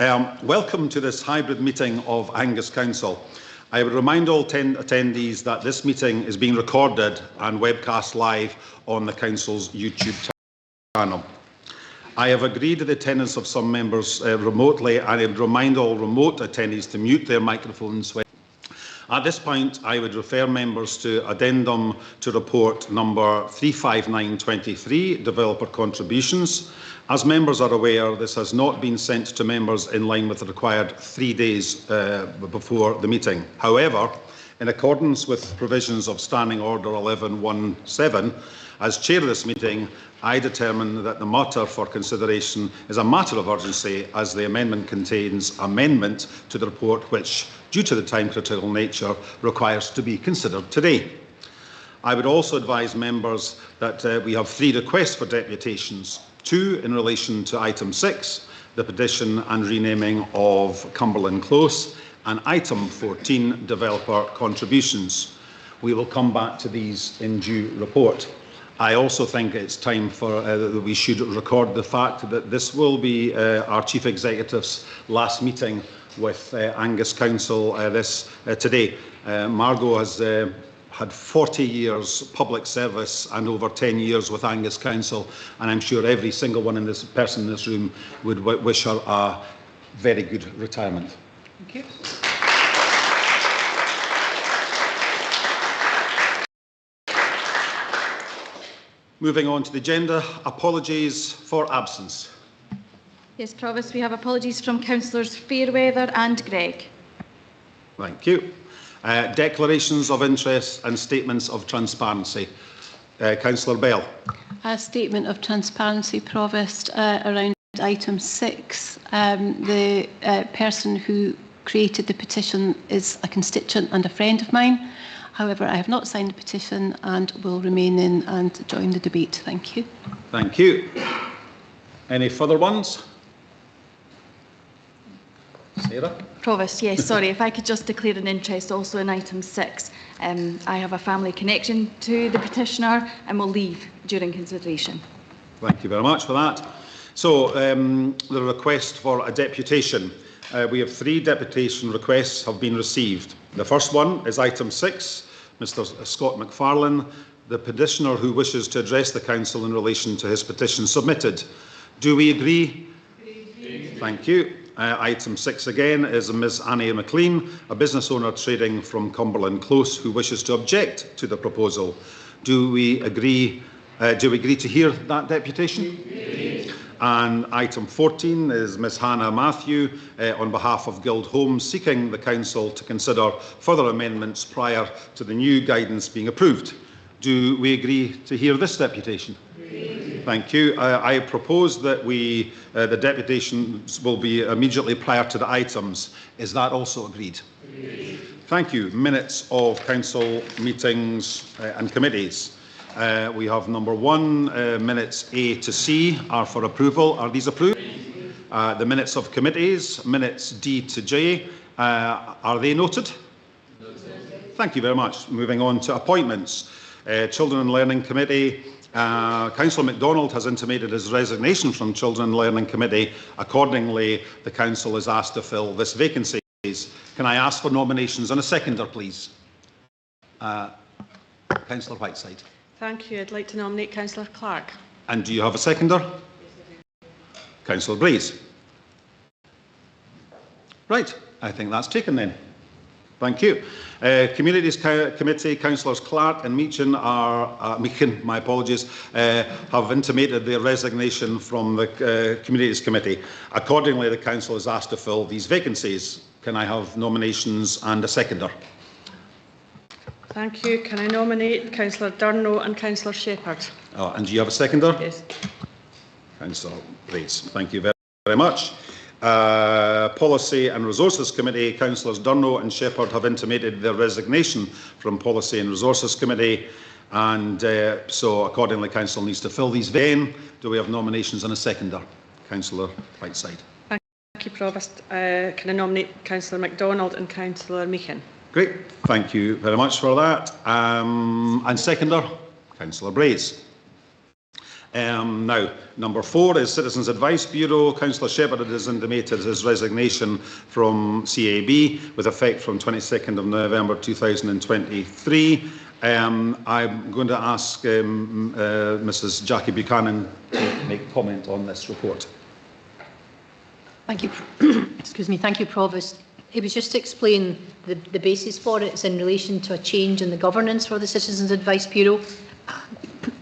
Welcome to this hybrid meeting of Angus Council. I would remind all attendees that this meeting is being recorded and webcast live on the Council's YouTube channel. I have agreed to the attendance of some members remotely, and I would remind all remote attendees to mute their microphones. At this point, I would refer members to Addendum to Report number 35923, Developer Contributions. As members are aware, this has not been sent to members in line with the required 3 days before the meeting. However, in accordance with provisions of Standing Order 1117, as chair of this meeting, I determine that the matter for consideration is a matter of urgency, as the amendment contains amendment to the report which, due to the time-critical nature, requires to be considered today. I would also advise members that we have 3 requests for deputations: 2 in relation to item 6, the petition and renaming of Cumberland Close, and item 14, developer contributions. We will come back to these in due report. I also think it's time for that we should record the fact that this will be our Chief Executive's last meeting with Angus Council today. Margot has had 40 years public service and over 10 years with Angus Council, and I'm sure every single one in this person in this room would wish her a very good retirement. Thank you. Moving on to the agenda, apologies for absence. Yes, Provost, we have apologies from Councillors Fairweather and Gregg. Thank you. Declarations of interest and statements of transparency. Councillor Bell. A statement of transparency, Provost, around item 6. The person who created the petition is a constituent and a friend of mine. However, I have not signed the petition and will remain in and join the debate. Thank you. Thank you. Any further ones? Sarah? Provost, yes, sorry, if I could just declare an interest also in item 6. I have a family connection to the petitioner and will leave during consideration. Thank you very much for that. So, the request for a deputation. We have 3 deputation requests have been received. The first one is item 6, Mr. Scott McFarlane, the petitioner who wishes to address the Council in relation to his petition submitted. Do we agree? Thank you. Item 6 again is Ms. Annie McLean, a business owner trading from Cumberland Close, who wishes to object to the proposal. Do we agree to hear that deputation? And item 14 is Ms. Hannah Matthew on behalf of Guild Homes, seeking the Council to consider further amendments prior to the new guidance being approved. Do we agree to hear this deputation? Thank you. I propose that the deputations will be immediately prior to the items. Is that also agreed? Thank you. Minutes of Council meetings and committees. We have number 1, minutes A to C are for approval. Are these approved? The minutes of committees, minutes D to J, are they noted? Thank you very much. Moving on to appointments. Children and Learning Committee. Councillor MacDonald has intimated his resignation from Children and Learning Committee. Accordingly, the Council is asked to fill this vacancy. Can I ask for nominations and a seconder, please? Councillor Whiteside. Thank you. I'd like to nominate Councillor Clark. And do you have a seconder? Yes, I do. Councillor Breeze. Right, I think that's taken then. Thank you. Communities Committee, Councillors Clark and Meechan have intimated their resignation from the Communities Committee. Accordingly, the Council is asked to fill these vacancies. Can I have nominations and a seconder? Thank you. Can I nominate Councillor Durno and Councillor Shepherd? And do you have a seconder? Yes. Councillor Breeze. Thank you very much. Policy and Resources Committee, Councillors Durno and Shepherd have intimated their resignation from Policy and Resources Committee, and so accordingly Council needs to fill these again. Do we have nominations and a seconder? Councillor Whiteside. Thank you, Provost. Can I nominate Councillor MacDonald and Councillor Meechan? Great, thank you very much for that. And seconder, Councillor Breeze. Now, number 4 is Citizens Advice Bureau. Councillor Shepherd has intimated his resignation from CAB with effect from 22nd of November 2023. I'm going to ask Mrs. Jackie Buchanan to make comment on this report. Thank you. Excuse me. Thank you, Provost. It was just to explain the basis for it. It's in relation to a change in the governance for the Citizens Advice Bureau.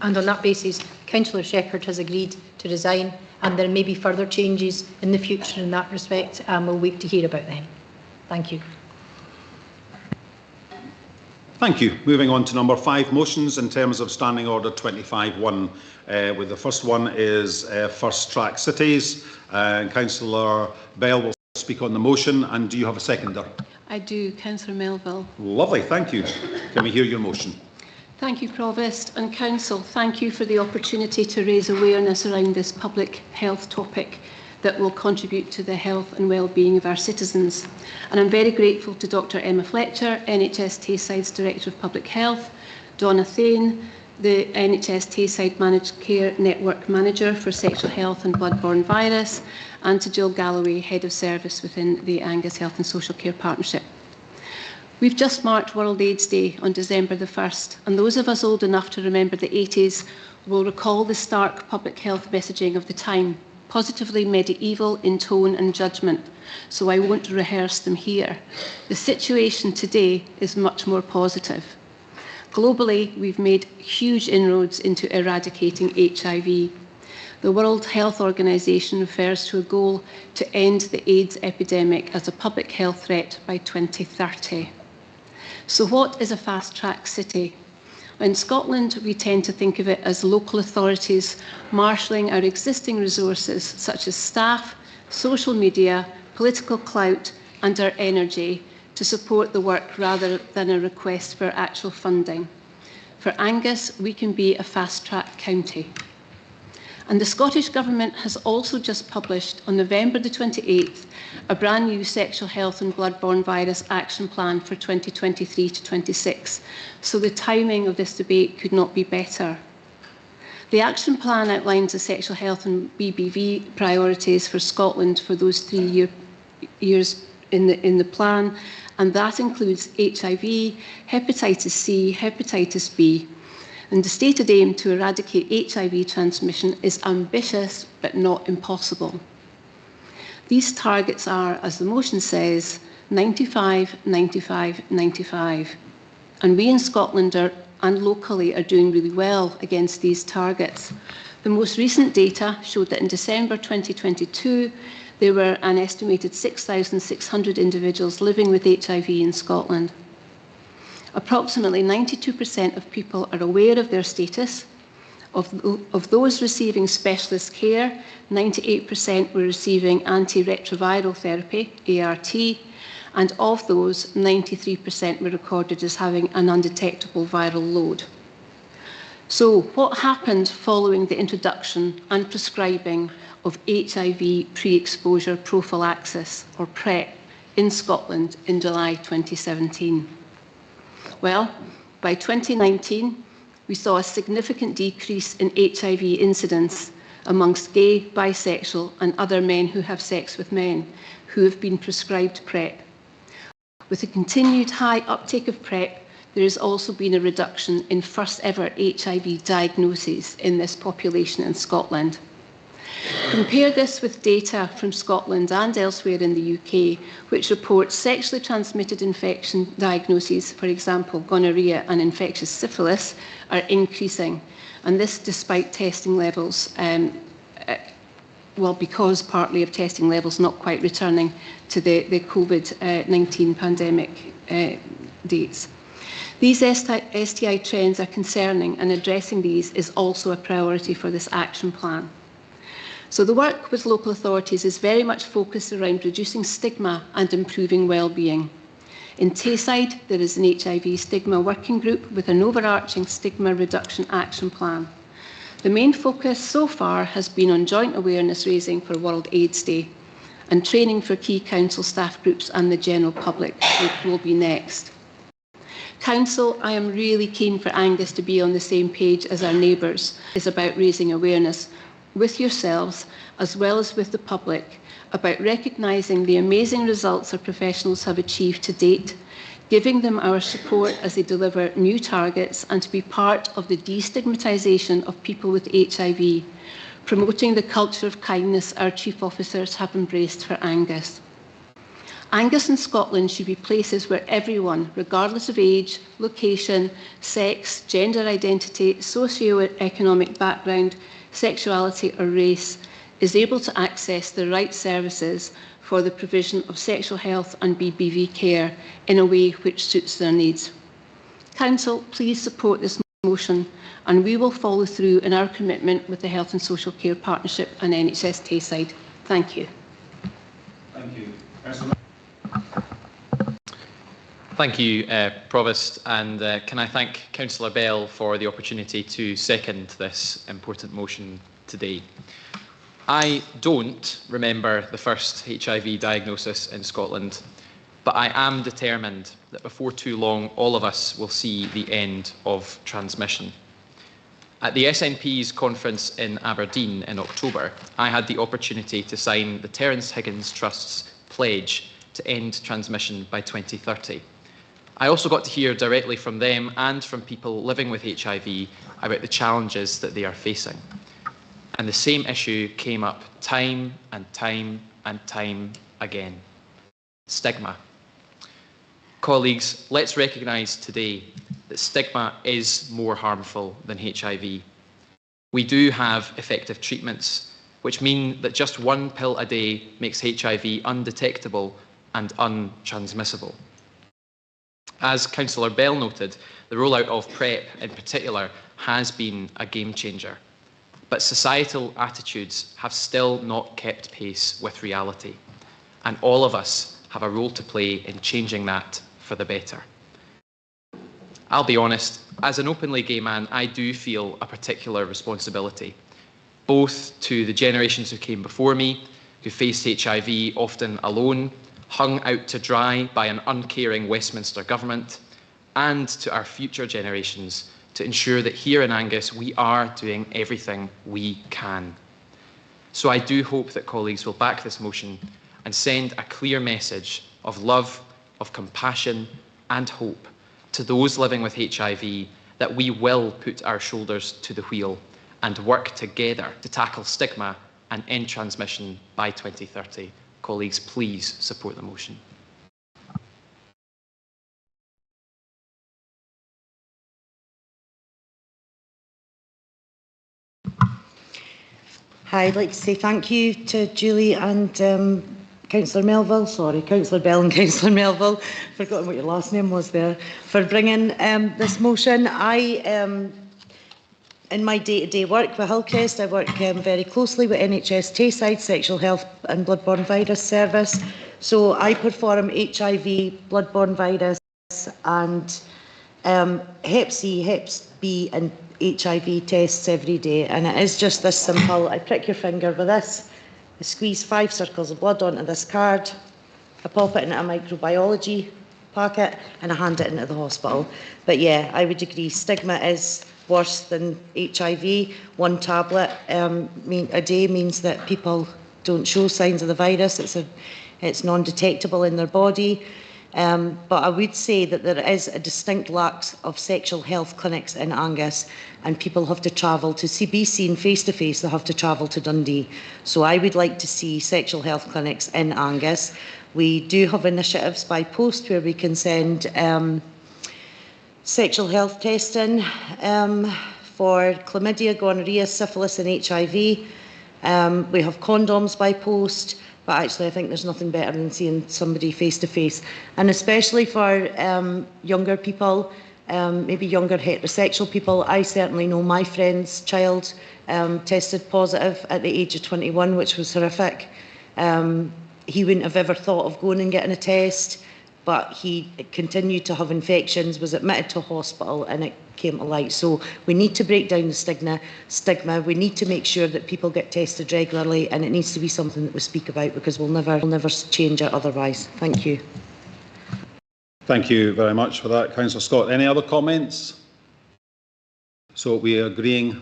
And on that basis, Councillor Shepherd has agreed to resign, and there may be further changes in the future in that respect, and we'll wait to hear about them. Thank you. Thank you. Moving on to number 5, motions in terms of Standing Order 25.1. With the first one is First Track Cities. Councillor Bell will speak on the motion, and do you have a seconder? I do, Councillor Melville. Lovely, thank you. Can we hear your motion? Thank you, Provost and Council. Thank you for the opportunity to raise awareness around this public health topic that will contribute to the health and well-being of our citizens. And I'm very grateful to Dr Emma Fletcher, NHS Tayside's Director of Public Health, Donna Thane, the NHS Tayside Managed Care Network Manager for Sexual Health and Bloodborne Virus, and to Jill Galloway, Head of Service within the Angus Health and Social Care Partnership. We've just marked World AIDS Day on December the 1st, and those of us old enough to remember the 80s will recall the stark public health messaging of the time, positively medieval in tone and judgment, so I won't rehearse them here. The situation today is much more positive. Globally, we've made huge inroads into eradicating HIV. The World Health Organization refers to a goal to end the AIDS epidemic as a public health threat by 2030. So what is a fast-track city? In Scotland, we tend to think of it as local authorities marshalling our existing resources such as staff, social media, political clout and our energy to support the work rather than a request for actual funding. For Angus, we can be a fast-track county. And the Scottish Government has also just published on November the 28th a brand new Sexual Health and Bloodborne Virus Action Plan for 2023 to 26. So the timing of this debate could not be better. The Action Plan outlines the sexual health and BBV priorities for Scotland for those 3 years in the plan, and that includes HIV, hepatitis C, hepatitis B. And the stated aim to eradicate HIV transmission is ambitious but not impossible. These targets are, as the motion says, 95, 95, 95. And we in Scotland and locally are doing really well against these targets. The most recent data showed that in December 2022, there were an estimated 6,600 individuals living with HIV in Scotland. Approximately 92% of people are aware of their status. Of those receiving specialist care, 98% were receiving antiretroviral therapy, ART, and of those, 93% were recorded as having an undetectable viral load. So what happened following the introduction and prescribing of HIV pre-exposure prophylaxis, or PrEP, in Scotland in July 2017? Well, by 2019, we saw a significant decrease in HIV incidence amongst gay, bisexual and other men who have sex with men who have been prescribed PrEP. With the continued high uptake of PrEP, there has also been a reduction in first ever HIV diagnoses in this population in Scotland. Compare this with data from Scotland and elsewhere in the UK, which reports sexually transmitted infection diagnoses, for example, gonorrhea and infectious syphilis, are increasing. And this despite testing levels, because partly of testing levels not quite returning to the COVID-19 pandemic dates. These STI trends are concerning, and addressing these is also a priority for this action plan. So the work with local authorities is very much focused around reducing stigma and improving well-being. In Tayside, there is an HIV stigma working group with an overarching stigma reduction action plan. The main focus so far has been on joint awareness raising for World AIDS Day, and training for key council staff groups and the general public will be next. Council, I am really keen for Angus to be on the same page as our neighbours. It's about raising awareness with yourselves as well as with the public about recognising the amazing results our professionals have achieved to date, giving them our support as they deliver new targets, and to be part of the destigmatisation of people with HIV, promoting the culture of kindness our chief officers have embraced for Angus. Angus and Scotland should be places where everyone, regardless of age, location, sex, gender identity, socio-economic background, sexuality or race, is able to access the right services for the provision of sexual health and BBV care in a way which suits their needs. Council, please support this motion, and we will follow through in our commitment with the Health and Social Care Partnership and NHS Tayside. Thank you. Thank you. Thank you, Provost, and can I thank Councillor Bell for the opportunity to second this important motion today. I don't remember the first HIV diagnosis in Scotland, but I am determined that before too long all of us will see the end of transmission. At the SNP's conference in Aberdeen in October, I had the opportunity to sign the Terence Higgins Trust's pledge to end transmission by 2030. I also got to hear directly from them and from people living with HIV about the challenges that they are facing. And the same issue came up time and time and time again: stigma. Colleagues, let's recognise today that stigma is more harmful than HIV. We do have effective treatments, which mean that just one pill a day makes HIV undetectable and untransmissible. As Councillor Bell noted, the rollout of PrEP in particular has been a game changer, but societal attitudes have still not kept pace with reality, and all of us have a role to play in changing that for the better. I'll be honest, as an openly gay man, I do feel a particular responsibility, both to the generations who came before me, who faced HIV often alone, hung out to dry by an uncaring Westminster government, and to our future generations to ensure that here in Angus we are doing everything we can. So I do hope that colleagues will back this motion and send a clear message of love, of compassion and hope to those living with HIV, that we will put our shoulders to the wheel and work together to tackle stigma and end transmission by 2030. Colleagues, please support the motion. Hi, I'd like to say thank you to Julie and Councillor Melville, Councillor Bell and Councillor Melville, forgotten what your last name was there, for bringing this motion. In my day-to-day work with Hillcrest, I work very closely with NHS Tayside Sexual Health and Bloodborne Virus Service. So I perform HIV, bloodborne virus and Hep C, Hep B and HIV tests every day. And it is just this simple. I prick your finger with this, I squeeze 5 circles of blood onto this card, I pop it into a microbiology packet and I hand it into the hospital. But yeah, I would agree, stigma is worse than HIV. 1 tablet a day means that people don't show signs of the virus. It's non-detectable in their body. But I would say that there is a distinct lack of sexual health clinics in Angus, and people have to travel to be seen face-to-face. They have to travel to Dundee. So I would like to see sexual health clinics in Angus. We do have initiatives by post where we can send sexual health testing for chlamydia, gonorrhea, syphilis and HIV. We have condoms by post, but actually I think there's nothing better than seeing somebody face to face. And especially for younger people, maybe younger heterosexual people. I certainly know my friend's child tested positive at the age of 21, which was horrific. He wouldn't have ever thought of going and getting a test, but he continued to have infections, was admitted to a hospital, and it came to light. So we need to break down the stigma. We need to make sure that people get tested regularly, and it needs to be something that we speak about, because we'll never change it otherwise. Thank you. Thank you very much for that, Councillor Scott. Any other comments? So we are agreeing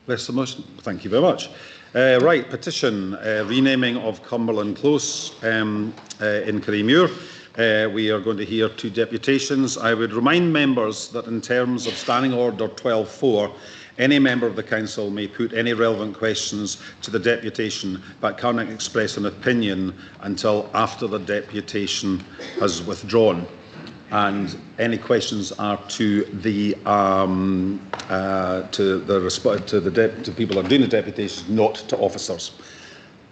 with the motion. Thank you very much. Right, petition, renaming of Cumberland Close in Kirriemuir. We are going to hear 2 deputations. I would remind members that in terms of Standing Order 12.4, any member of the Council may put any relevant questions to the deputation but cannot express an opinion until after the deputation has withdrawn. And any questions are to the people who are doing the deputation, not to officers.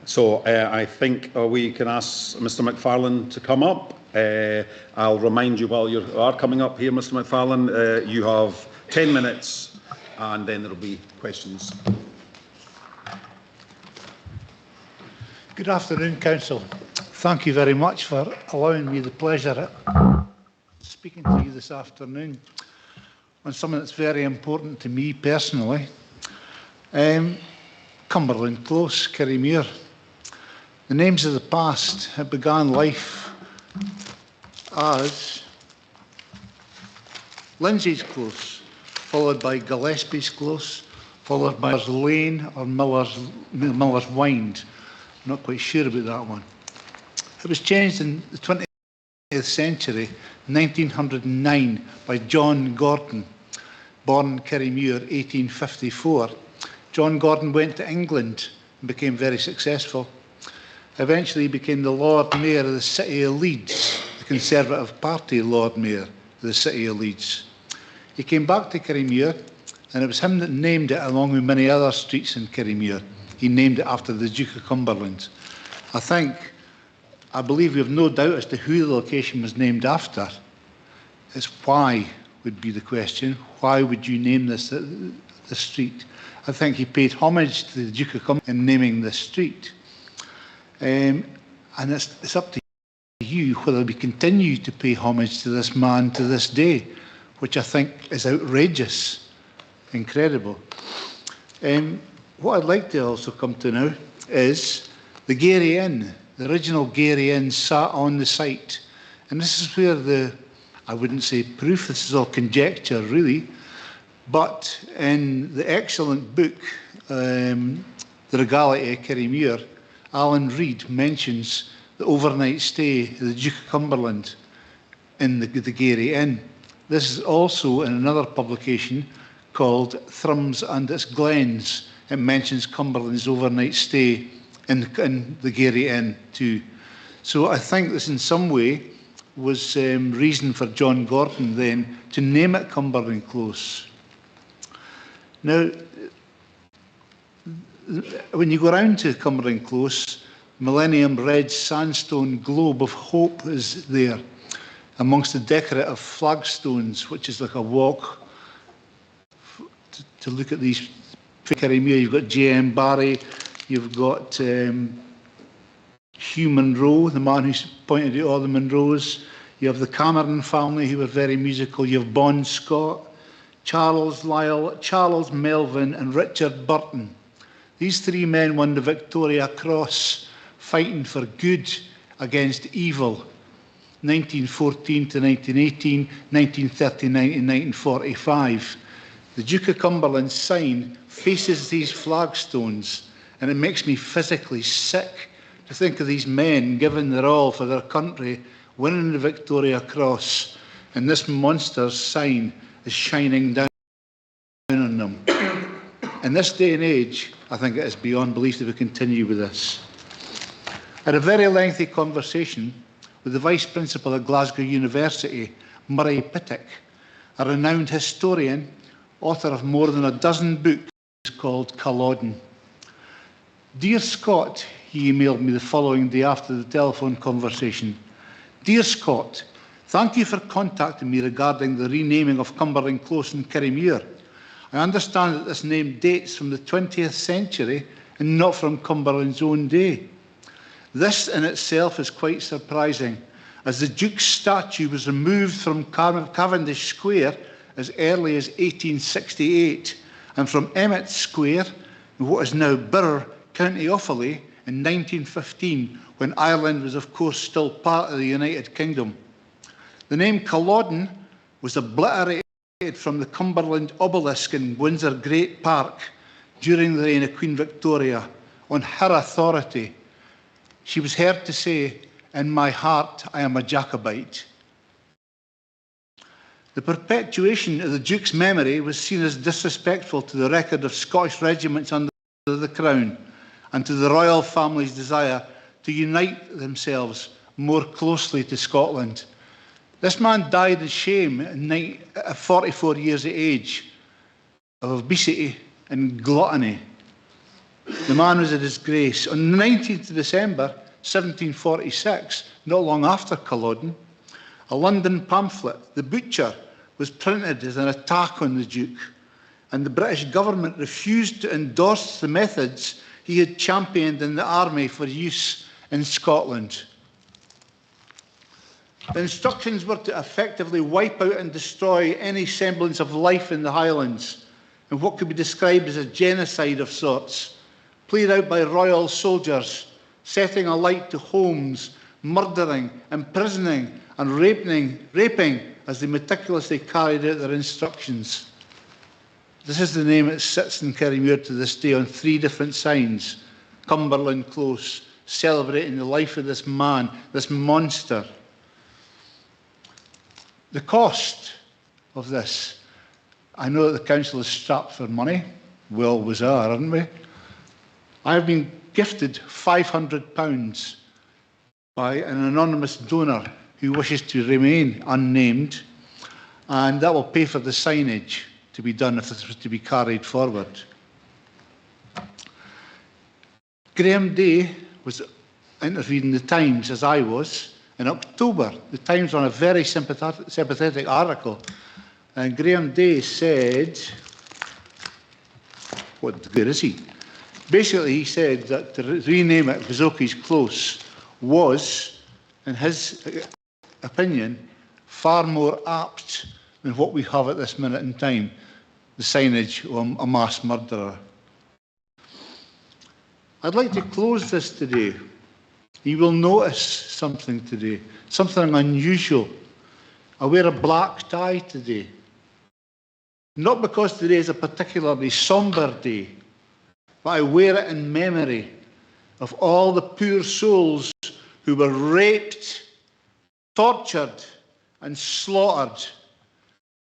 So I think we can ask Mr. McFarlane to come up. I'll remind you while you are coming up here, Mr. McFarlane, you have 10 minutes and then there will be questions. Good afternoon, Council. Thank you very much for allowing me the pleasure of speaking to you this afternoon on something that's very important to me personally. Cumberland Close, Kirriemuir. The names of the past have began life as Lindsay's Close, followed by Gillespie's Close, followed by Miller's Lane or Miller's Wynd. I'm not quite sure about that one. It was changed in the 20th century, 1909, by John Gordon, born Kirriemuir, 1854. John Gordon went to England and became very successful. Eventually he became the Lord Mayor of the City of Leeds, the Conservative Party Lord Mayor of the City of Leeds. He came back to Kirriemuir, and it was him that named it, along with many other streets in Kirriemuir. He named it after the Duke of Cumberland. I believe we have no doubt as to who the location was named after. It's why would be the question. Why would you name this the street? I think he paid homage to the Duke of Cumberland in naming this street. And it's up to you whether we continue to pay homage to this man to this day, which I think is outrageous, incredible. What I'd like to also come to now is the Gary Inn. The original Gary Inn sat on the site. And this is where I wouldn't say proof, this is all conjecture really, but in the excellent book, The Regality of Kirriemuir, Alan Reid mentions the overnight stay of the Duke of Cumberland in the Gary Inn. This is also in another publication called Thrums and its Glens. It mentions Cumberland's overnight stay in the Gary Inn too. So I think this in some way was reason for John Gordon then to name it Cumberland Close. Now, when you go round to Cumberland Close, Millennium Red sandstone globe of hope is there amongst the decorative flagstones, which is like a walk to look at these. Kirriemuir, you've got J.M. Barrie, you've got Hugh Munro, the man who pointed out all the Munros. You have the Cameron family, who were very musical. You have Bon Scott, Charles Lyell, Charles Melvin and Richard Burton. These 3 men won the Victoria Cross, fighting for good against evil, 1914 to 1918, 1939 to 1945. The Duke of Cumberland's sign faces these flagstones, and it makes me physically sick to think of these men giving their all for their country, winning the Victoria Cross, and this monster's sign is shining down on them. In this day and age, I think it is beyond belief that we continue with this. I had a very lengthy conversation with the Vice Principal of Glasgow University, Murray Pittock, a renowned historian, author of more than a dozen books called Culloden. Dear Scott, he emailed me the following day after the telephone conversation. Dear Scott, thank you for contacting me regarding the renaming of Cumberland Close in Kirriemuir. I understand that this name dates from the 20th century and not from Cumberland's own day. This in itself is quite surprising, as the Duke's statue was removed from Cavendish Square as early as 1868, and from Emmett Square, in what is now Birr, County Offaly, in 1915, when Ireland was of course still part of the United Kingdom. The name Culloden was obliterated from the Cumberland obelisk in Windsor Great Park during the reign of Queen Victoria on her authority. She was heard to say, "In my heart I am a Jacobite." The perpetuation of the Duke's memory was seen as disrespectful to the record of Scottish regiments under the Crown and to the royal family's desire to unite themselves more closely to Scotland. This man died in shame at 44 years of age of obesity and gluttony. The man was a disgrace. On the 19th of December 1746, not long after Culloden, a London pamphlet, The Butcher, was printed as an attack on the Duke, and the British government refused to endorse the methods he had championed in the army for use in Scotland. The instructions were to effectively wipe out and destroy any semblance of life in the Highlands, in what could be described as a genocide of sorts, played out by royal soldiers, setting alight to homes, murdering, imprisoning and raping as they meticulously carried out their instructions. This is the name that sits in Kirriemuir to this day on 3 different signs: Cumberland Close, celebrating the life of this man, this monster. The cost of this, I know that the council is strapped for money. We always are, aren't we? I have been gifted £500 by an anonymous donor who wishes to remain unnamed, and that will pay for the signage to be done if this was to be carried forward. Graham Day was interviewed in the Times, as I was, in October. The Times ran a very sympathetic article, and Graham Day said, where is he? Basically, he said that to rename it Vizoki's Close was, in his opinion, far more apt than what we have at this minute in time, the signage of a mass murderer. I'd like to close this today. You will notice something today, something unusual. I wear a black tie today. Not because today is a particularly sombre day, but I wear it in memory of all the poor souls who were raped, tortured and slaughtered,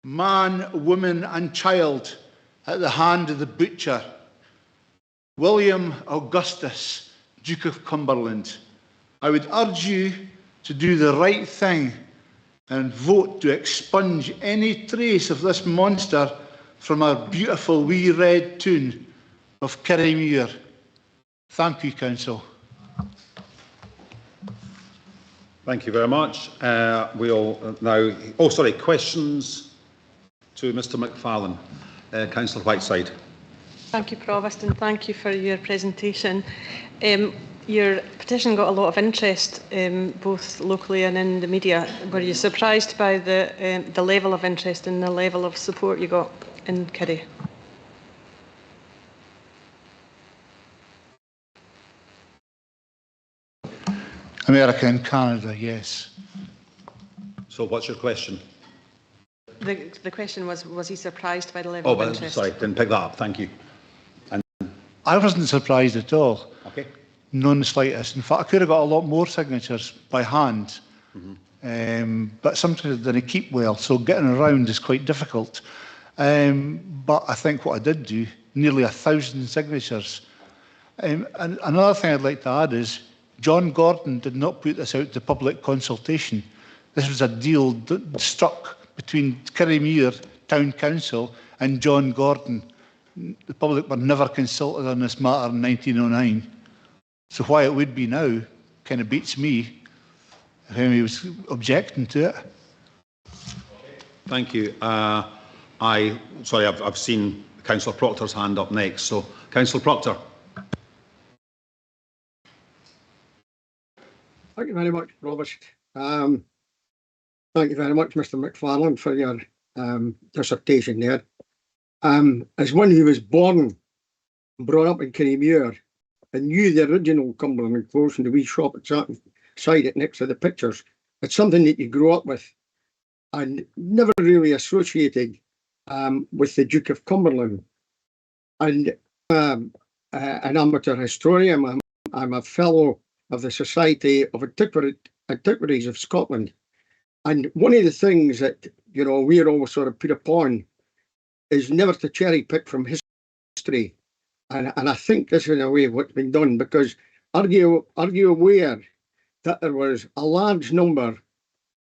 man, woman and child, at the hand of the butcher, William Augustus, Duke of Cumberland. I would urge you to do the right thing and vote to expunge any trace of this monster from our beautiful wee red toon of Kirriemuir. Thank you, Council. Thank you very much. We'll now... questions to Mr McFarlane. Councillor Whiteside. Thank you, Provost, and thank you for your presentation. Your petition got a lot of interest, both locally and in the media. Were you surprised by the level of interest and the level of support you got in Kerry? America and Canada, yes. So what's your question? The question was he surprised by the level of interest? Sorry, didn't pick that up. Thank you. I wasn't surprised at all. Okay. None the slightest. In fact, I could have got a lot more signatures by hand, but sometimes they didn't keep well, so getting around is quite difficult. But I think what I did do, nearly 1,000 signatures. And another thing I'd like to add is John Gordon did not put this out to public consultation. This was a deal struck between Kirriemuir Town Council and John Gordon. The public were never consulted on this matter in 1909. So why it would be now kind of beats me if he was objecting to it. Thank you. I've seen Councillor Proctor's hand up next. So, Councillor Proctor. Thank you very much, Provost. Thank you very much, Mr McFarlane, for your dissertation there. As one who was born and brought up in Kirriemuir and knew the original Cumberland Close and the wee shop at side it next to the pictures, it's something that you grow up with. and never really associated with the Duke of Cumberland. And an amateur historian. I'm a fellow of the Society of Antiquities of Scotland. And one of the things that, you know, we're always sort of put upon is never to cherry pick from history. And I think this is in a way what's been done, because are you aware that there was a large number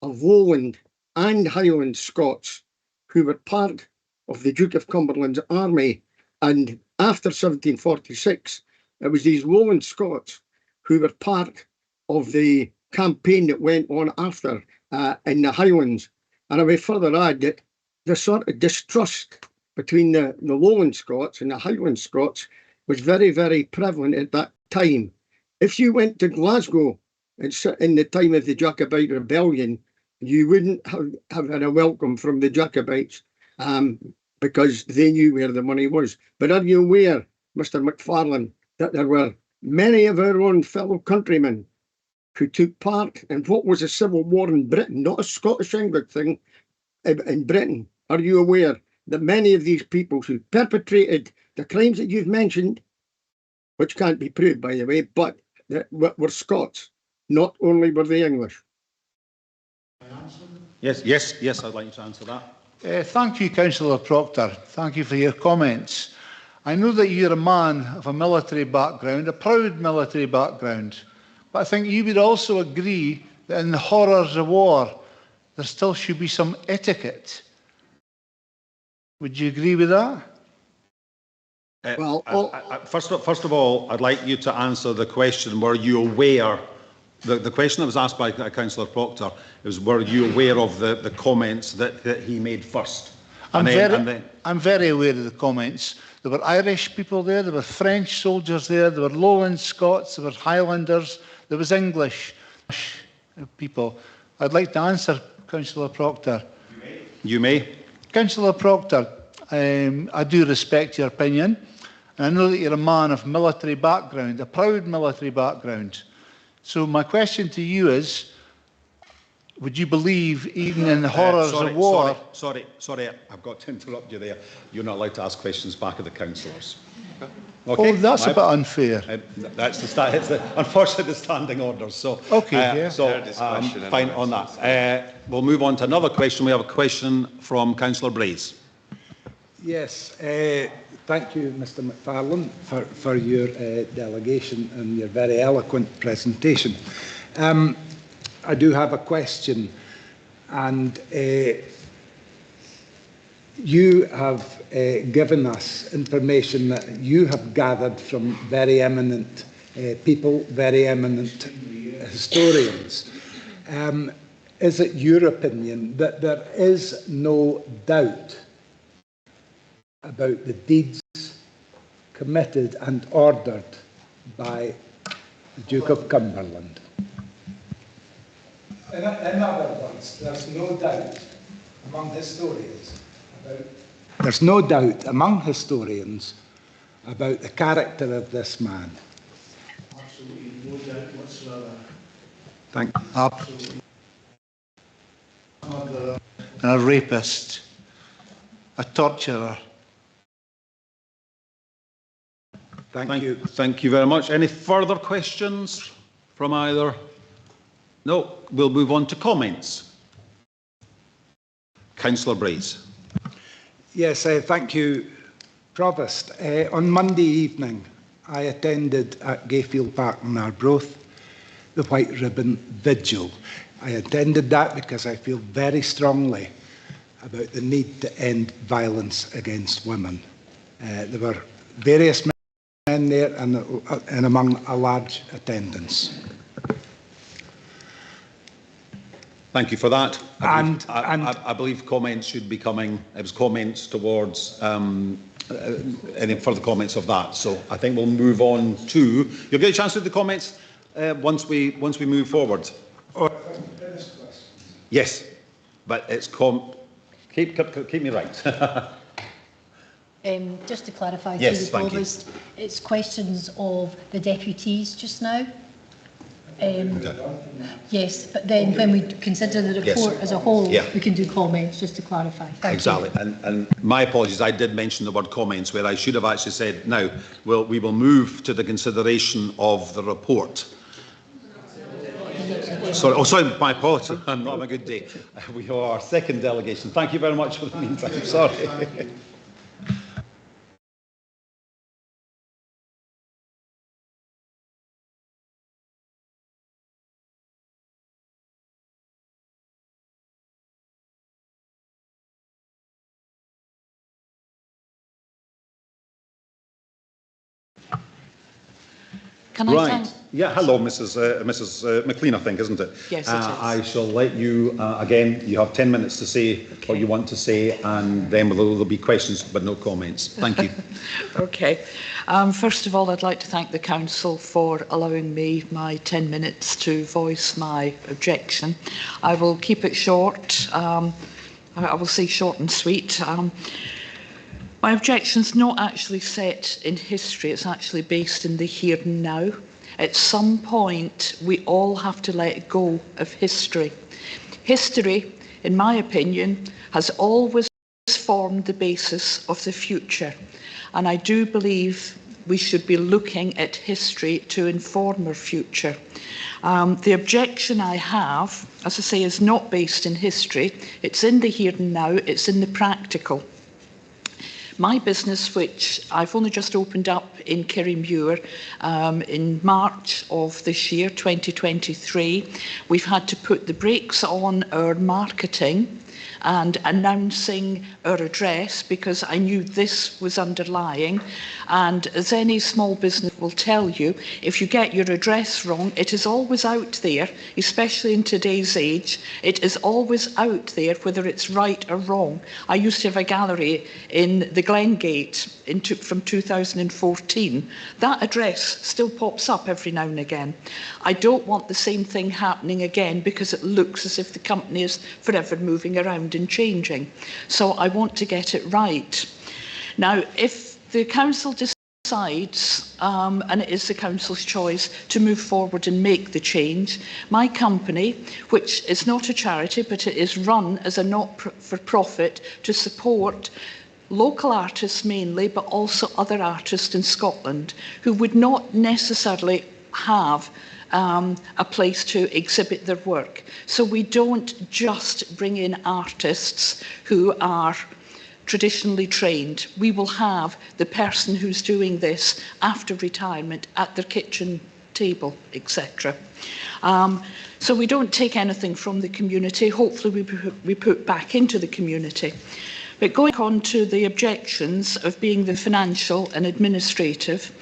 of Lowland and Highland Scots who were part of the Duke of Cumberland's army? And after 1746, it was these Lowland Scots who were part of the campaign that went on after in the Highlands. And I may further add that the sort of distrust between the Lowland Scots and the Highland Scots was very, very prevalent at that time. If you went to Glasgow in the time of the Jacobite Rebellion, you wouldn't have had a welcome from the Jacobites because they knew where the money was. But are you aware, Mr. McFarlane, that there were many of our own fellow countrymen who took part in what was a civil war in Britain, not a Scottish English thing, in Britain? Are you aware that many of these people who perpetrated the crimes that you've mentioned, which can't be proved, by the way, but that were Scots? Not only were they English. Yes, I'd like you to answer that. Thank you, Councillor Proctor. Thank you for your comments. I know that you're a man of a military background, a proud military background, but I think you would also agree that in the horrors of war, there still should be some etiquette. Would you agree with that? Well, first of all, I'd like you to answer the question, were you aware, the question that was asked by Councillor Proctor is, were you aware of the comments that he made first? I'm very aware of the comments. There were Irish people there, there were French soldiers there were Lowland Scots, there were Highlanders, there was English people. I'd like to answer Councillor Proctor. You may. Councillor Proctor, I do respect your opinion, and I know that you're a man of military background, a proud military background. So my question to you is, would you believe, even in the horrors of war... Sorry, I've got to interrupt you there. You're not allowed to ask questions back of the councillors. Okay? Oh, that's a bit unfair. That's unfortunately the standing orders. So, okay, fine on that. We'll move on to another question. We have a question from Councillor Braes. Yes, thank you, Mr. McFarlane, for your delegation and your very eloquent presentation. I do have a question, and you have given us information that you have gathered from very eminent people, very eminent historians. Is it your opinion that there is no doubt about the deeds committed and ordered by the Duke of Cumberland? In other words, there's no doubt among historians about the character of this man. Absolutely no doubt whatsoever. Thank you. Absolutely. A rapist, a torturer. Thank you. Thank you very much. Any further questions from either? No, we'll move on to comments. Councillor Braes. Yes, thank you, Provost. On Monday evening, I attended at Gayfield Park in Arbroath the White Ribbon Vigil. I attended that because I feel very strongly about the need to end violence against women. There were various men there and among a large attendance. Thank you for that. I believe comments should be coming. It was comments towards any further comments of that. So I think we'll move on to. You'll get a chance to do the comments once we move forward. Yes, but it's keep me right. Just to clarify, yes, to the Provost, it's questions of the deputies just now. Yes, but then when we consider the report as a whole, we can do comments, just to clarify. Thank you. And my apologies, I did mention the word comments where I should have actually said, now, we will move to the consideration of the report. Sorry, my apologies, I'm not having a good day. We are our second delegation. Thank you very much for the meantime, sorry. Can I thank? Yeah, hello, Mrs. McLean, I think, isn't it? Yes, it is. I shall let you, again, you have 10 minutes to say what you want to say, and then there'll be questions, but no comments. Thank you. Okay. First of all, I'd like to thank the Council for allowing me my 10 minutes to voice my objection. I will keep it short. I will say short and sweet. My objection's not actually set in history, it's actually based in the here and now. At some point, we all have to let go of history. History, in my opinion, has always formed the basis of the future. And I do believe we should be looking at history to inform our future. The objection I have, as I say, is not based in history. It's in the here and now, it's in the practical. My business, which I've only just opened up in Kirriemuir in March of this year, 2023, we've had to put the brakes on our marketing and announcing our address because I knew this was underlying. And as any small business will tell you, if you get your address wrong, it is always out there, especially in today's age. It is always out there, whether it's right or wrong. I used to have a gallery in the Glengate from 2014. That address still pops up every now and again. I don't want the same thing happening again because it looks as if the company is forever moving around and changing. So I want to get it right. Now, if the Council decides, and it is the Council's choice, to move forward and make the change, my company, which is not a charity, but it is run as a not-for-profit to support local artists mainly, but also other artists in Scotland who would not necessarily have a place to exhibit their work. So we don't just bring in artists who are traditionally trained. We will have the person who's doing this after retirement at their kitchen table, etc. So we don't take anything from the community. Hopefully we put back into the community. But going on to the objections of being the financial and administrative,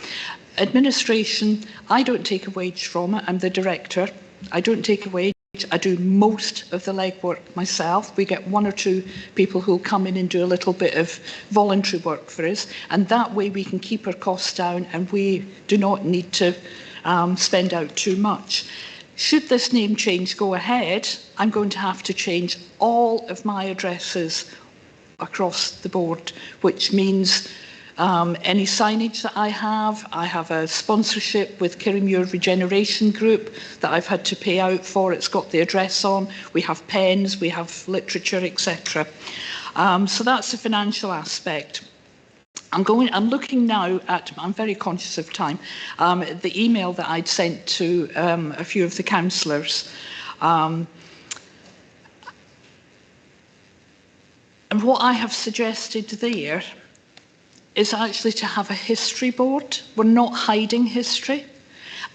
administration, I don't take a wage from it. I'm the director. I don't take a wage. I do most of the legwork myself. We get one or two people who'll come in and do a little bit of voluntary work for us, and that way we can keep our costs down and we do not need to spend out too much. Should this name change go ahead, I'm going to have to change all of my addresses across the board, which means any signage that I have a sponsorship with Kirriemuir Regeneration Group that I've had to pay out for. It's got the address on. We have pens, we have literature, etc. So that's the financial aspect. I'm looking now at, I'm very conscious of time, the email that I'd sent to a few of the councillors. And what I have suggested there is actually to have a history board. We're not hiding history.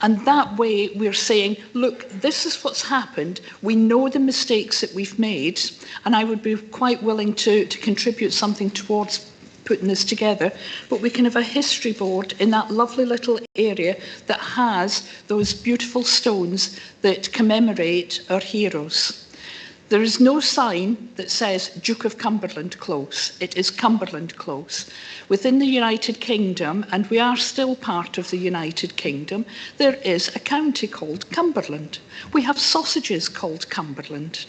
And that way we're saying, look, this is what's happened. We know the mistakes that we've made, and I would be quite willing to contribute something towards putting this together. But we can have a history board in that lovely little area that has those beautiful stones that commemorate our heroes. There is no sign that says Duke of Cumberland Close. It is Cumberland Close. Within the United Kingdom, and we are still part of the United Kingdom, there is a county called Cumberland. We have sausages called Cumberland.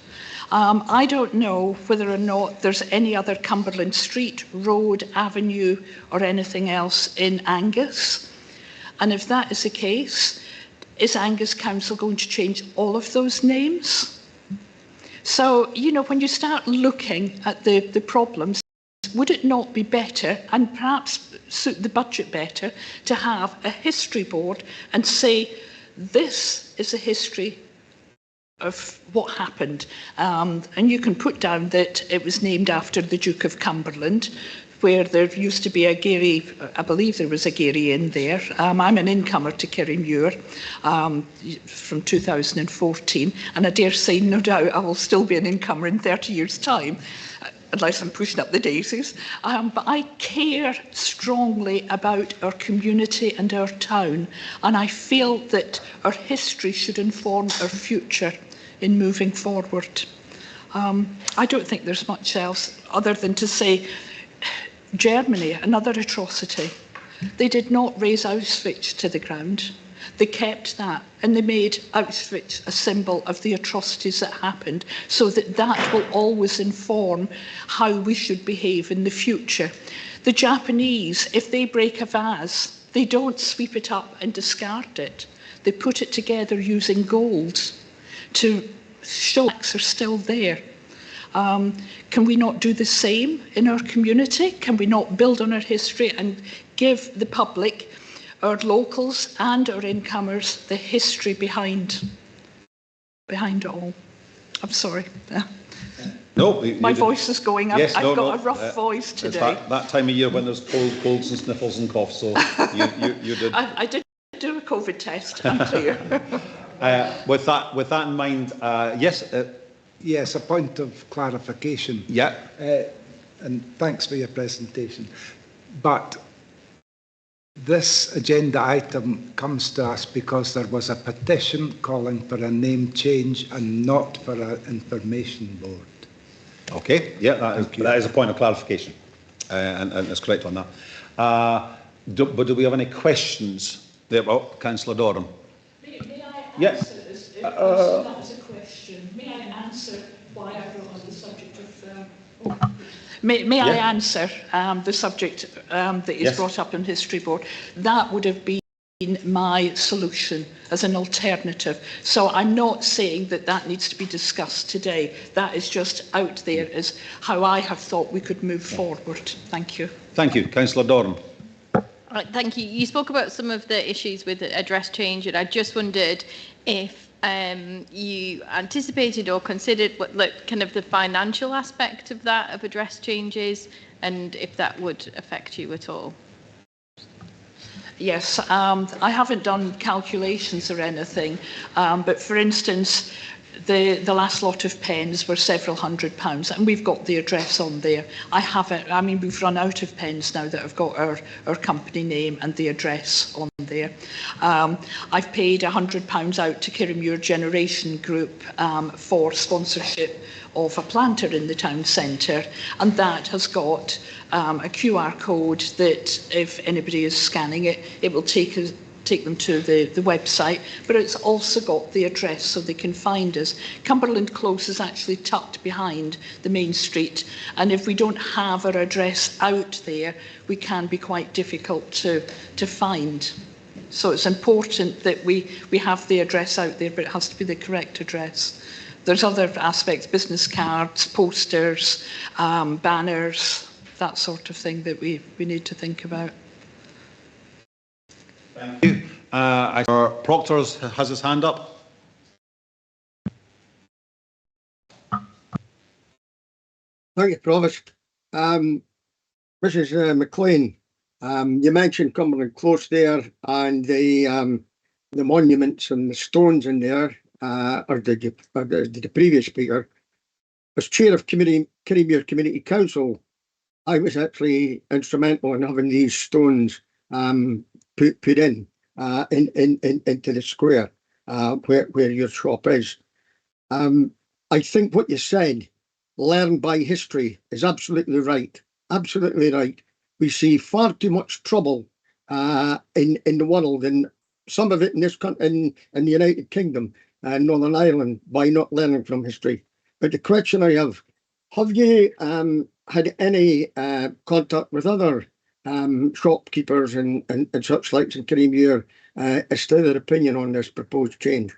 I don't know whether or not there's any other Cumberland street, road, avenue, or anything else in Angus. And if that is the case, is Angus Council going to change all of those names? So, you know, when you start looking at the problems, would it not be better, and perhaps suit the budget better, to have a history board and say, this is a history of what happened? And you can put down that it was named after the Duke of Cumberland, where there used to be a Gary, I believe there was a Gary in there. I'm an incomer to Kirriemuir from 2014, and I dare say, no doubt, I will still be an incomer in 30 years' time, unless I'm pushing up the daisies. But I care strongly about our community and our town, and I feel that our history should inform our future in moving forward. I don't think there's much else other than to say, Germany, another atrocity. They did not raise Auschwitz to the ground. They kept that, and they made Auschwitz a symbol of the atrocities that happened, so that that will always inform how we should behave in the future. The Japanese, if they break a vase, they don't sweep it up and discard it. They put it together using gold to show acts are still there. Can we not do the same in our community? Can we not build on our history and give the public, our locals and our incomers, the history behind it all? I'm sorry. No, my voice is going. Yes, I've got a rough voice today. It's that time of year when there's colds and sniffles and coughs, so you did. I did do a COVID test, I'm clear. With that in mind, yes. Yes, a point of clarification. Yeah. And thanks for your presentation. But this agenda item comes to us because there was a petition calling for a name change and not for an information board. Okay, yeah, that is a point of clarification, and it's correct on that. But do we have any questions there about Councillor Doran? May I Yeah. answer this? That was a question. May I answer why I brought on the subject of... May I answer the subject that is brought up in History Board? That would have been my solution as an alternative. So I'm not saying that that needs to be discussed today. That is just out there as how I have thought we could move forward. Thank you. Thank you. Councillor Doran. Right, thank you. You spoke about some of the issues with the address change, and I just wondered if you anticipated or considered what kind of the financial aspect of that, of address changes, and if that would affect you at all. Yes, I haven't done calculations or anything, but for instance, the last lot of pens were several £100, and we've got the address on there. I haven't, I mean, we've run out of pens now that have got our company name and the address on there. I've paid £100 out to Kirriemuir Generation Group for sponsorship of a planter in the town centre, and that has got a QR code that if anybody is scanning it, it will take them to the website, but it's also got the address so they can find us. Cumberland Close is actually tucked behind the main street, and if we don't have our address out there, we can be quite difficult to find. So it's important that we have the address out there, but it has to be the correct address. There's other aspects, business cards, posters, banners, that sort of thing that we need to think about. Thank you. Our Proctor has his hand up. Thank you, Provost. Mrs. McLean, you mentioned Cumberland Close there, and the monuments and the stones in there, or the previous speaker. As chair of Kirriemuir Community Council, I was actually instrumental in having these stones put in into the square where your shop is. I think what you said, learn by history, is absolutely right. Absolutely right. We see far too much trouble in the world, and some of it in this country, in the United Kingdom and Northern Ireland, by not learning from history. But the question I have you had any contact with other shopkeepers and such like in Kirriemuir as to their opinion on this proposed change.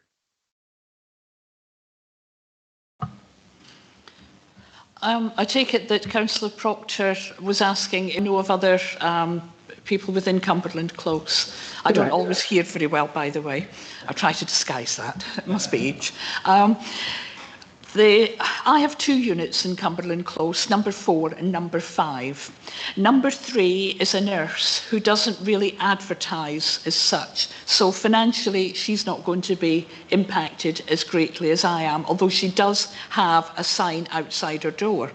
I take it that Councillor Proctor was asking if you know of other people within Cumberland Close. I don't always hear very well, by the way. I try to disguise that. It must be age. I have 2 units in Cumberland Close, number 4 and number 5. Number 3 is a nurse who doesn't really advertise as such. So financially, she's not going to be impacted as greatly as I am, although she does have a sign outside her door.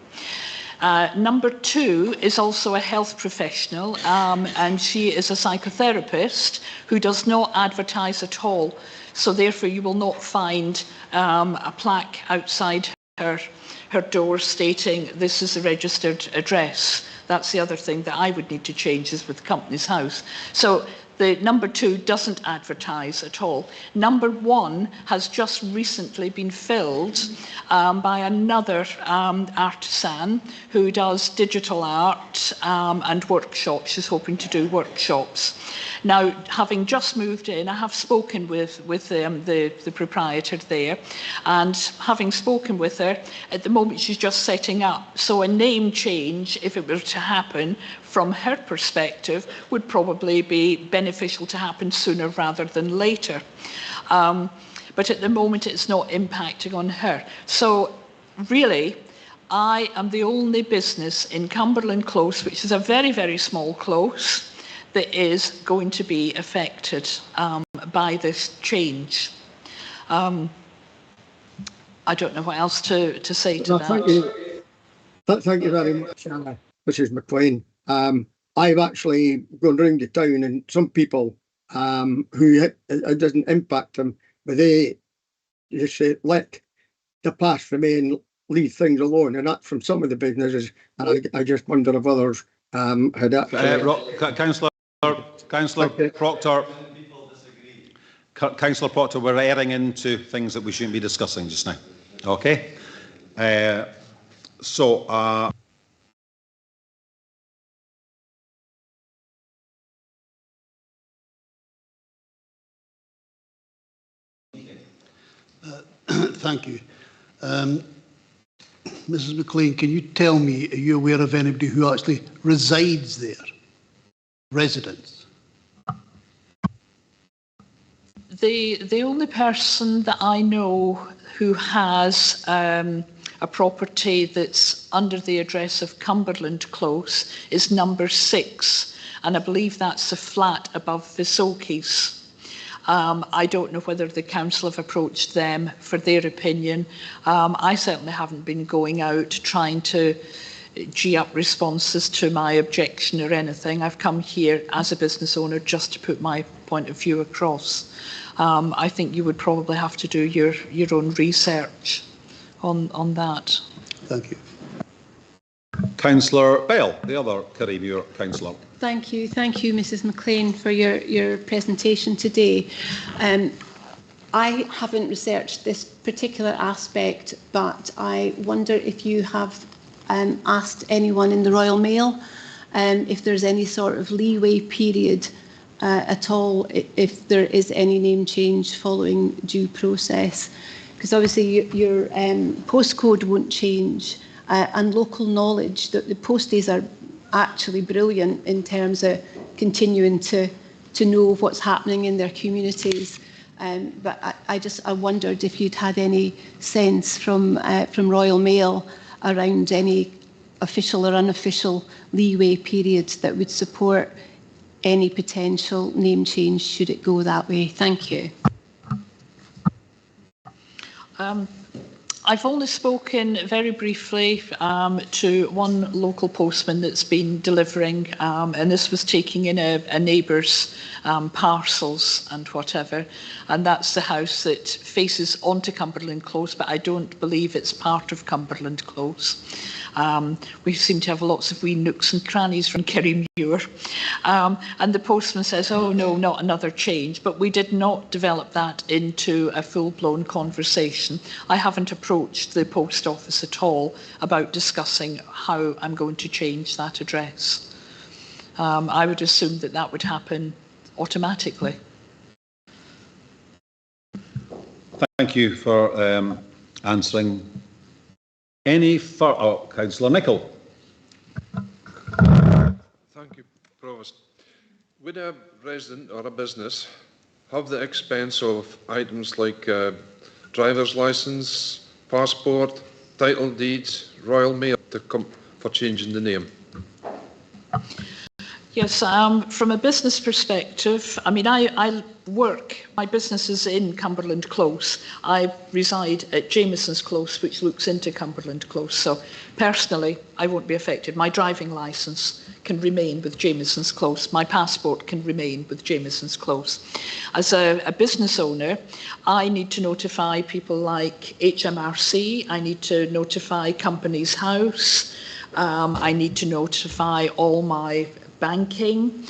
Number 2 is also a health professional, and she is a psychotherapist who does not advertise at all. So therefore, you will not find a plaque outside her door stating this is a registered address. That's the other thing that I would need to change is with Company's House. So the number 2 doesn't advertise at all. Number 1 has just recently been filled by another artisan who does digital art and workshops. She's hoping to do workshops. Now, having just moved in, I have spoken with the proprietor there, and having spoken with her, at the moment she's just setting up. So a name change, if it were to happen, from her perspective, would probably be beneficial to happen sooner rather than later. But at the moment, it's not impacting on her. So really, I am the only business in Cumberland Close, which is a very, very small close, that is going to be affected by this change. I don't know what else to say to that. Thank you very much, Mrs. McLean. I've actually gone round the town, and some people who it doesn't impact them, but they just say, let the past remain, leave things alone, and that's from some of the businesses, and I just wonder if others had actually... Councillor Proctor, Councillor Proctor, we're airing into things that we shouldn't be discussing just now. Okay? Thank you. Mrs. McLean, can you tell me, are you aware of anybody who actually resides there? Residents? The only person that I know who has a property that's under the address of Cumberland Close is number 6, and I believe that's the flat above Visokis. I don't know whether the council have approached them for their opinion. I certainly haven't been going out trying to gee up responses to my objection or anything. I've come here as a business owner just to put my point of view across. I think you would probably have to do your own research on that. Thank you. Councillor Bell, the other Caribbean councillor. Thank you, Mrs. McLean, for your presentation today. I haven't researched this particular aspect, but I wonder if you have asked anyone in the Royal Mail if there's any sort of leeway period at all, if there is any name change following due process. Because obviously your postcode won't change, and local knowledge, that the posties are actually brilliant in terms of continuing to know what's happening in their communities. But I wondered if you'd had any sense from Royal Mail around any official or unofficial leeway periods that would support any potential name change should it go that way. Thank you. I've only spoken very briefly to one local postman that's been delivering, and this was taking in a neighbour's parcels and whatever, and that's the house that faces onto Cumberland Close, but I don't believe it's part of Cumberland Close. We seem to have lots of wee nooks and crannies from Kerrymuir. And the postman says, oh no, not another change. But we did not develop that into a full-blown conversation. I haven't approached the post office at all about discussing how I'm going to change that address. I would assume that that would happen automatically. Thank you for answering. Any further? Oh, Councillor Nicholl. Thank you, Provost. Would a resident or a business have the expense of items like driver's licence, passport, title deeds, royal mail to come for changing the name? Yes, from a business perspective, I mean, I work, my business is in Cumberland Close. I reside at Jamieson's Close, which looks into Cumberland Close. So personally, I won't be affected. My driving licence can remain with Jamieson's Close. My passport can remain with Jamieson's Close. As a business owner, I need to notify people like HMRC. I need to notify Companies House. I need to notify all my banking,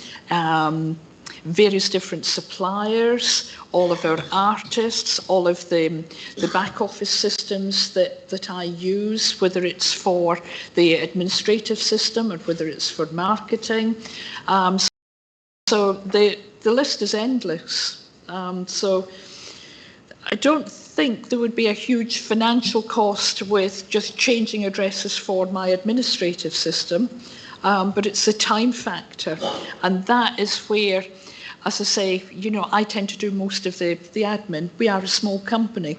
various different suppliers, all of our artists, all of the back office systems that I use, whether it's for the administrative system or whether it's for marketing. So the list is endless. So I don't think there would be a huge financial cost with just changing addresses for my administrative system. But it's a time factor, and that is where, as I say, you know, I tend to do most of the admin. We are a small company,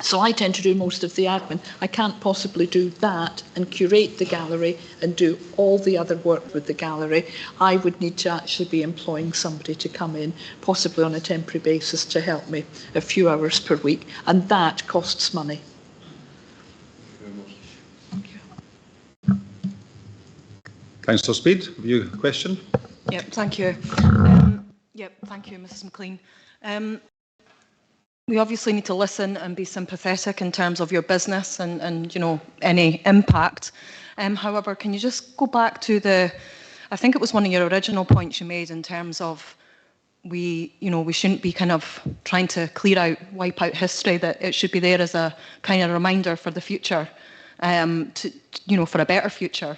so I tend to do most of the admin. I can't possibly do that and curate the gallery and do all the other work with the gallery. I would need to actually be employing somebody to come in, possibly on a temporary basis, to help me a few hours per week, and that costs money. Councillor Speed, have you a question? Yep, thank you. Thank you, Mrs McLean. We obviously need to listen and be sympathetic in terms of your business and you know, any impact. However, can you just go back to I think it was one of your original points you made in terms of we shouldn't be kind of trying to wipe out history, that it should be there as a kind of reminder for the future, for a better future.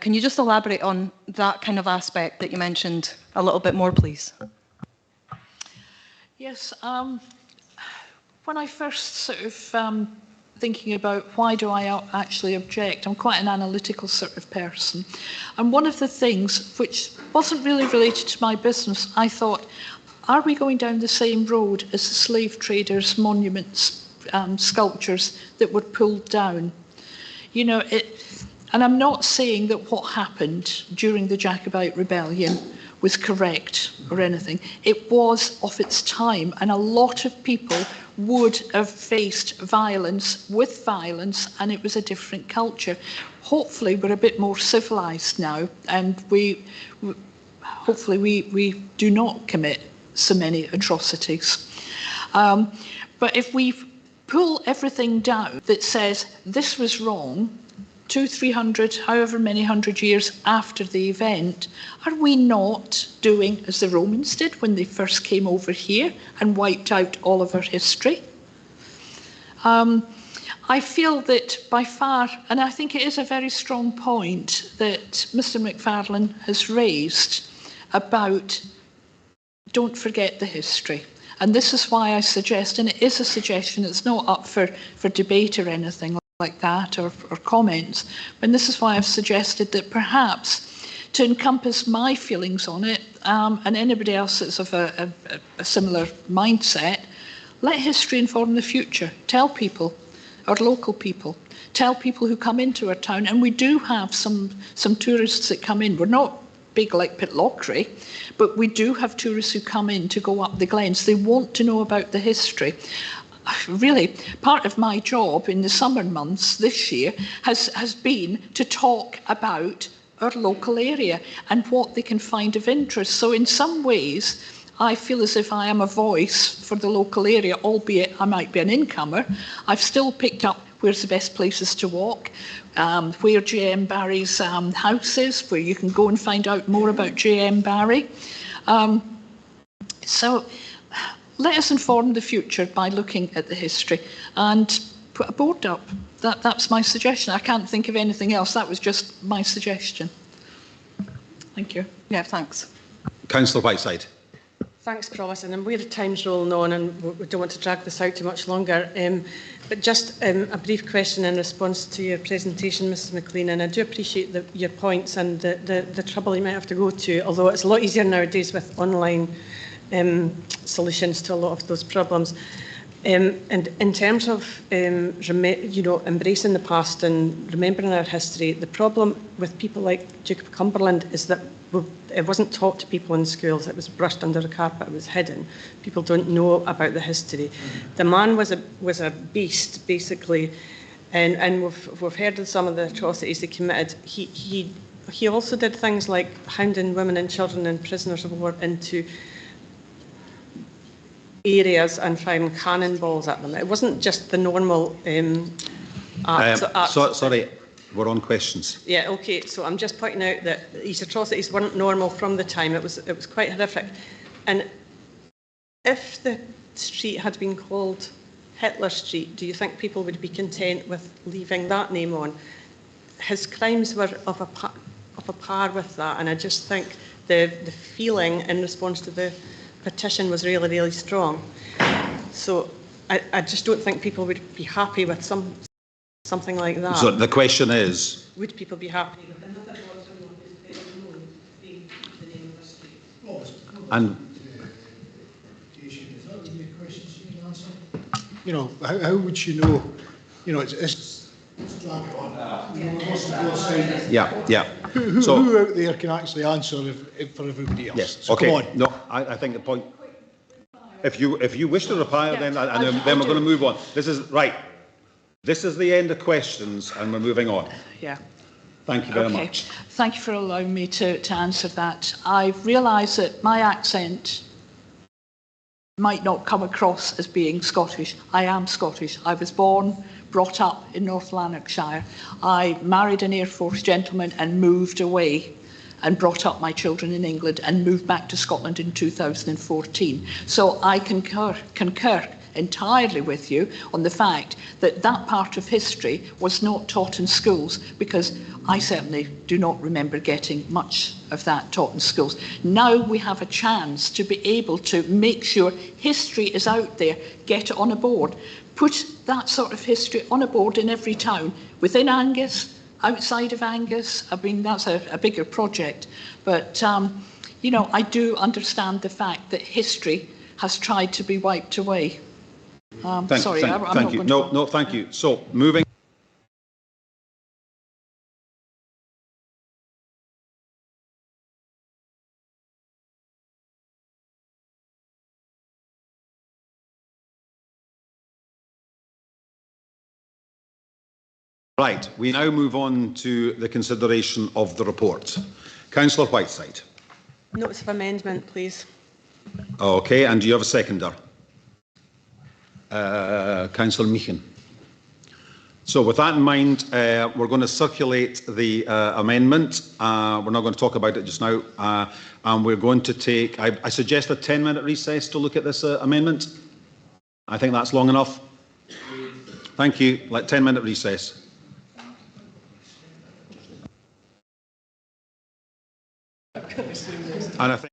Can you just elaborate on that kind of aspect that you mentioned a little bit more, please? Yes. When I first sort of thinking about why do I actually object, I'm quite an analytical sort of person. And one of the things which wasn't really related to my business, I thought, are we going down the same road as the slave traders' monuments, sculptures that were pulled down? You know, and I'm not saying that what happened during the Jacobite Rebellion was correct or anything. It was of its time, and a lot of people would have faced violence with violence, and it was a different culture. Hopefully we're a bit more civilised now, and hopefully we do not commit so many atrocities. But if we pull everything down that says this was wrong, 200, 300, however many hundred years after the event, are we not doing as the Romans did when they first came over here and wiped out all of our history? I feel that by far, and I think it is a very strong point that Mr McFarlane has raised about don't forget the history. And this is why I suggest, and it is a suggestion, it's not up for debate or anything like that or comments, and this is why I've suggested that perhaps to encompass my feelings on it and anybody else that's of a similar mindset, let history inform the future. Tell people, our local people, tell people who come into our town, and we do have some tourists that come in. We're not big like Pitlochry, but we do have tourists who come in to go up the glens. They want to know about the history. Really, part of my job in the summer months this year has been to talk about our local area and what they can find of interest. So in some ways, I feel as if I am a voice for the local area, albeit I might be an incomer. I've still picked up where's the best places to walk, where J.M. Barry's house is, where you can go and find out more about J.M. Barry. So let us inform the future by looking at the history and put a board up. That's my suggestion. I can't think of anything else. That was just my suggestion. Thank you. Yeah, thanks. Councillor Whiteside. Thanks, Provost. And I'm aware of time's rolling on and we don't want to drag this out too much longer. But just a brief question in response to your presentation, Mrs McLean, and I do appreciate your points and the trouble you might have to go to, although it's a lot easier nowadays with online solutions to a lot of those problems. And in terms of embracing the past and remembering our history, the problem with people like Duke of Cumberland is that it wasn't taught to people in schools. It was brushed under the carpet. It was hidden. People don't know about the history. The man was a beast, basically, and we've heard of some of the atrocities he committed. He also did things like hounding women and children and prisoners of war into areas and firing cannonballs at them. It wasn't just the normal acts. Sorry, we're on questions. Yeah, okay. So I'm just pointing out that these atrocities weren't normal from the time. It was quite horrific. And if the street had been called Hitler Street, do you think people would be content with leaving that name on? His crimes were of a par with that, and I just think the feeling in response to the petition was really, really strong. So I just don't think people would be happy with something like that. So the question is, would people be happy with another being the name of a street? and You know, how would you know? You know, it's yeah. Who out there can actually answer if for everybody else? Yes. So Okay. come on. No, I think the point. If you wish to reply, then we're going to move on. This is right. This is the end of questions, and we're moving on. Yeah. Thank you very much. Thank you for allowing me to answer that. I've realised that my accent might not come across as being Scottish. I am Scottish. I was born, brought up in North Lanarkshire. I married an Air Force gentleman and moved away and brought up my children in England and moved back to Scotland in 2014. So I concur entirely with you on the fact that that part of history was not taught in schools, because I certainly do not remember getting much of that taught in schools. Now we have a chance to be able to make sure history is out there, get it on a board, put that sort of history on a board in every town, within Angus, outside of Angus. I mean, that's a bigger project. But, you know, I do understand the fact that history has tried to be wiped away. Thank you. No, thank you. So, moving. Right, we now move on to the consideration of the report. Councillor Whiteside. Notice of amendment, please. Okay, and do you have a seconder? Councillor Meehan. So with that in mind, we're going to circulate the amendment. We're not going to talk about it just now. And we're going to take, I suggest a 10-minute recess to look at this amendment. I think that's long enough. Thank you. Like 10-minute recess. And I think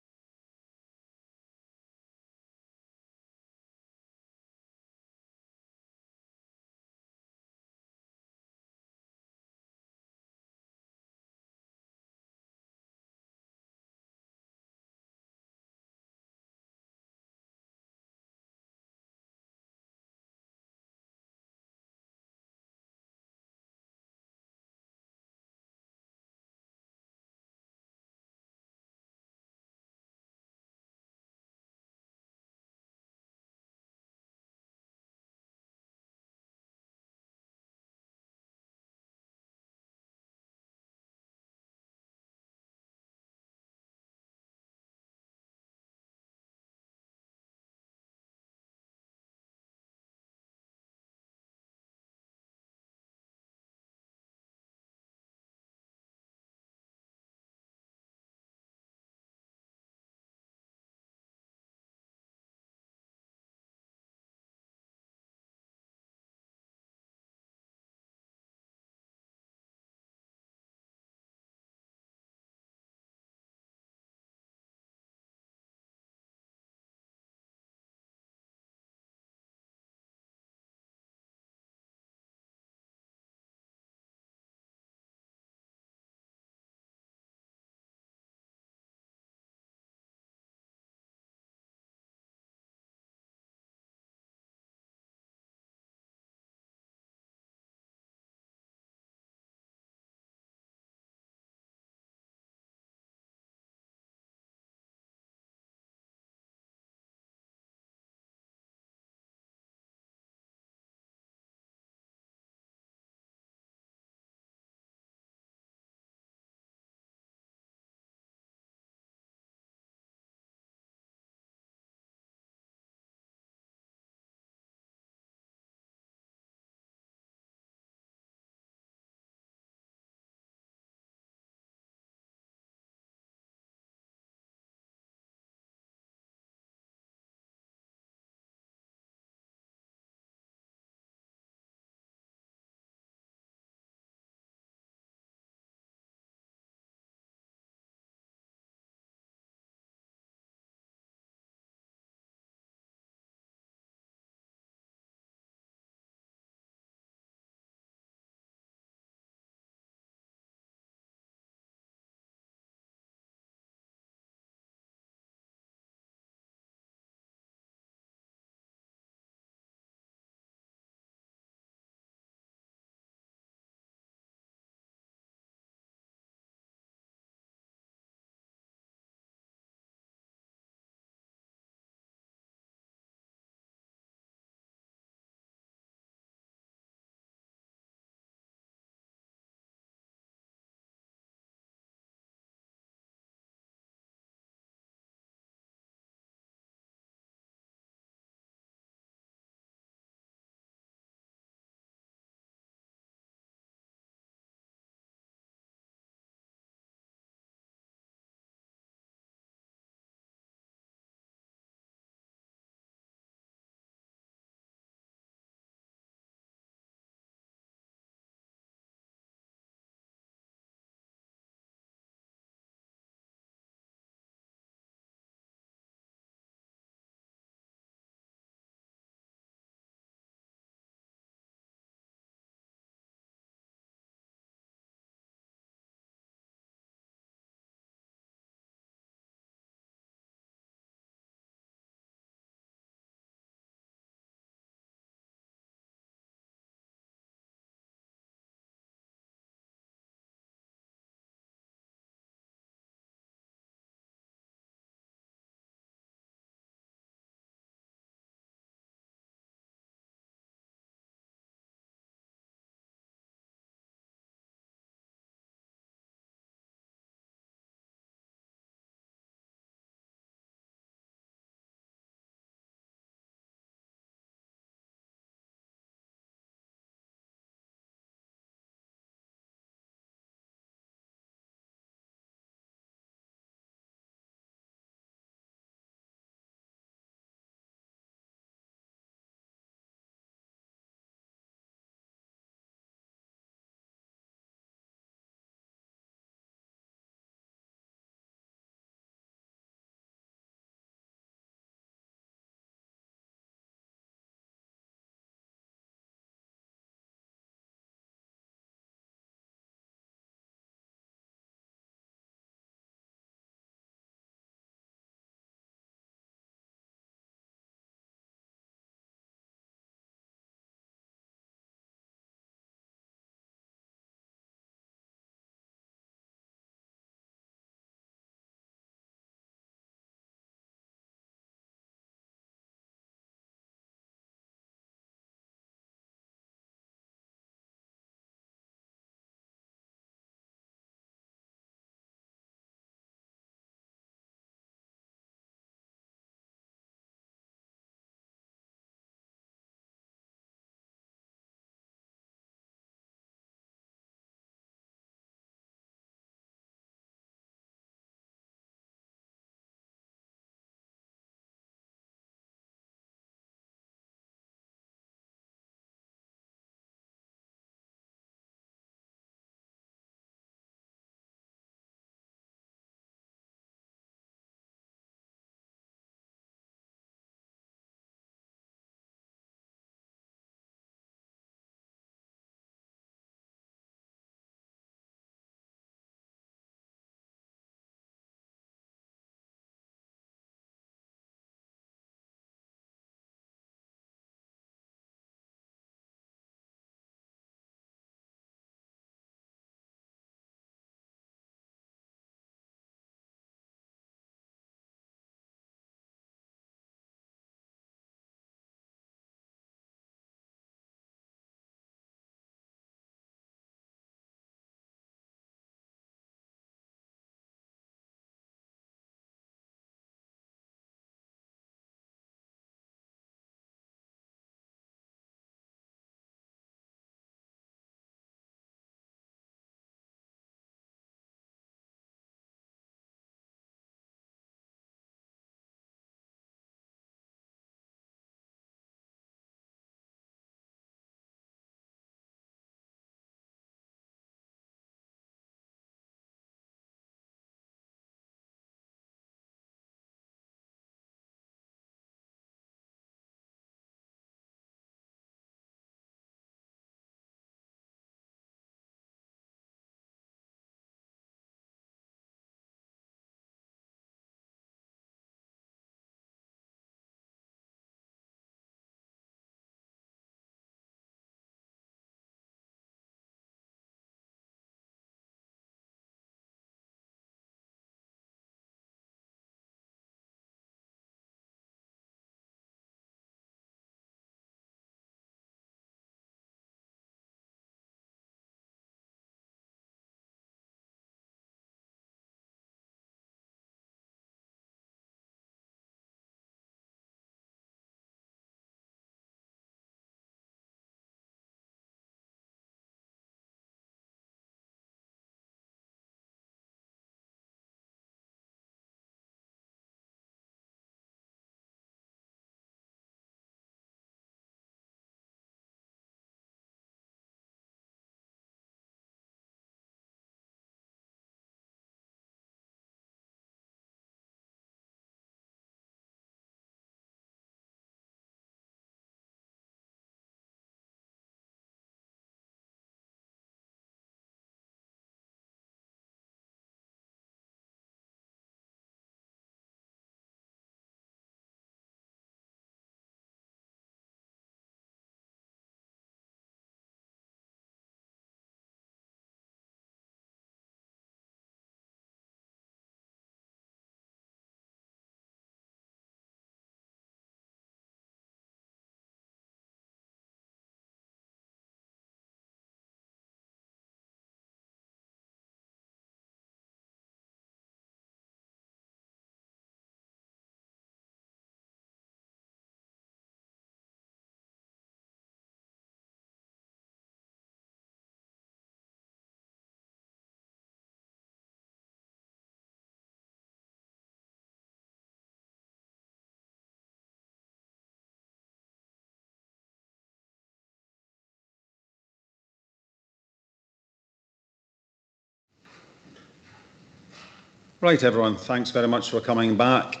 Right, everyone. Thanks very much for coming back.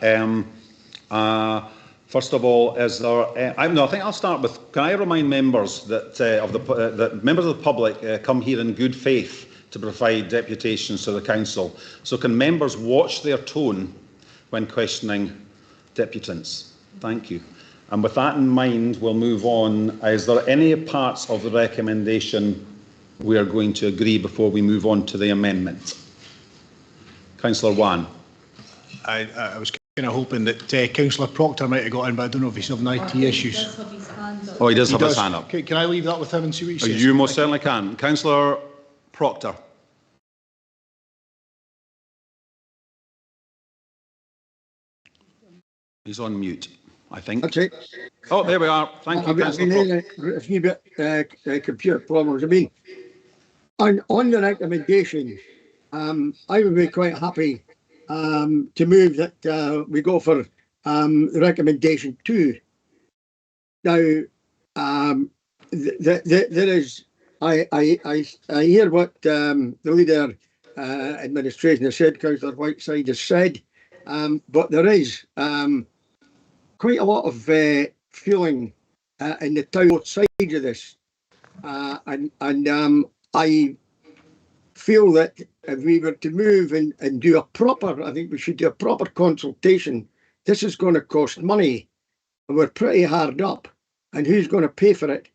First of all, is there? I think I'll start with. Can I remind members that that members of the public come here in good faith to provide deputations to the council? So can members watch their tone when questioning deputants? Thank you. And with that in mind, we'll move on. Is there any parts of the recommendation we are going to agree before we move on to the amendment? Councillor Wan. I was kind of hoping that Councillor Proctor might have got in, but I don't know if he's having IT issues. Oh, he does have his hand up. Can I leave that with him and see what he says? You most certainly can. Councillor Proctor. He's on mute, I think. That's it. Oh, there we are. Thank you, Councillor Proctor. A few bit computer problems. I mean, on the recommendation, I would be quite happy to move that we go for the recommendation 2. Now, there is, I hear what the leader administration has said, Councillor Whiteside has said, but there is quite a lot of feeling in the town both sides of this, and I feel that if we were to move and do a proper, I think we should do a proper consultation. This is going to cost money, and we're pretty hard up. And who's going to pay for it?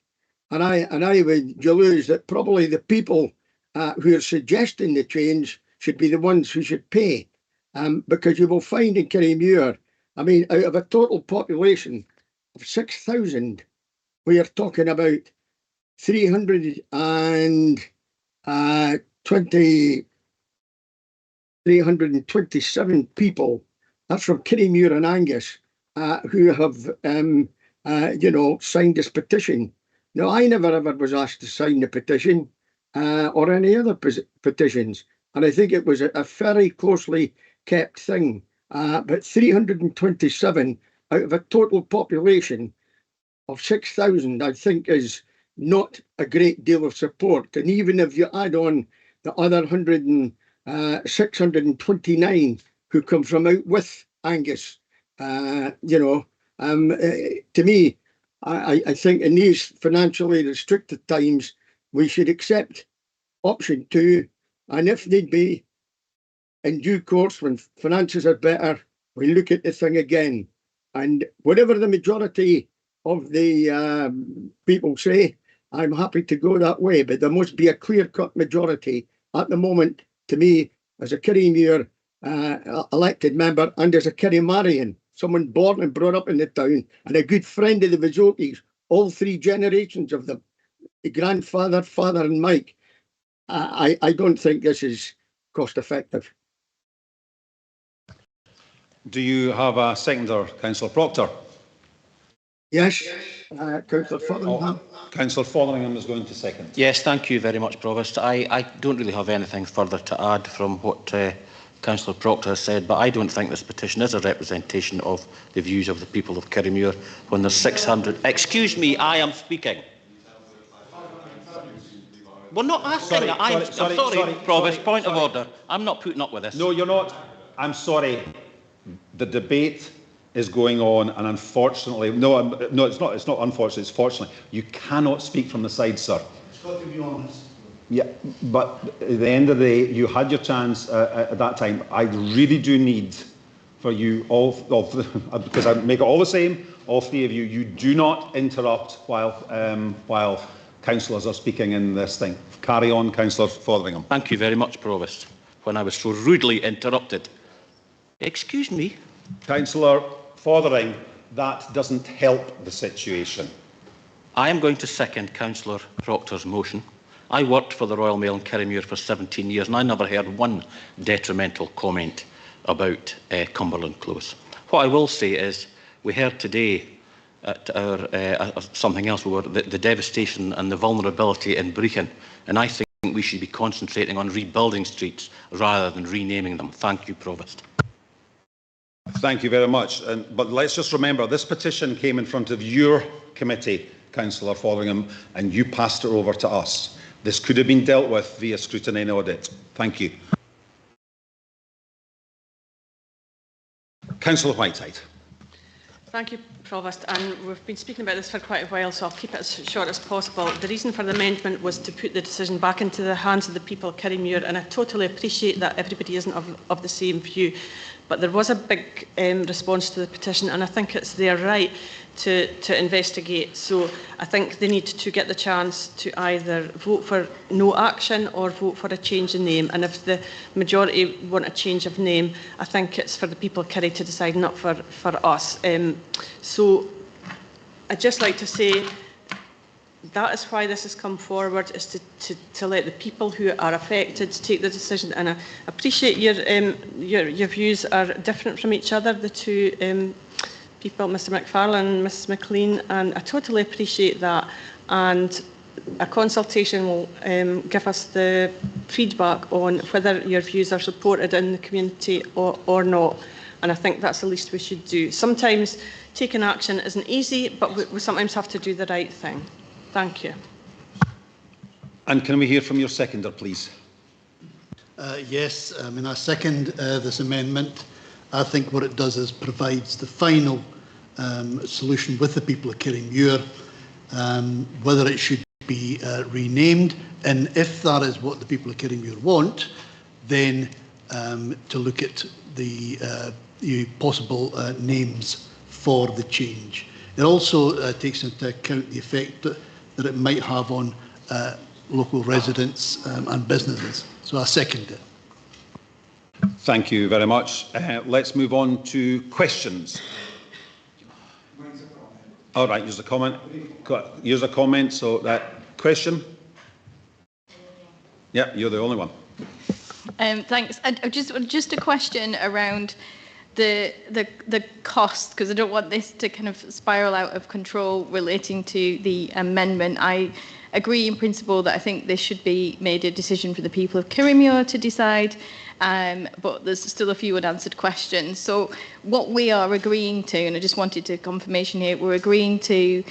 And I would delude that probably the people who are suggesting the change should be the ones who should pay, because you will find in Kirriemuir, I mean, out of a total population of 6,000, we are talking about 327 people. That's from Kirriemuir and Angus who have, signed this petition. Now, I never ever was asked to sign the petition or any other petitions, and I think it was a very closely kept thing. But 327 out of a total population of 6,000, I think, is not a great deal of support. And even if you add on the other 629 who come from out with Angus, to me, I think in these financially restricted times, we should accept option 2, and if need be, in due course, when finances are better, we look at the thing again. And whatever the majority of the people say, I'm happy to go that way, but there must be a clear-cut majority. At the moment, to me, as a Kirriemuir elected member and as a Kirriemarian, someone born and brought up in the town and a good friend of the Vizotis, all 3 generations of them, the grandfather, father and Mike, I don't think this is cost-effective. Do you have a seconder, Councillor Proctor? Yes, Councillor Fotheringham. Councillor Fotheringham is going to second. Yes, thank you very much, Provost. I don't really have anything further to add from what Councillor Proctor has said, but I don't think this petition is a representation of the views of the people of Kirriemuir when there's 600... Excuse me, I am speaking. We're not asking that. I'm sorry, Provost, point of order. I'm not putting up with this. No, you're not. I'm sorry. The debate is going on, and unfortunately, no, it's not. It's not unfortunately. It's fortunately. You cannot speak from the side, sir. It's got to be honest. Yeah, but at the end of the day, you had your chance at that time. I really do need for you all, because I make it all the same. All 3 of you, you do not interrupt while councillors are speaking in this thing. Carry on, Councillor Fotheringham. Thank you very much, Provost. When I was so rudely interrupted. Excuse me. Councillor Fotheringham, that doesn't help the situation. I am going to second Councillor Proctor's motion. I worked for the Royal Mail in Kirriemuir for 17 years and I never heard one detrimental comment about Cumberland Close. What I will say is we heard today at our something else, the devastation and the vulnerability in Brechin, and I think we should be concentrating on rebuilding streets rather than renaming them. Thank you, Provost. Thank you very much. But let's just remember, this petition came in front of your committee, Councillor Fotheringham, and you passed it over to us. This could have been dealt with via scrutiny and audit. Thank you. Councillor Whiteside. Thank you, Provost. And we've been speaking about this for quite a while, so I'll keep it as short as possible. The reason for the amendment was to put the decision back into the hands of the people of Kirriemuir, and I totally appreciate that everybody isn't of the same view. But there was a big response to the petition, and I think it's their right to investigate. So I think they need to get the chance to either vote for no action or vote for a change in name. And if the majority want a change of name, I think it's for the people of Kerry to decide, not for us. So I'd just like to say that is why this has come forward, is to let the people who are affected take the decision. And I appreciate your views are different from each other, the two people, Mr McFarlane and Mrs McLean, and I totally appreciate that. And a consultation will give us the feedback on whether your views are supported in the community or not. And I think that's the least we should do. Sometimes taking action isn't easy, but we sometimes have to do the right thing. Thank you. And can we hear from your seconder, please? Yes, I mean, I second this amendment. I think what it does is provides the final solution with the people of Kirriemuir, whether it should be renamed, and if that is what the people of Kirriemuir want, then to look at the possible names for the change. It also takes into account the effect that it might have on local residents and businesses. So I second it. Thank you very much. Let's move on to questions. All right, here's a comment. Here's a comment. So that question. Yeah, you're the only one. Thanks. Just a question around the cost, because I don't want this to kind of spiral out of control relating to the amendment. I agree in principle that I think this should be made a decision for the people of Kirriemuir to decide, but there's still a few unanswered questions. So what we are agreeing to, and I just wanted to confirmation here, we're agreeing to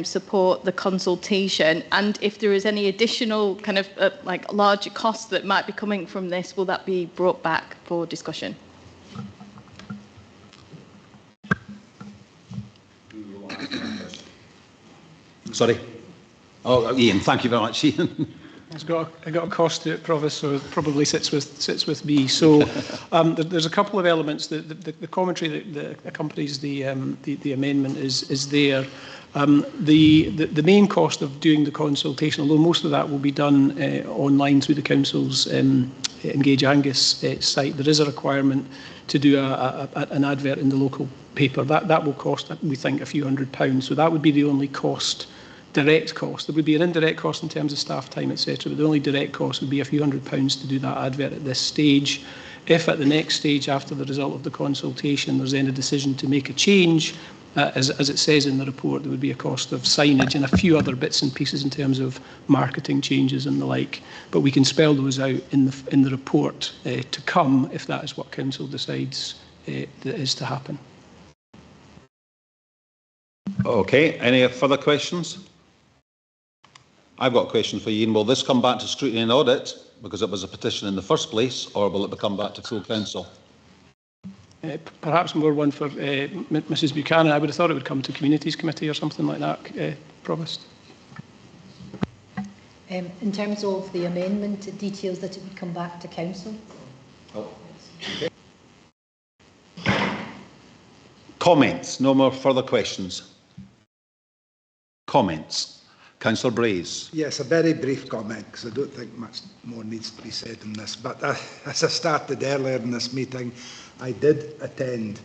support the consultation, and if there is any additional kind of like larger costs that might be coming from this, will that be brought back for discussion? Sorry. Oh, Ian, thank you very much, Ian. I got a cost to it, Provost, so it probably sits with me. So there's a couple of elements. The commentary that accompanies the amendment is there. The main cost of doing the consultation, although most of that will be done online through the council's Engage Angus site, there is a requirement to do an advert in the local paper. That will cost, we think, a few £100. So that would be the only cost. Direct cost. There would be an indirect cost in terms of staff time, etc., but the only direct cost would be a few £100 to do that advert at this stage. If at the next stage, after the result of the consultation, there's then a decision to make a change, as it says in the report, there would be a cost of signage and a few other bits and pieces in terms of marketing changes and the like. But we can spell those out in the report to come if that is what Council decides that is to happen. Okay, any further questions? I've got a question for you, Ian. Will this come back to scrutiny and audit because it was a petition in the first place, or will it come back to full council? Perhaps more one for Mrs Buchanan. I would have thought it would come to Communities Committee or something like that, Provost. In terms of the amendment, it details that it would come back to council. Oh. Okay. Comments? No more further questions. Comments? Councillor Braes. Yes, a very brief comment, because I don't think much more needs to be said in this. But as I started earlier in this meeting, I did attend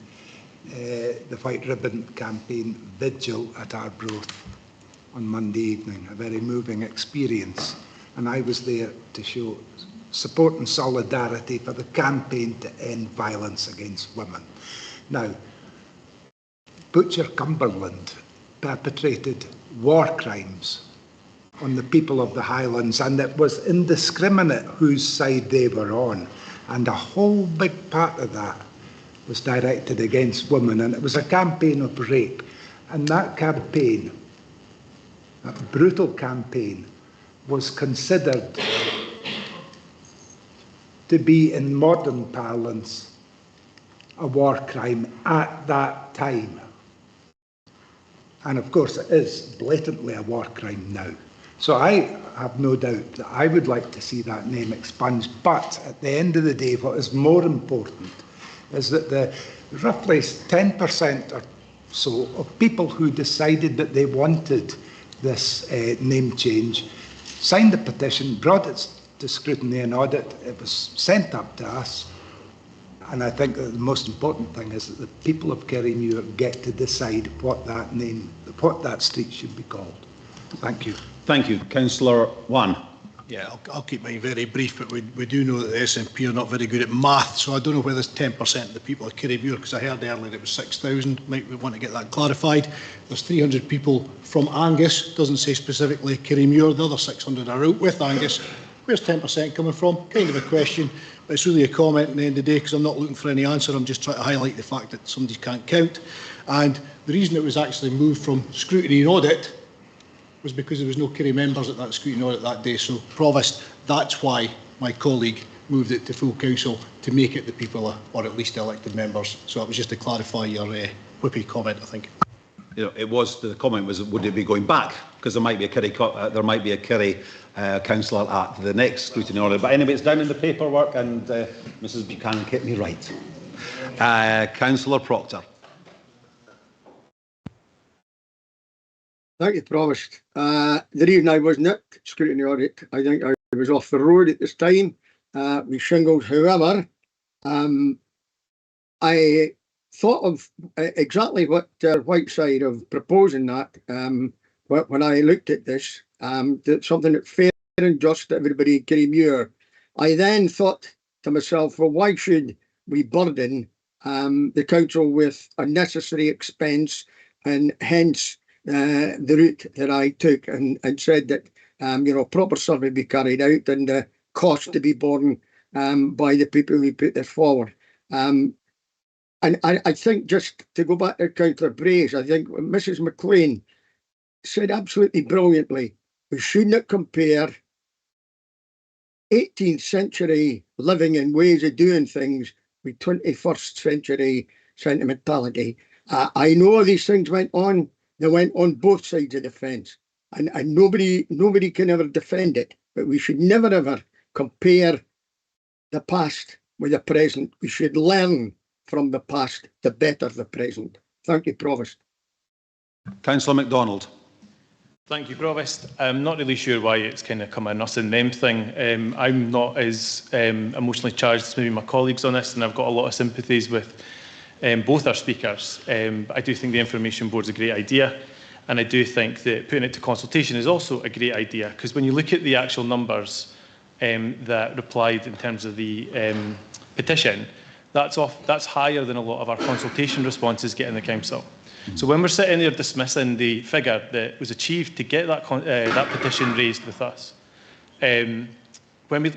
the White Ribbon Campaign vigil at Arbroath on Monday evening, a very moving experience. And I was there to show support and solidarity for the campaign to end violence against women. Now, Butcher Cumberland perpetrated war crimes on the people of the Highlands, and it was indiscriminate whose side they were on. And a whole big part of that was directed against women, and it was a campaign of rape. And that campaign, that brutal campaign, was considered to be, in modern parlance, a war crime at that time. And of course it is blatantly a war crime now. So I have no doubt that I would like to see that name expunged. But at the end of the day, what is more important is that the roughly 10% or so of people who decided that they wanted this name change signed the petition, brought it to scrutiny and audit. It was sent up to us. And I think that the most important thing is that the people of Kirriemuir get to decide what that name, what that street should be called. Thank you. Thank you. Councillor Wan. Yeah, I'll keep mine very brief, but we do know that the SNP are not very good at math, so I don't know whether it's 10% of the people of Kirriemuir, because I heard earlier it was 6,000. Might we want to get that clarified? There's 300 people from Angus, doesn't say specifically Kirriemuir. The other 600 are out with Angus. Where's 10% coming from? Kind of a question, but it's really a comment at the end of the day, because I'm not looking for any answer. I'm just trying to highlight the fact that somebody can't count. And the reason it was actually moved from scrutiny and audit was because there was no Kirrie members at that scrutiny audit that day. So, Provost, that's why my colleague moved it to full council, to make it the people, or at least elected members. So it was just to clarify your whippy comment, I think. You know, it was, the comment was, would it be going back? Because there might be a Kirrie, councillor at the next scrutiny audit. But anyway, it's down in the paperwork, and Mrs Buchanan kept me right. Councillor Proctor. Thank you, Provost. The reason I wasn't at scrutiny audit, I think I was off the road at this time with shingles. However, I thought of exactly what Whiteside of proposing that when I looked at this, that something that's fair and just to everybody in Kirriemuir. I then thought to myself, well, why should we burden the council with unnecessary expense, and hence the route that I took, and said that proper survey be carried out and the cost to be borne by the people who put this forward. And I think, just to go back to Councillor Brace, I think Mrs McLean said absolutely brilliantly, we should not compare 18th century living and ways of doing things with 21st century sentimentality. I know these things went on. They went on both sides of the fence, and nobody can ever defend it. But we should never ever compare the past with the present. We should learn from the past to better the present. Thank you, Provost. Councillor MacDonald. Thank you, Provost. I'm not really sure why it's kind of come a us and them thing. I'm not as emotionally charged as maybe my colleagues on this, and I've got a lot of sympathies with both our speakers. But I do think the Information Board's a great idea, and I do think that putting it to consultation is also a great idea, because when you look at the actual numbers that replied in terms of the petition, that's higher than a lot of our consultation responses get in the council. So when we're sitting there dismissing the figure that was achieved to get that petition raised with us, when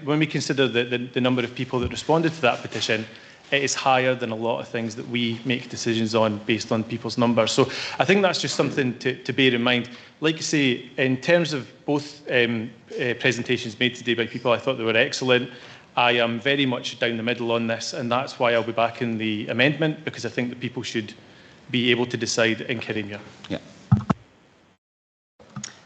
we consider the number of people that responded to that petition, it is higher than a lot of things that we make decisions on based on people's numbers. So I think that's just something to bear in mind. Like I say, in terms of both presentations made today by people, I thought they were excellent. I am very much down the middle on this, and that's why I'll be backing the amendment, because I think that people should be able to decide in Kirriemuir. Yeah.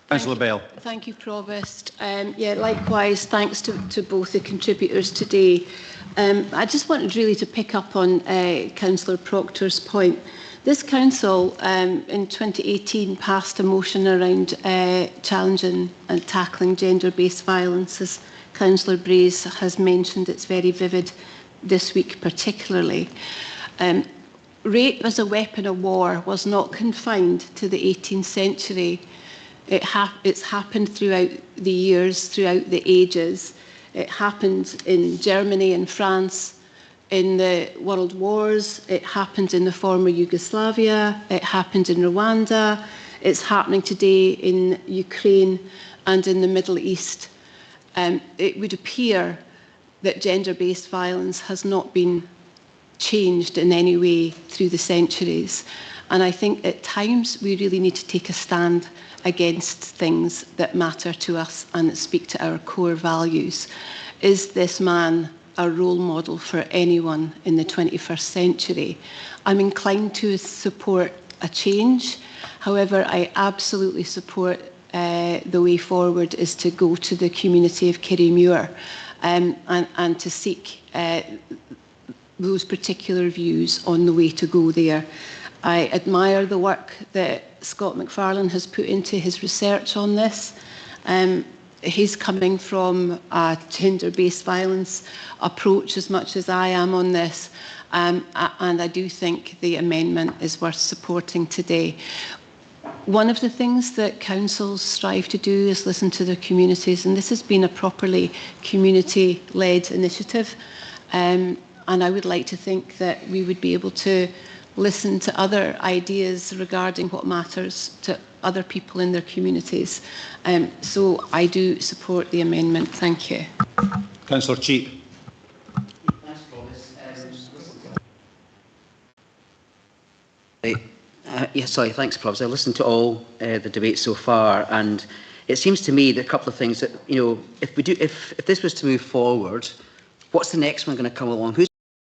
Councillor Bell. Thank you, Provost. Yeah, likewise, thanks to both the contributors today. I just wanted really to pick up on Councillor Proctor's point. This council in 2018 passed a motion around challenging and tackling gender-based violence. As Councillor Brace has mentioned, it's very vivid this week particularly. Rape as a weapon of war was not confined to the 18th century. It's happened throughout the years, throughout the ages. It happened in Germany and France in the World Wars. It happened in the former Yugoslavia. It happened in Rwanda. It's happening today in Ukraine and in the Middle East. It would appear that gender-based violence has not been changed in any way through the centuries. And I think at times we really need to take a stand against things that matter to us and that speak to our core values. Is this man a role model for anyone in the 21st century. I'm inclined to support a change. However, I absolutely support the way forward is to go to the community of Kirriemuir and to seek those particular views on the way to go there. I admire the work that Scott McFarlane has put into his research on this. He's coming from a gender-based violence approach as much as I am on this, and I do think the amendment is worth supporting today. One of the things that councils strive to do is listen to their communities, and this has been a properly community-led initiative. And I would like to think that we would be able to listen to other ideas regarding what matters to other people in their communities. So I do support the amendment. Thank you. Councillor Cheap. Yes, sorry, thanks, Prof. I listened to all the debate so far, and it seems to me that a couple of things that, if this was to move forward, what's the next one going to come along? Who's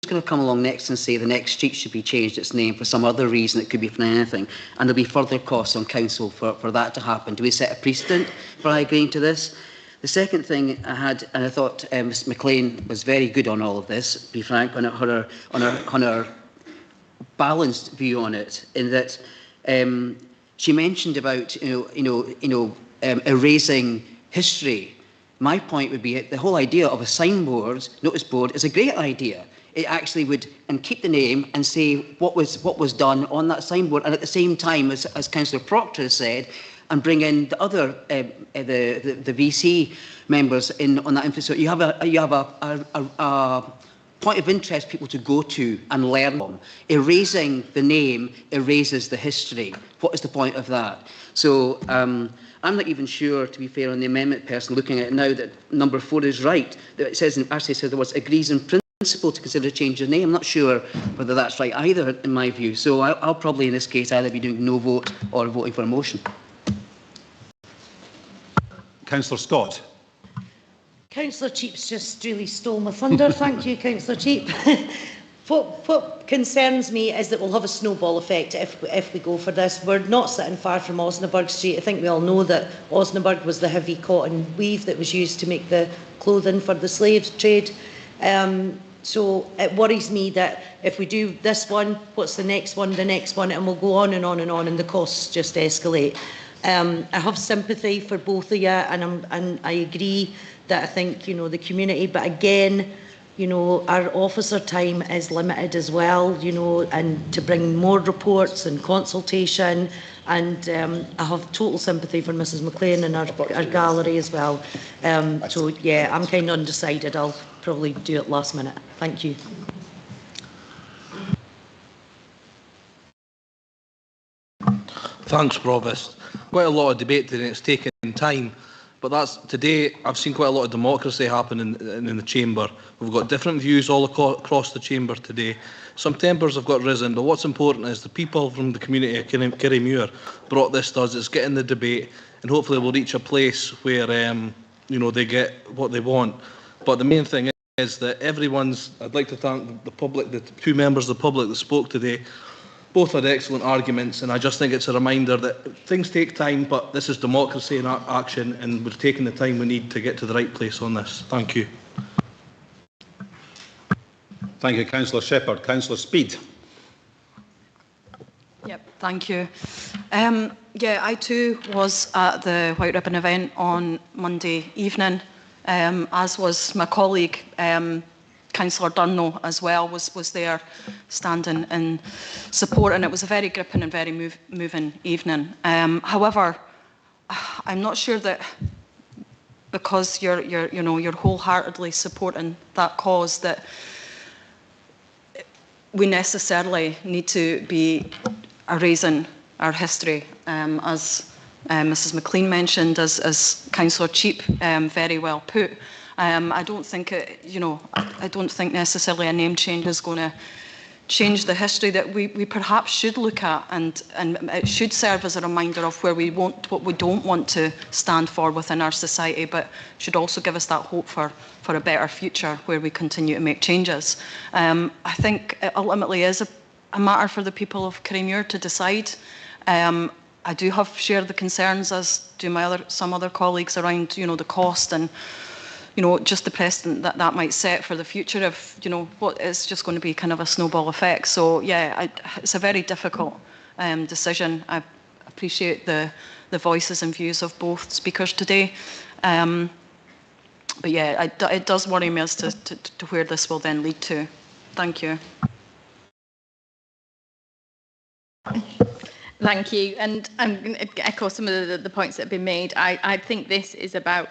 going to come along next and say the next street should be changed its name for some other reason? It could be for anything, and there'll be further costs on council for that to happen. Do we set a precedent by agreeing to this? The second thing I had, and I thought Ms McLean was very good on all of this, to be frank, on her balanced view on it, in that she mentioned about erasing history. My point would be the whole idea of a signboard, notice board, is a great idea. It actually would keep the name and say what was done on that signboard, and at the same time, as Councillor Proctor said, and bring in the other the VC members in on that infrastructure. You have a point of interest people to go to and learn from. Erasing the name erases the history. What is the point of that? So I'm not even sure, to be fair, on the amendment person looking at it now, that number 4 is right. That it says, actually says there was agrees in principle to consider a change of name. I'm not sure whether that's right either, in my view. So I'll probably, in this case, either be doing no vote or voting for a motion. Councillor Scott. Councillor Cheap's just really stole my thunder. Thank you, Councillor Cheap. What concerns me is that we'll have a snowball effect if we go for this. We're not sitting far from Osnaburg Street. I think we all know that Osnaburg was the heavy cotton weave that was used to make the clothing for the slave trade. So it worries me that if we do this one, what's the next one, and we'll go on and on and on, and the costs just escalate. I have sympathy for both of you, and I agree that I think, the community, but again, our officer time is limited as well, and to bring more reports and consultation, and I have total sympathy for Mrs McLean and our gallery as well. So yeah, I'm kind of undecided. I'll probably do it last minute. Thank you. Thanks, Provost. Quite a lot of debate today, it's taken time. But today, I've seen quite a lot of democracy happen in the chamber. We've got different views all across the chamber today. Some tempers have got risen, but what's important is the people from the community of Kirriemuir brought this to us. It's getting the debate, and hopefully we'll reach a place where they get what they want. But the main thing is that I'd like to thank the public, the 2 members of the public that spoke today. Both had excellent arguments, and I just think it's a reminder that things take time, but this is democracy in action, and we're taking the time we need to get to the right place on this. Thank you. Thank you, Councillor Shepherd. Councillor Speed. Yep, thank you. Yeah, I too was at the White Ribbon event on Monday evening, as was my colleague, Councillor Durno as well, was there standing in support, and it was a very gripping and very moving evening. However, I'm not sure that because you're wholeheartedly supporting that cause that we necessarily need to be erasing our history, as Mrs McLean mentioned, as Councillor Cheap very well put. I don't think I don't think necessarily a name change is going to change the history that we perhaps should look at, and it should serve as a reminder of where we want, what we don't want to stand for within our society, but should also give us that hope for a better future where we continue to make changes. I think it ultimately is a matter for the people of Kirriemuir to decide. I do have shared the concerns, as do some other colleagues, around the cost and just the precedent that might set for the future if what is just going to be kind of a snowball effect. So yeah, it's a very difficult decision. I appreciate the voices and views of both speakers today, but yeah, it does worry me as to where this will then lead to. Thank you. Thank you. And I'm going to echo some of the points that have been made. I think this is about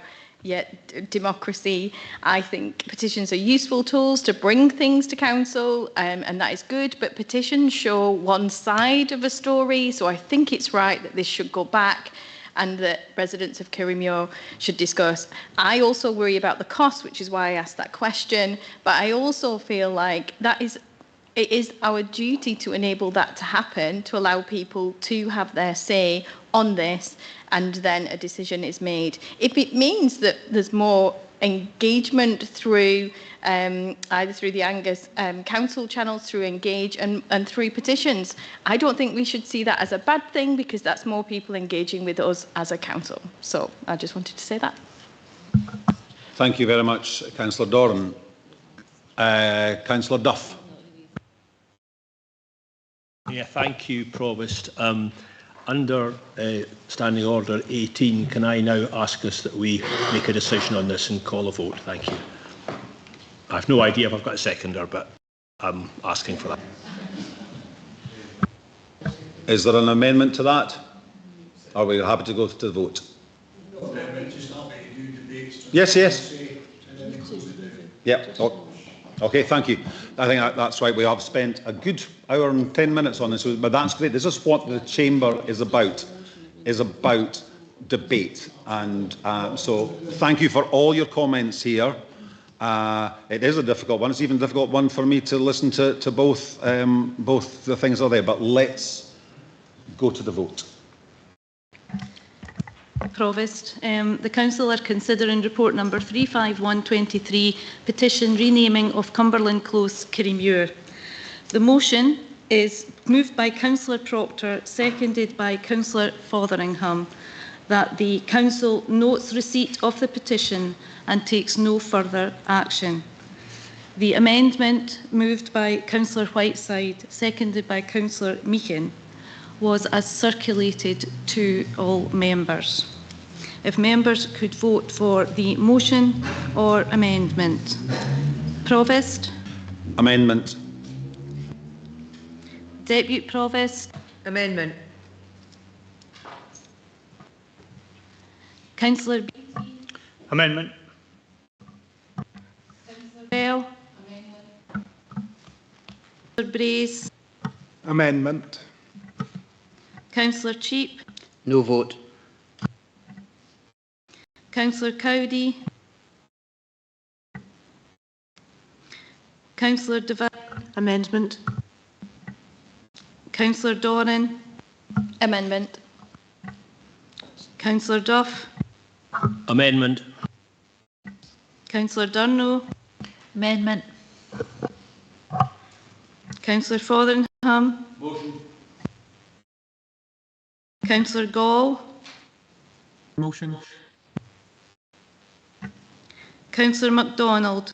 democracy. I think petitions are useful tools to bring things to council, and that is good, but petitions show one side of a story, so I think it's right that this should go back and that residents of Kirriemuir should discuss. I also worry about the cost, which is why I asked that question, but I also feel like it is our duty to enable that to happen, to allow people to have their say on this, and then a decision is made. If it means that there's more engagement through either through the Angus Council channels, through Engage and through petitions, I don't think we should see that as a bad thing, because that's more people engaging with us as a council. So I just wanted to say that. Thank you very much, Councillor Doran. Councillor Duff. Yeah, thank you, Provost. Under Standing Order 18, can I now ask us that we make a decision on this and call a vote? Thank you. I have no idea if I've got a seconder, but I'm asking for that. Is there an amendment to that? Are we happy to go to the vote? Yes, yes. Yep. Oh. Okay, thank you. I think that's right. We have spent a good hour and 10 minutes on this, but that's great. This is what the Chamber is about debate. And so thank you for all your comments here. It is a difficult one. It's even a difficult one for me to listen to both the things that are there. But let's go to the vote. Provost, the Council are considering report number 35123, petition renaming of Cumberland Close, Kirriemuir. The motion is moved by Councillor Proctor, seconded by Councillor Fotheringham, that the Council notes receipt of the petition and takes no further action. The amendment moved by Councillor Whiteside, seconded by Councillor Meehan, was as circulated to all members. If members could vote for the motion or amendment. Provost? Amendment. Deputy Provost? Amendment. Councillor Beattie? Amendment. Councillor Bell? Amendment. Councillor Brace? Amendment. Councillor Cheap? No vote. Councillor Cowdy? Councillor Devine? Amendment. Councillor Doran? Amendment. Councillor Duff? Amendment. Councillor Durno? Amendment. Councillor Fotheringham? Motion. Councillor Gall? Motion. Councillor MacDonald?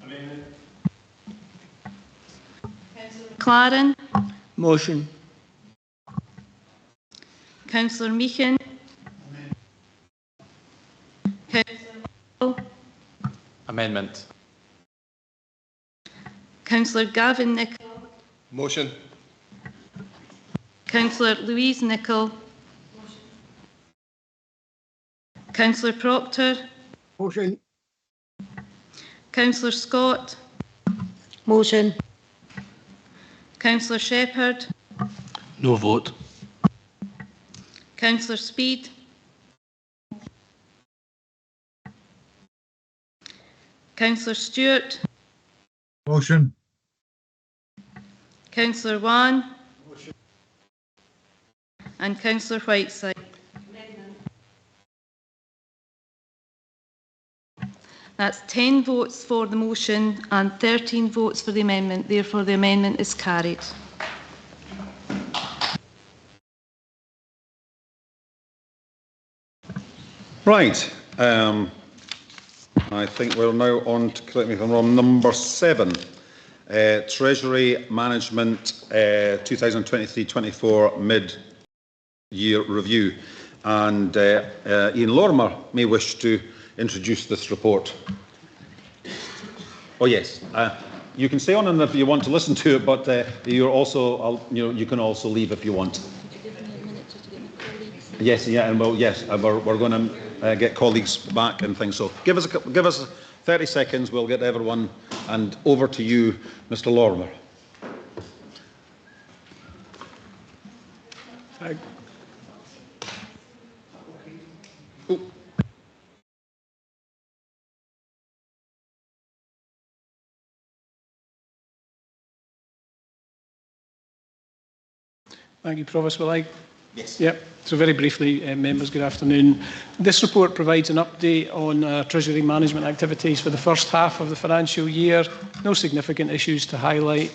Amendment. Councillor McLaren? Motion. Councillor Meehan? Councillor Hall? Amendment. Councillor Gavin Nicholl? Motion. Councillor Louise Nicholl? Councillor Proctor? Motion. Councillor Scott? Motion. Councillor Shepherd? No vote. Councillor Speed? Councillor Stewart? Motion. Councillor Wan and Councillor Whiteside. That's 10 votes for the motion and 13 votes for the amendment. Therefore, the amendment is carried. Right. I think we're now on to, correct me if I'm wrong, number 7. Treasury Management 2023-24 mid-year review. And Ian Lorimer may wish to introduce this report. Oh yes, you can stay on if you want to listen to it, but you're also, you can also leave if you want. Yes, yeah, and we're going to get colleagues back and things. So give us 30 seconds. We'll get everyone, and over to you, Mr. Lorimer. Thank you, Provost. Will I? Yes. Yep. So very briefly, members, good afternoon. This report provides an update on Treasury management activities for the first half of the financial year. No significant issues to highlight.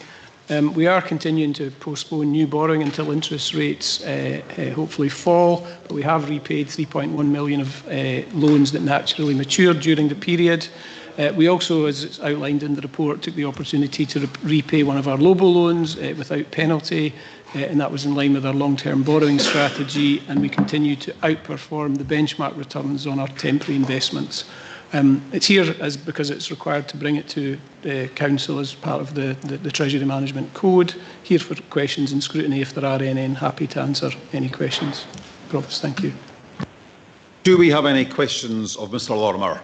We are continuing to postpone new borrowing until interest rates hopefully fall, but we have repaid 3.1 million of loans that naturally matured during the period. We also, as it's outlined in the report, took the opportunity to repay one of our LOBO loans without penalty, and that was in line with our long-term borrowing strategy, and we continue to outperform the benchmark returns on our temporary investments. It's here because it's required to bring it to the Council as part of the Treasury Management Code. Here for questions and scrutiny if there are any, and happy to answer any questions. Provost, thank you. Do we have any questions of Mr. Lorimer?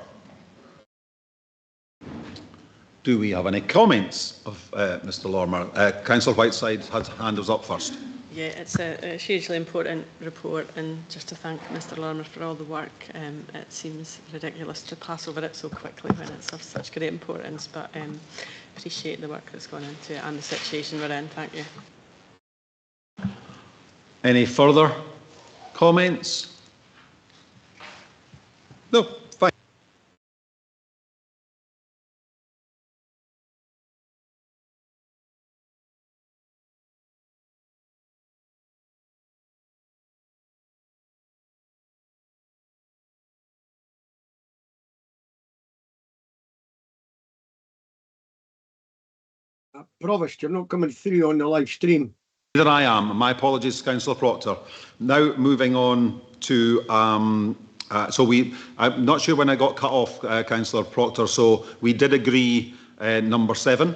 Do we have any comments of Mr. Lorimer? Councillor Whiteside had hand up first. Yeah, it's a hugely important report, and just to thank Mr. Lorimer for all the work. It seems ridiculous to pass over it so quickly when it's of such great importance, but appreciate the work that's gone into it and the situation we're in. Thank you. Any further comments? No, fine. Provost, you're not coming through on the live stream. Neither I am. My apologies, Councillor Proctor. Now moving on to, I'm not sure when I got cut off, Councillor Proctor, so we did agree number 7.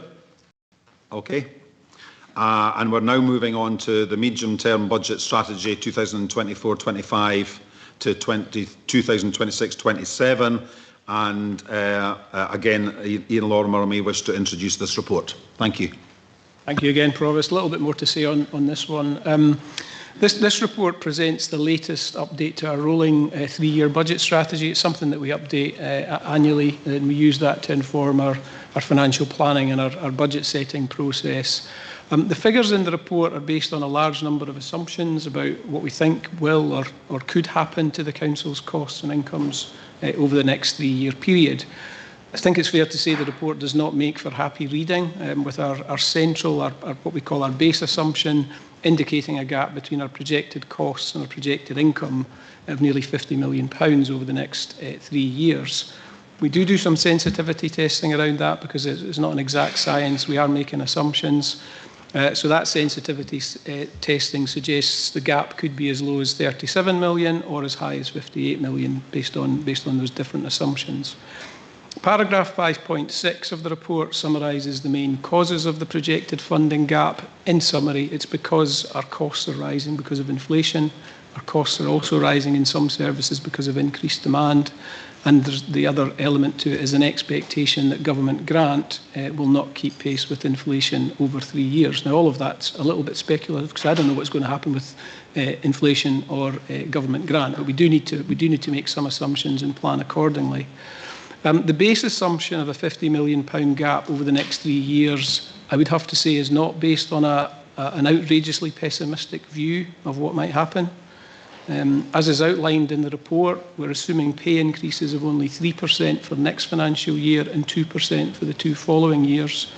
Okay. And we're now moving on to the medium-term budget strategy 2024-25 to 2026-27. And again, Ian Lorimer may wish to introduce this report. Thank you. Thank you again, Provost. A little bit more to say on this one. This report presents the latest update to our rolling 3-year budget strategy. It's something that we update annually, and we use that to inform our financial planning and our budget setting process. The figures in the report are based on a large number of assumptions about what we think will or could happen to the Council's costs and incomes over the next 3-year period. I think it's fair to say the report does not make for happy reading, with our central, what we call our base assumption, indicating a gap between our projected costs and our projected income of nearly £50 million over the next 3 years. We do some sensitivity testing around that because it's not an exact science. We are making assumptions. So that sensitivity testing suggests the gap could be as low as 37 million or as high as 58 million based on those different assumptions. Paragraph 5.6 of the report summarises the main causes of the projected funding gap. In summary, it's because our costs are rising because of inflation. Our costs are also rising in some services because of increased demand. And the other element to it is an expectation that government grant will not keep pace with inflation over 3 years. Now, all of that's a little bit speculative because I don't know what's going to happen with inflation or government grant, but we do need to make some assumptions and plan accordingly. The base assumption of a £50 million gap over the next 3 years I would have to say is not based on an outrageously pessimistic view of what might happen. As is outlined in the report, we're assuming pay increases of only 3% for next financial year and 2% for the 2 following years.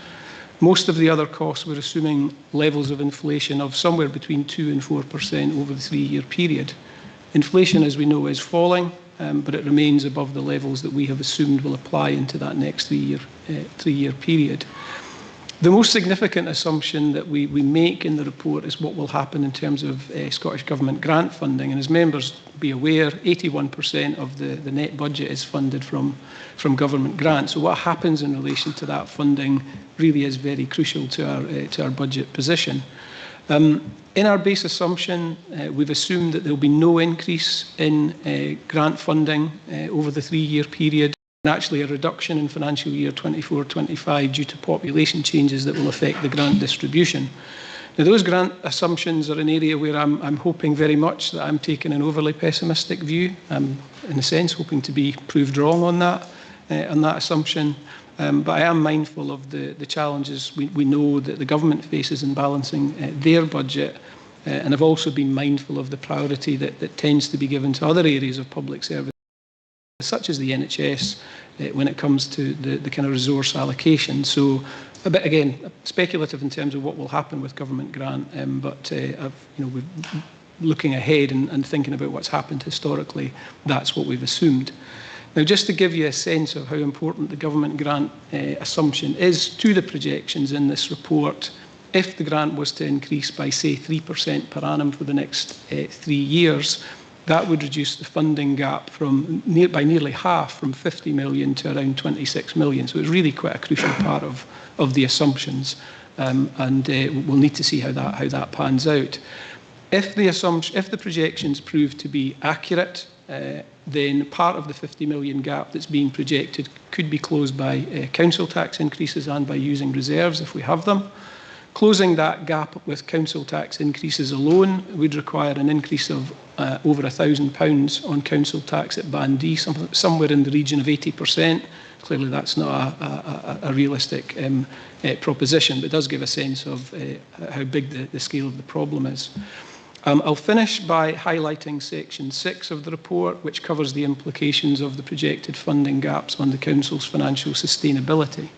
Most of the other costs, we're assuming levels of inflation of somewhere between 2 and 4% over the 3-year period. Inflation, as we know, is falling, but it remains above the levels that we have assumed will apply into that next 3-year period. The most significant assumption that we make in the report is what will happen in terms of Scottish Government grant funding. And as members be aware, 81% of the net budget is funded from government grants. So what happens in relation to that funding really is very crucial to our budget position. In our base assumption, we've assumed that there will be no increase in grant funding over the 3-year period, and actually a reduction in financial year 24-25 due to population changes that will affect the grant distribution. Now, those grant assumptions are an area where I'm hoping very much that I'm taking an overly pessimistic view. I'm, in a sense, hoping to be proved wrong on that assumption. But I am mindful of the challenges we know that the government faces in balancing their budget. And I've also been mindful of the priority that tends to be given to other areas of public service, such as the NHS, when it comes to the kind of resource allocation. So, a bit again speculative in terms of what will happen with government grant, but we're looking ahead and thinking about what's happened historically. That's what we've assumed. Now, just to give you a sense of how important the government grant assumption is to the projections in this report, if the grant was to increase by, say, 3% per annum for the next 3 years, that would reduce the funding gap by nearly half, from 50 million to around 26 million. So it's really quite a crucial part of the assumptions, and we'll need to see how that pans out. If the projections prove to be accurate, then part of the 50 million gap that's being projected could be closed by council tax increases and by using reserves if we have them. Closing that gap with council tax increases alone would require an increase of over £1,000 on council tax at Band D, somewhere in the region of 80%. Clearly, that's not a realistic proposition, but it does give a sense of how big the scale of the problem is. I'll finish by highlighting Section 6 of the report, which covers the implications of the projected funding gaps on the Council's financial sustainability.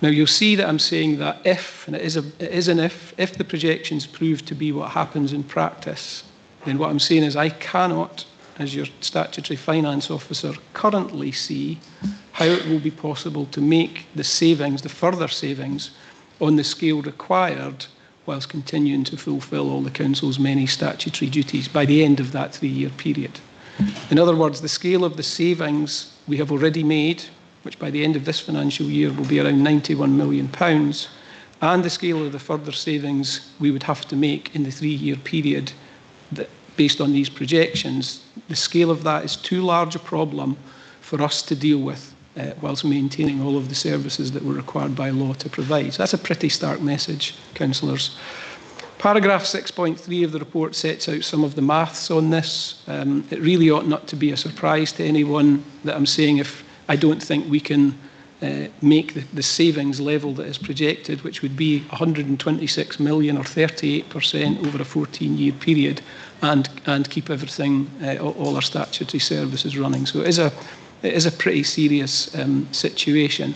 Now, you'll see that I'm saying that if, and it is an if the projections prove to be what happens in practice, then what I'm saying is I cannot, as your statutory finance officer, currently see how it will be possible to make the further savings on the scale required whilst continuing to fulfil all the Council's many statutory duties by the end of that 3-year period. In other words, the scale of the savings we have already made, which by the end of this financial year will be around £91 million, and the scale of the further savings we would have to make in the 3-year period based on these projections, the scale of that is too large a problem for us to deal with whilst maintaining all of the services that we're required by law to provide. So that's a pretty stark message, councillors. Paragraph 6.3 of the report sets out some of the maths on this. It really ought not to be a surprise to anyone that I'm saying if I don't think we can make the savings level that is projected, which would be 126 million or 38% over a 14-year period, and keep everything, all our statutory services running. So it is a pretty serious situation.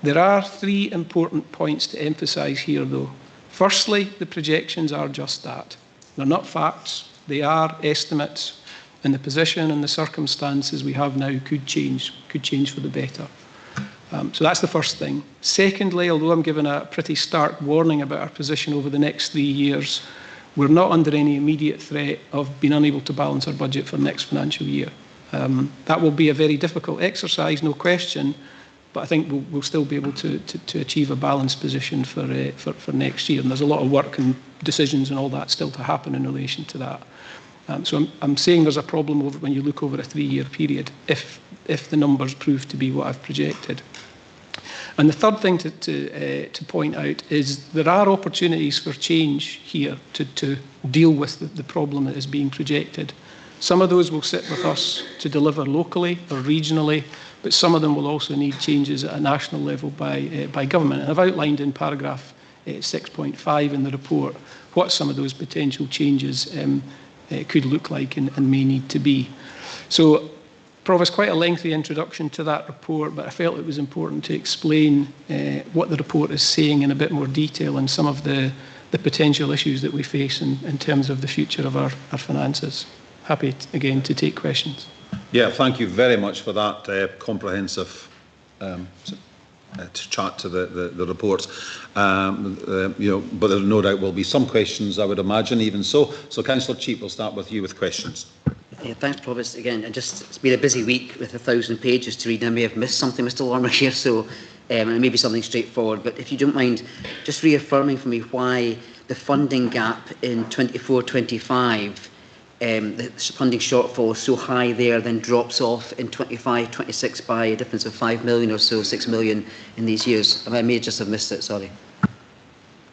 There are 3 important points to emphasise here, though. Firstly, the projections are just that. They're not facts, they are estimates, and the position and the circumstances we have now could change for the better. So that's the first thing. Secondly, although I'm given a pretty stark warning about our position over the next 3 years, we're not under any immediate threat of being unable to balance our budget for next financial year. That will be a very difficult exercise, no question, but I think we'll still be able to achieve a balanced position for next year. And there's a lot of work and decisions and all that still to happen in relation to that. So I'm saying there's a problem when you look over a 3-year period if the numbers prove to be what I've projected. And the third thing to point out is there are opportunities for change here to deal with the problem that is being projected. Some of those will sit with us to deliver locally or regionally, but some of them will also need changes at a national level by government. And I've outlined in paragraph 6.5 in the report what some of those potential changes could look like and may need to be. So, Provost, quite a lengthy introduction to that report, but I felt it was important to explain what the report is saying in a bit more detail and some of the potential issues that we face in terms of the future of our finances. Happy, again, to take questions. Yeah, thank you very much for that comprehensive chat to the reports. But there no doubt will be some questions, I would imagine, even so. So, Councillor Cheap, we'll start with you with questions. Yeah, thanks, Provost. Again, it's been a busy week with 1,000 pages to read, and I may have missed something, Mr. Lormer, here, so it may be something straightforward. But if you don't mind, just reaffirming for me why the funding gap in 24-25, the funding shortfall is so high there, then drops off in 25-26 by a difference of 5 million or so, 6 million in these years. I may just have missed it, sorry.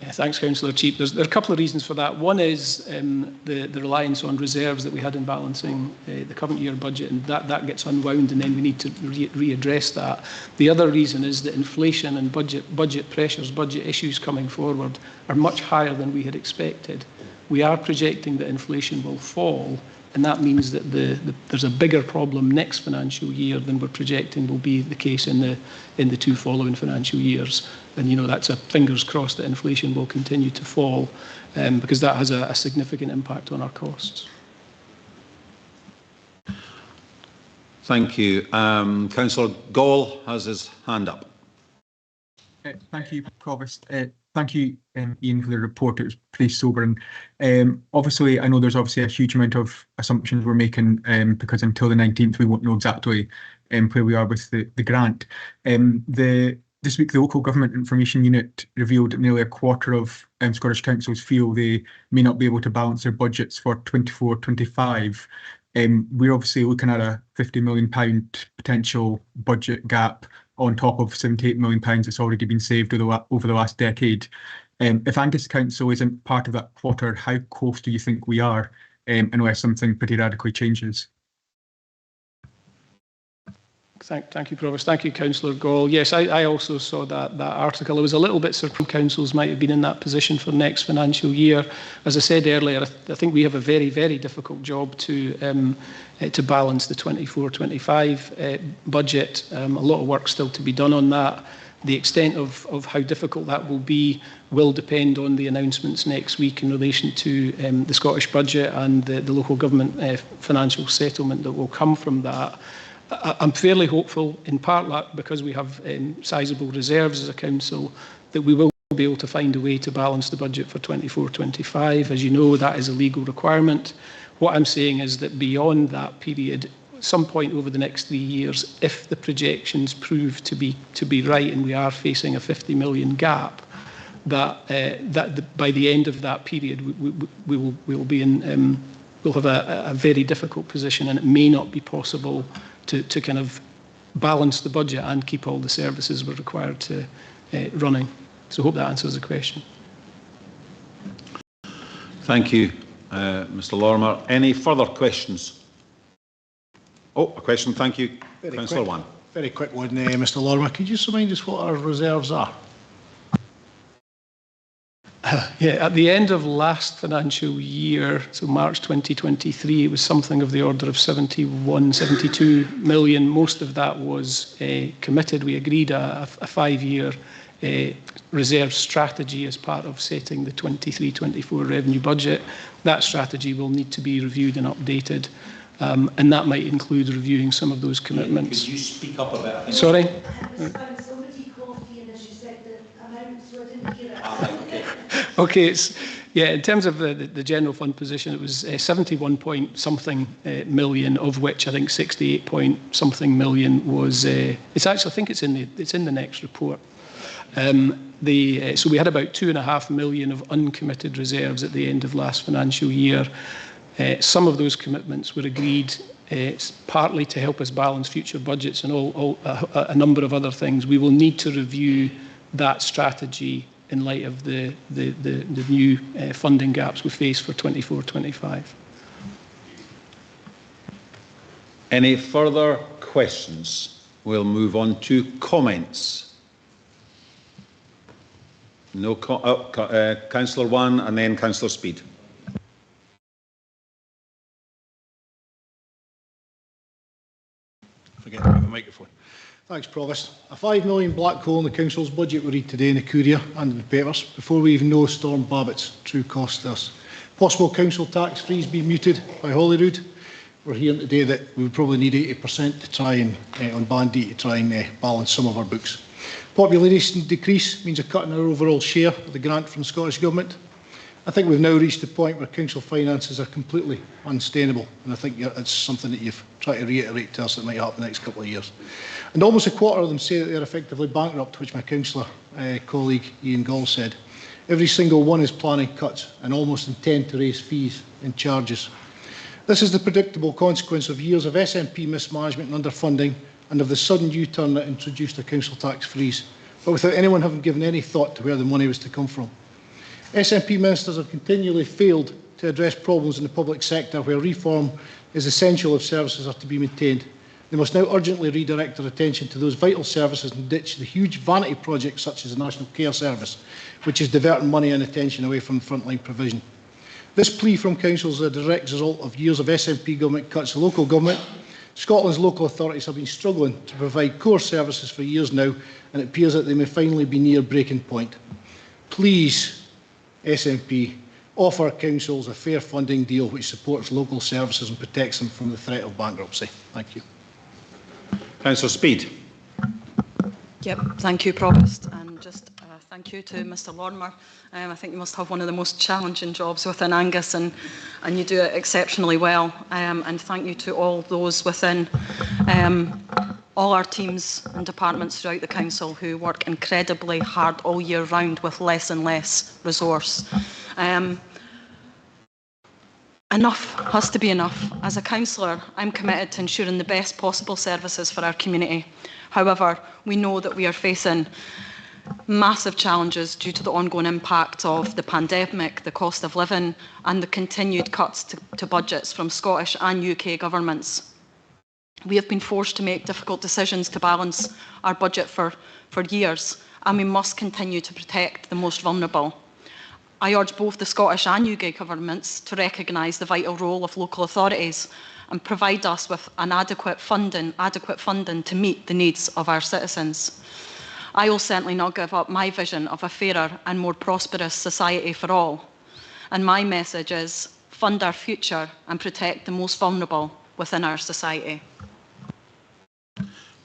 Yeah, thanks, Councillor Cheap. There are a couple of reasons for that. One is the reliance on reserves that we had in balancing the current year budget, and that gets unwound, and then we need to readdress that. The other reason is that inflation and budget pressures, budget issues coming forward are much higher than we had expected. We are projecting that inflation will fall, and that means that there's a bigger problem next financial year than we're projecting will be the case in the two following financial years. And that's a fingers crossed that inflation will continue to fall, because that has a significant impact on our costs. Thank you. Councillor Gall has his hand up. Thank you, Provost. Thank you, Ian, for the report. It was pretty sobering. Obviously, I know there's a huge amount of assumptions we're making, because until the 19th we won't know exactly where we are with the grant. This week, the Local Government Information Unit revealed that nearly a quarter of Scottish councils feel they may not be able to balance their budgets for 24-25. We're obviously looking at a £50 million potential budget gap on top of £78 million that's already been saved over the last decade. If Angus Council isn't part of that quarter, how close do you think we are, unless something pretty radically changes? Thank you, Provost. Thank you, Councillor Gall. Yes, I also saw that article. I was a little bit surprised councils might have been in that position for next financial year. As I said earlier, I think we have a very, very difficult job to balance the 24-25 budget. A lot of work still to be done on that. The extent of how difficult that will be will depend on the announcements next week in relation to the Scottish budget and the local government financial settlement that will come from that. I'm fairly hopeful, in part because we have sizable reserves as a council, that we will be able to find a way to balance the budget for 24-25. As you know, that is a legal requirement. What I'm saying is that beyond that period, some point over the next 3 years, if the projections prove to be right and we are facing a 50 million gap, that by the end of that period we'll be in we'll have a very difficult position, and it may not be possible to kind of balance the budget and keep all the services we're required to running. So I hope that answers the question. Thank you, Mr. Lorimer. Any further questions? Oh, a question. Thank you, Councillor Wan. Very quick one, Mr. Lorimer. Could you just remind us what our reserves are? Yeah, at the end of last financial year, so March 2023, it was something of the order of 72 million. Most of that was committed. We agreed a 5-year reserve strategy as part of setting the 23-24 revenue budget. That strategy will need to be reviewed and updated, and that might include reviewing some of those commitments. Could you speak up a bit? Sorry? Okay, in terms of the general fund position, it was 71 point something million, of which I think 68 point something million was. It's actually, I think it's in the next report. So we had about 2.5 million of uncommitted reserves at the end of last financial year. Some of those commitments were agreed partly to help us balance future budgets and a number of other things. We will need to review that strategy in light of the new funding gaps we face for 24-25. Any further questions? We'll move on to comments. No, Councillor One and then Councillor Speed. Forget about the microphone. Thanks, Provost. A £5 million black hole in the Council's budget we read today in the Courier and in the papers before we even know Storm Babbitt's true cost to us. Possible council tax freeze being muted by Holyrood. We're hearing today that we would probably need 80% to try and, on Band D, to try and balance some of our books. Population decrease means a cut in our overall share of the grant from the Scottish Government. I think we've now reached the point where council finances are completely unsustainable, and I think it's something that you've tried to reiterate to us that might happen in the next couple of years. And almost a quarter of them say that they're effectively bankrupt, which my councillor colleague Ian Gall said. Every single one is planning cuts and almost intend to raise fees and charges. This is the predictable consequence of years of SNP mismanagement and underfunding, and of the sudden U-turn that introduced a council tax freeze, but without anyone having given any thought to where the money was to come from. SNP ministers have continually failed to address problems in the public sector where reform is essential if services are to be maintained. They must now urgently redirect their attention to those vital services and ditch the huge vanity projects such as the National Care Service, which is diverting money and attention away from frontline provision. This plea from council is a direct result of years of SNP government cuts to local government. Scotland's local authorities have been struggling to provide core services for years now, and it appears that they may finally be near breaking point. Please, SNP, offer councils a fair funding deal which supports local services and protects them from the threat of bankruptcy. Thank you. Councillor Speed. Yep, thank you, Provost, and just thank you to Mr Lorimer. I think you must have one of the most challenging jobs within Angus, and you do it exceptionally well. And thank you to all those within all our teams and departments throughout the council who work incredibly hard all year round with less and less resource. Enough has to be enough. As a councillor, I'm committed to ensuring the best possible services for our community. However, we know that we are facing massive challenges due to the ongoing impact of the pandemic, the cost of living, and the continued cuts to budgets from Scottish and UK governments. We have been forced to make difficult decisions to balance our budget for years, and we must continue to protect the most vulnerable. I urge both the Scottish and UK governments to recognise the vital role of local authorities and provide us with an adequate funding to meet the needs of our citizens. I will certainly not give up my vision of a fairer and more prosperous society for all. And my message is fund our future and protect the most vulnerable within our society.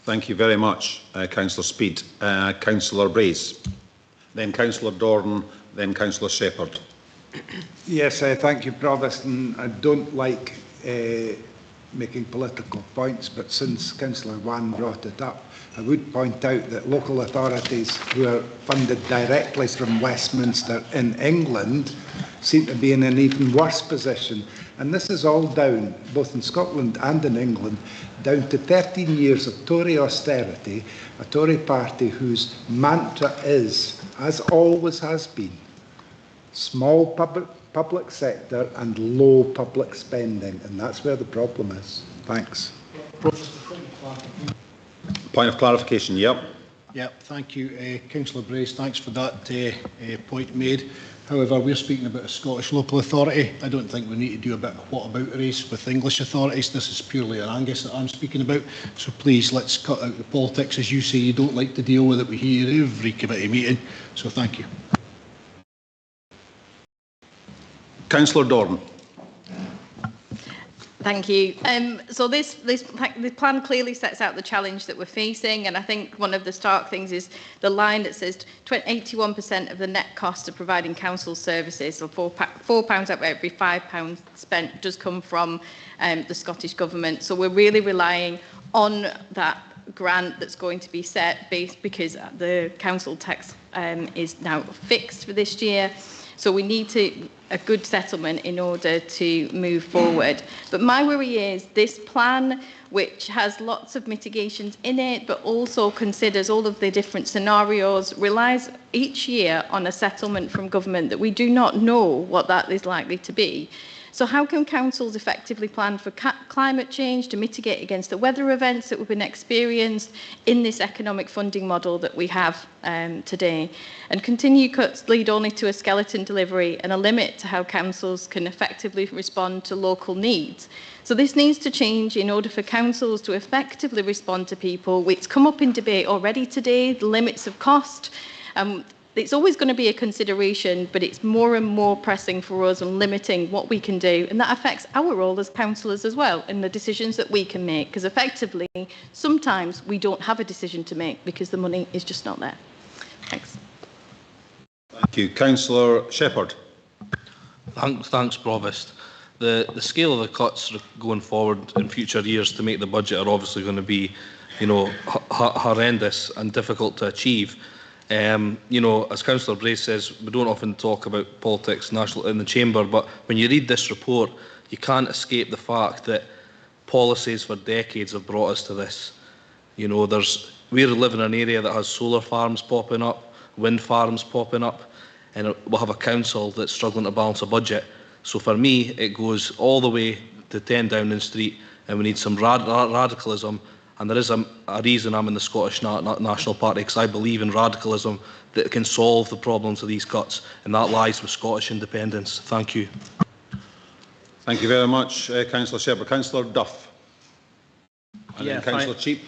Thank you very much, Councillor Speed. Councillor Brace, then Councillor Dornan, then Councillor Shepherd. Yes, thank you, Provost. And I don't like making political points, but since Councillor Wan brought it up, I would point out that local authorities who are funded directly from Westminster in England seem to be in an even worse position. And this is all down, both in Scotland and in England, down to 13 years of Tory austerity, a Tory party whose mantra is, as always has been, small public sector and low public spending. And that's where the problem is. Thanks. Point of clarification, yep. Yep, thank you, Councillor Brace. Thanks for that point made. However, we're speaking about a Scottish local authority. I don't think we need to do a bit of what about race with English authorities. This is purely an Angus that I'm speaking about. So please, let's cut out the politics. As you say, you don't like to deal with it. We hear every committee meeting. So thank you. Councillor Dornan. Thank you. So the plan clearly sets out the challenge that we're facing, and I think one of the stark things is the line that says 81% of the net cost of providing council services, so £4 out of every £5 spent, does come from the Scottish Government. So we're really relying on that grant that's going to be set based because the council tax is now fixed for this year. So we need a good settlement in order to move forward. But my worry is this plan, which has lots of mitigations in it, but also considers all of the different scenarios, relies each year on a settlement from government that we do not know what that is likely to be. So how can councils effectively plan for climate change to mitigate against the weather events that we've been experienced in this economic funding model that we have today? And continued cuts lead only to a skeleton delivery and a limit to how councils can effectively respond to local needs. So this needs to change in order for councils to effectively respond to people. It's come up in debate already today, the limits of cost. It's always going to be a consideration, but it's more and more pressing for us on limiting what we can do. And that affects our role as councillors as well and the decisions that we can make, because effectively, sometimes we don't have a decision to make because the money is just not there. Thanks. Thank you. Councillor Shepherd. Thanks, Provost. The scale of the cuts going forward in future years to make the budget are obviously going to be, horrendous and difficult to achieve. As Councillor Brace says, we don't often talk about politics in the chamber, but when you read this report, you can't escape the fact that policies for decades have brought us to this. We live in an area that has solar farms popping up, wind farms popping up, and we'll have a council that's struggling to balance a budget. So for me, it goes all the way to 10 Downing Street, and we need some radicalism. And there is a reason I'm in the Scottish National Party, because I believe in radicalism that can solve the problems of these cuts, and that lies with Scottish independence. Thank you. Thank you very much, Councillor Shepherd. Councillor Duff. And then Councillor Cheap.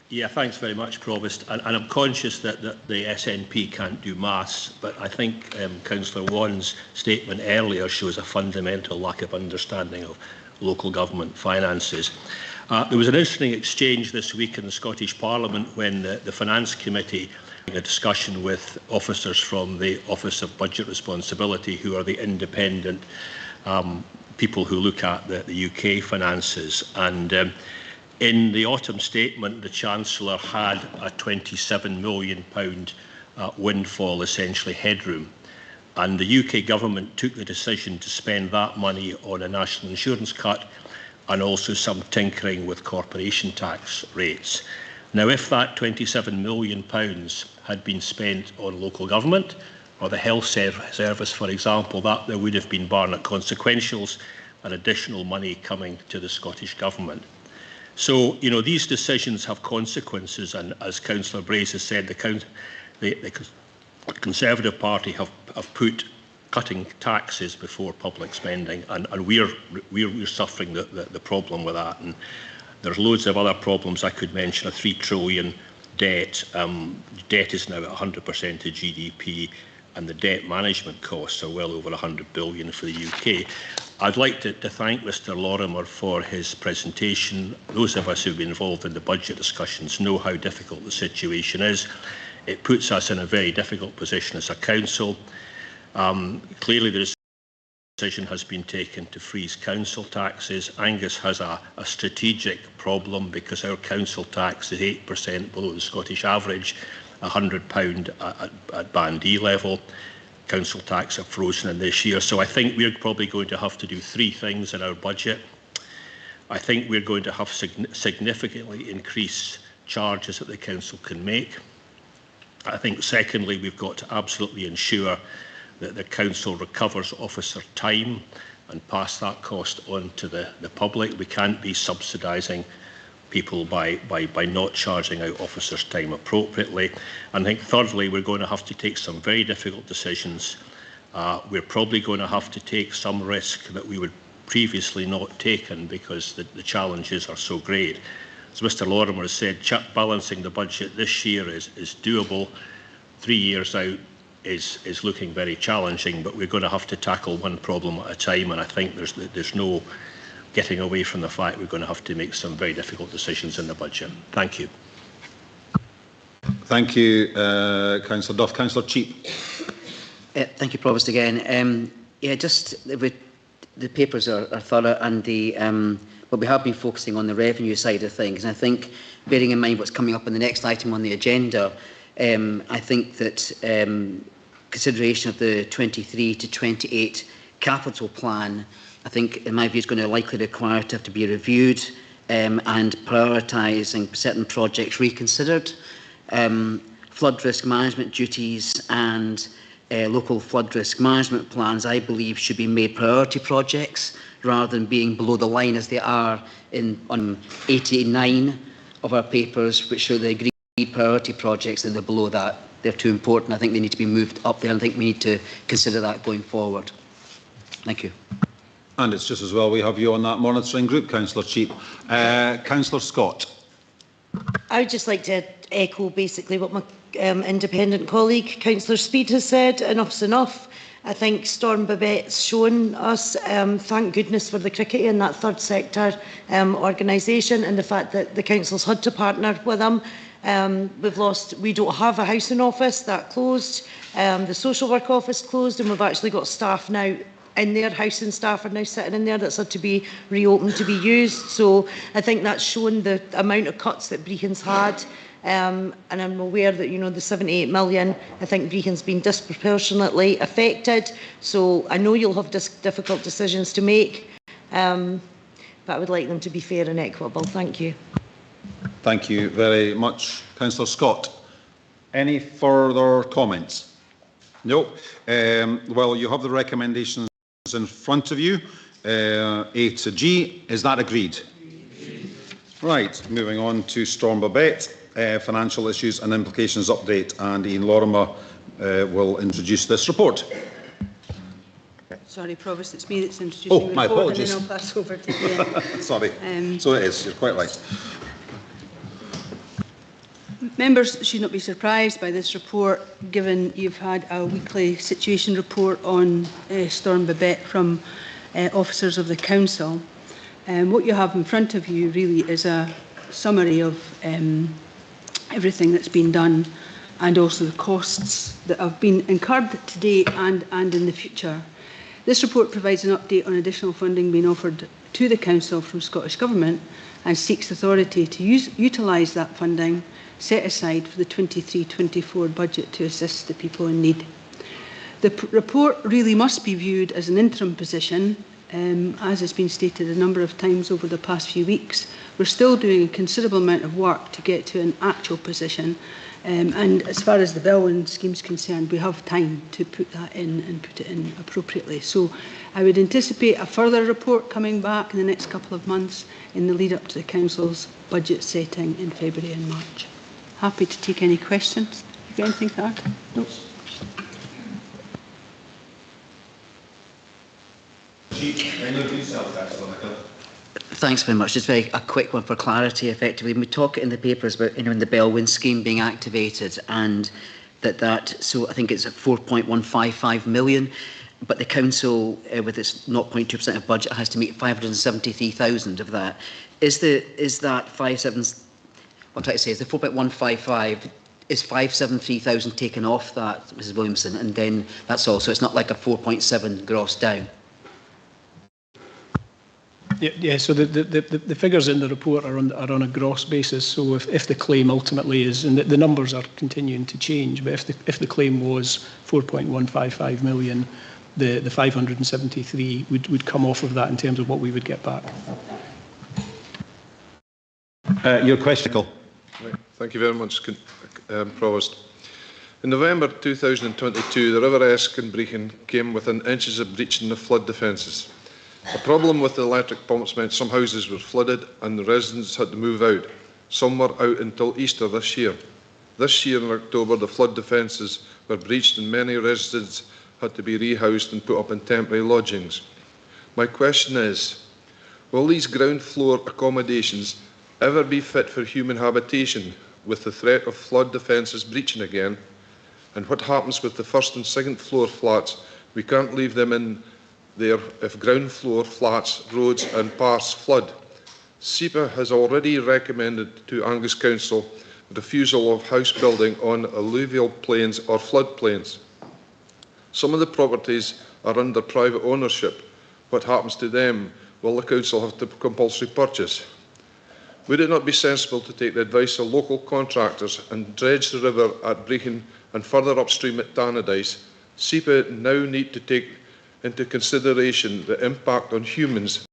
Yeah, thanks very much, Provost. And I'm conscious that the SNP can't do maths, but I think Councillor Wan's statement earlier shows a fundamental lack of understanding of local government finances. There was an interesting exchange this week in the Scottish Parliament when the Finance Committee had a discussion with officers from the Office of Budget Responsibility, who are the independent people who look at the UK finances. And in the autumn statement, the Chancellor had a £27 million windfall, essentially headroom. And the UK government took the decision to spend that money on a national insurance cut and also some tinkering with corporation tax rates. Now, if that £27 million had been spent on local government or the health service, for example, that there would have been Barnett consequentials and additional money coming to the Scottish Government. So, these decisions have consequences, and as Councillor Brace has said, the Conservative Party have put cutting taxes before public spending, and we're suffering the problem with that. And there's loads of other problems I could mention. A £3 trillion debt. Debt is now at 100% of GDP, and the debt management costs are well over 100 billion for the UK. I'd like to thank Mr. Lorimer for his presentation. Those of us who've been involved in the budget discussions know how difficult the situation is. It puts us in a very difficult position as a council. Clearly, the decision has been taken to freeze council taxes. Angus has a strategic problem because our council tax is 8% below the Scottish average, £100 at Band E level. Council tax are frozen in this year. So I think we're probably going to have to do three things in our budget. I think we're going to have significantly increased charges that the council can make. I think, secondly, we've got to absolutely ensure that the council recovers officer time and pass that cost on to the public. We can't be subsidising people by not charging out officers' time appropriately. And I think, thirdly, we're going to have to take some very difficult decisions. We're probably going to have to take some risk that we would previously not taken because the challenges are so great. As Mr. Lorimer has said, balancing the budget this year is doable. 3 years out is looking very challenging, but we're going to have to tackle one problem at a time, and I think there's no getting away from the fact we're going to have to make some very difficult decisions in the budget. Thank you. Thank you, Councillor Duff. Councillor Cheap. Thank you, Provost, again. The papers are thorough, and but we have been focusing on the revenue side of things. And I think, bearing in mind what's coming up in the next item on the agenda, I think that consideration of the 23 to 28 capital plan, I think, in my view, is going to likely require to have to be reviewed and prioritising certain projects reconsidered. Flood risk management duties and local flood risk management plans, I believe, should be made priority projects rather than being below the line as they are on 89 of our papers, which show the agreed priority projects, and they're below that. They're too important. I think they need to be moved up there, and I think we need to consider that going forward. Thank you. And it's just as well we have you on that monitoring group, Councillor Cheap. Councillor Scott. I would just like to echo basically what my independent colleague, Councillor Speed, has said. Enough's enough. I think Storm Babette's shown us, thank goodness for the cricket in that third sector organisation, and the fact that the council's had to partner with them. We don't have a housing office, that closed. The social work office closed, and we've actually got staff now in there, housing staff are now sitting in there that's had to be reopened to be used. So I think that's shown the amount of cuts that Brechin's had. And I'm aware that, you know, the 78 million, I think Brechin's been disproportionately affected. So I know you'll have difficult decisions to make, but I would like them to be fair and equitable. Thank you. Thank you very much, Councillor Scott. Any further comments? No. Well, you have the recommendations in front of you, A to G. Is that agreed? Right, moving on to Storm Babette, financial issues and implications update, and Ian Lorimer will introduce this report. Sorry, Provost, it's me that's introducing the report. My apologies. And then I'll pass over to Ian. Sorry. So it is, you're quite right. Members should not be surprised by this report, given you've had a weekly situation report on Storm Babette from officers of the Council. What you have in front of you really is a summary of everything that's been done, and also the costs that have been incurred to date and in the future. This report provides an update on additional funding being offered to the Council from Scottish Government, and seeks authority to utilise that funding set aside for the 23-24 budget to assist the people in need. The report really must be viewed as an interim position, as has been stated a number of times over the past few weeks. We're still doing a considerable amount of work to get to an actual position, and as far as the Bellwyn scheme is concerned, we have time to put that in and put it in appropriately. So I would anticipate a further report coming back in the next couple of months in the lead up to the Council's budget setting in February and March. Happy to take any questions. Have you got anything to add? No. Thanks very much. Just a quick one for clarity, effectively. We talk in the papers about, you know, in the Bellwyn scheme being activated, and so I think it's at 4.155 million, but the council, with its 0.2% of budget, has to meet 573,000 of that. Is that 57? What I'm trying to say is the 4.155 is 573,000 taken off that, Mrs. Williamson, and then that's all. So it's not like a 4.7 gross down. Yeah. So the figures in the report are on a gross basis. So if the claim ultimately is, and the numbers are continuing to change, but if the claim was 4.155 million, the 573 would come off of that in terms of what we would get back. Your question, Nicole. Thank you very much, Provost. In November 2022, the River Esk in Brechin came within inches of breaching the flood defences. A problem with the electric pumps meant some houses were flooded and the residents had to move out. Some were out until Easter this year. This year in October, the flood defences were breached and many residents had to be rehoused and put up in temporary lodgings. My question is, will these ground floor accommodations ever be fit for human habitation with the threat of flood defences breaching again? And what happens with the first and second floor flats? We can't leave them in there if ground floor flats, roads and paths flood. SEPA has already recommended to Angus Council refusal of house building on alluvial plains or floodplains. Some of the properties are under private ownership. What happens to them? Will the Council have to compulsory purchase? Would it not be sensible to take the advice of local contractors and dredge the river at Brechin and further upstream at Tannadice? SEPA now need to take into consideration the impact on humans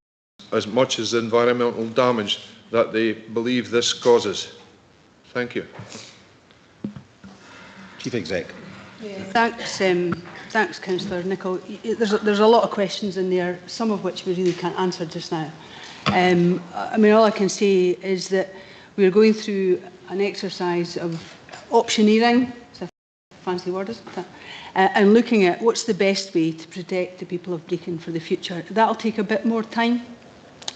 as much as the environmental damage that they believe this causes. Thank you. Chief Exec. Yeah, Thanks, Councillor Nicholl. There's a lot of questions in there, some of which we really can't answer just now. I mean, all I can say is that we're going through an exercise of optioneering, it's a fancy word, isn't it? And looking at what's the best way to protect the people of Brecon for the future. That'll take a bit more time.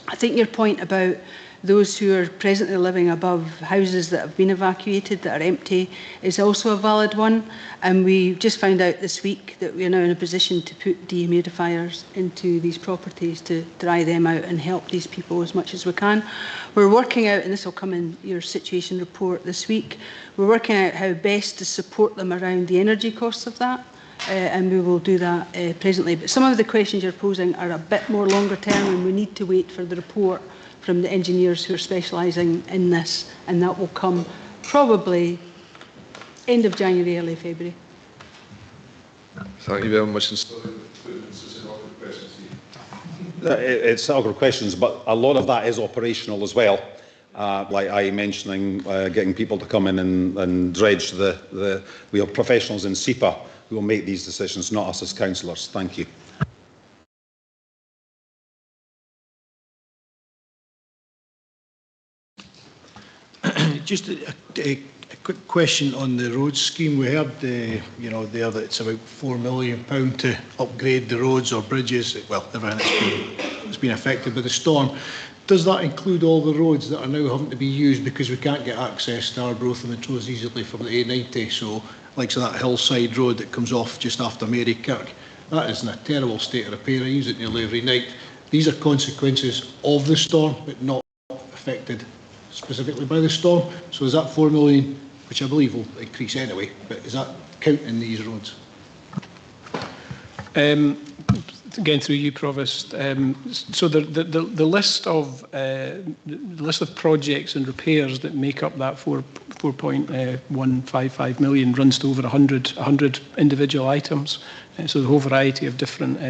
I think your point about those who are presently living above houses that have been evacuated, that are empty, is also a valid one. And we just found out this week that we are now in a position to put dehumidifiers into these properties to dry them out and help these people as much as we can. We're working out, and this will come in your situation report this week, we're working out how best to support them around the energy costs of that. And we will do that presently. But some of the questions you're posing are a bit more longer term, and we need to wait for the report from the engineers who are specialising in this, and that will come probably end of January, early February. Thank you very much. It's awkward questions, but a lot of that is operational as well. Like I mentioning getting people to come in and dredge we have professionals in SEPA who will make these decisions, not us as councillors. Thank you. Just a quick question on the roads scheme. We heard, you know, there that it's about £4 million to upgrade the roads or bridges. Well, everything that's been affected by the storm. Does that include all the roads that are now having to be used because we can't get access to Arbroath and Montrose easily from the A90? So, like so that hillside road that comes off just after Marykirk, that is in a terrible state of repair. I use it nearly every night. These are consequences of the storm, but not affected specifically by the storm. So is that £4 million, which I believe will increase anyway, but is that counting these roads? Again, through you, Provost. So the list of projects and repairs that make up that 4.155 million runs to over 100 individual items. So the whole variety of different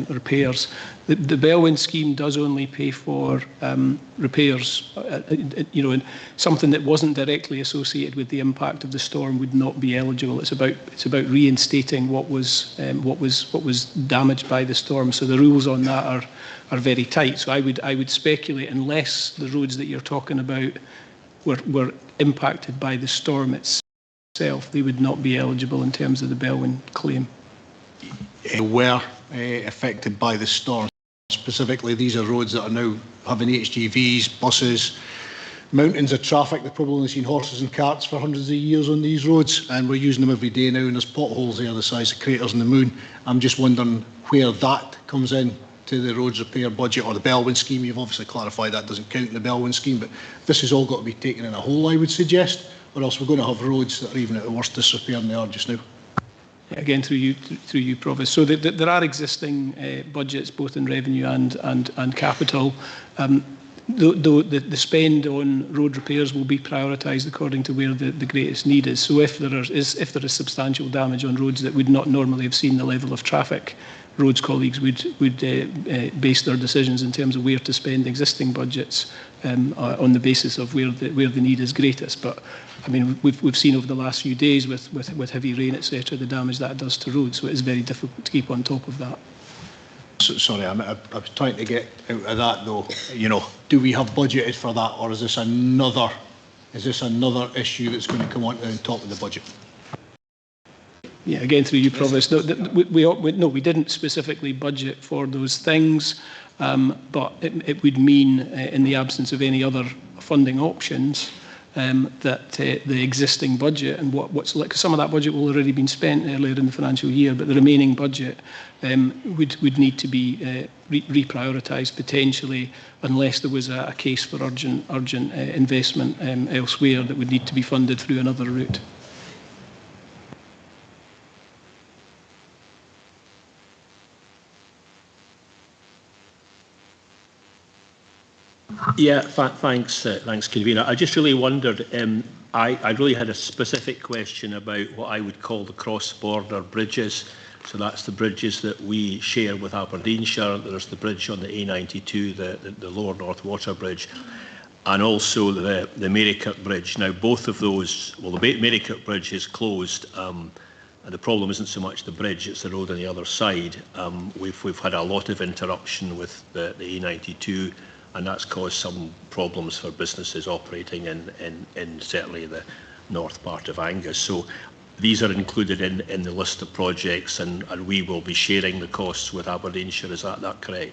repairs. The Bellwyn scheme does only pay for repairs. You know, something that wasn't directly associated with the impact of the storm would not be eligible. It's about reinstating what was damaged by the storm. So the rules on that are very tight. So I would speculate, unless the roads that you're talking about were impacted by the storm itself, they would not be eligible in terms of the Bellwyn claim. Were affected by the storm. Specifically, these are roads that are now having HGVs, buses, mountains of traffic. They've probably only seen horses and carts for hundreds of years on these roads, and we're using them every day now, and there's potholes there the size of craters in the moon. I'm just wondering where that comes in to the roads repair budget or the Bellwyn scheme. You've obviously clarified that doesn't count in the Bellwyn scheme, but this has all got to be taken in a whole, I would suggest, or else we're going to have roads that are even at the worst disrepair than they are just now. Again, through you, Provost. So there are existing budgets, both in revenue and capital. The spend on road repairs will be prioritised according to where the greatest need is. So if there is substantial damage on roads that would not normally have seen the level of traffic, roads colleagues would base their decisions in terms of where to spend existing budgets on the basis of where the need is greatest. But I mean, we've seen over the last few days with heavy rain, etc., the damage that it does to roads. So it is very difficult to keep on top of that. So, sorry, I was trying to get out of that though. You know, do we have budgeted for that, or is this another issue that's going to come on top of the budget? Yeah, again through you, Provost. No, we didn't specifically budget for those things, but it would mean, in the absence of any other funding options, that the existing budget and what's like, some of that budget will already been spent earlier in the financial year, but the remaining budget would need to be reprioritised potentially, unless there was a case for urgent investment elsewhere that would need to be funded through another route. Yeah, thanks, convener. I just really wondered. I really had a specific question about what I would call the cross-border bridges. So that's the bridges that we share with Aberdeenshire. There's the bridge on the A92, the Lower North Water Bridge, and also the Marykirk Bridge. Now, both of those, well, the Marykirk Bridge is closed, and And the problem isn't so much the bridge, it's the road on the other side. We've had a lot of interruption with the A92, and that's caused some problems for businesses operating in certainly the north part of Angus. So these are included in the list of projects, and we will be sharing the costs with Aberdeenshire. Is that correct?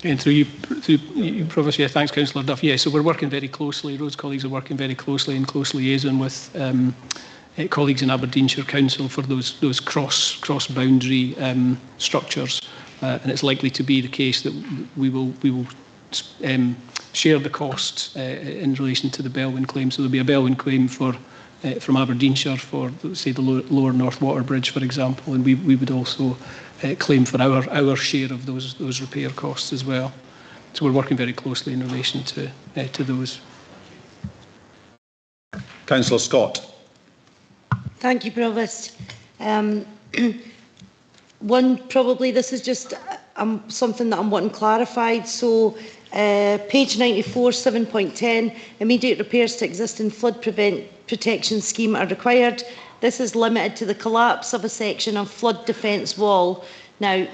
And through you, Provost, yeah, thanks, Councillor Duff. Yeah, so we're working very closely, Roads colleagues are working very closely in close liaison with colleagues in Aberdeenshire Council for those cross-boundary structures. And it's likely to be the case that we will share the costs in relation to the Belwyn claim. So there'll be a Belwyn claim for from Aberdeenshire for, say, the Lower North Water Bridge, for example, and we would also claim for our share of those repair costs as well. So we're working very closely in relation to those. Councillor Scott. Thank you, Provost. One, probably this is just something that I'm wanting clarified. So page 94, 7.10, immediate repairs to existing flood protection scheme are required. This is limited to the collapse of a section of flood defence wall. Now,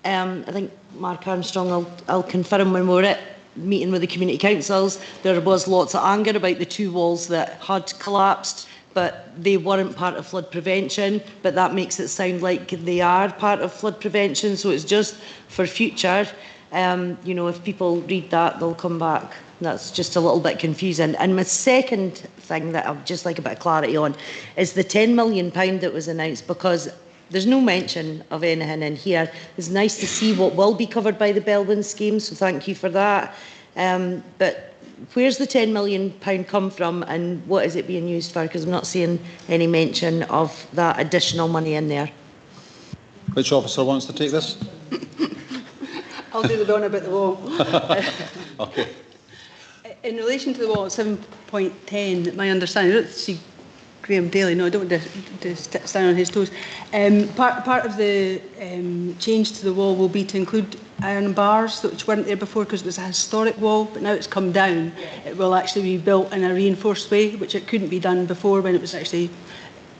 I think Mark Armstrong, I'll confirm when we're at meeting with the community councils, there was lots of anger about the two walls that had collapsed, but they weren't part of flood prevention, but that makes it sound like they are part of flood prevention. So it's just for future, you know, if people read that, they'll come back. That's just a little bit confusing. And my second thing that I'd just like a bit of clarity on is the £10 million that was announced, because there's no mention of anything in here. It's nice to see what will be covered by the Belwyn scheme, so thank you for that. But where's the £10 million come from, and what is it being used for? Because I'm not seeing any mention of that additional money in there. Which officer wants to take this? I'll do the one about the wall. Okay. In relation to the wall at 7.10, my understanding, I don't see Graham Daly, no, I don't want to stand on his toes. Part of the change to the wall will be to include iron bars, which weren't there before because it was a historic wall, but now it's come down. It will actually be built in a reinforced way, which it couldn't be done before when it was actually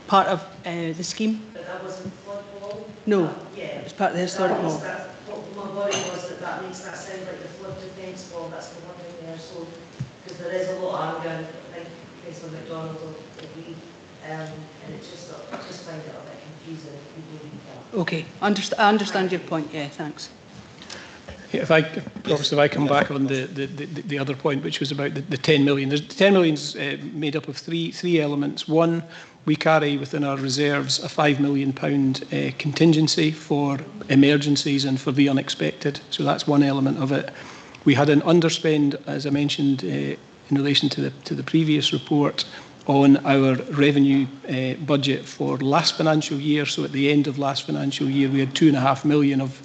part of the scheme. But that wasn't flood wall? No, it was part of the historic wall. What my worry was that makes that sound like the flood defence wall. That's the one thing there. So, because there is a lot of anger, I think Councillor MacDonald will agree, and it's just I just find it a bit confusing if people read that. Okay, I understand your point. Yeah, thanks. Yeah, if I come back on the other point, which was about the 10 million. The 10 million is made up of three elements. One, we carry within our reserves a £5 million contingency for emergencies and for the unexpected. So that's one element of it. We had an underspend, as I mentioned, in relation to the previous report, on our revenue budget for last financial year. So at the end of last financial year, we had £2.5 million of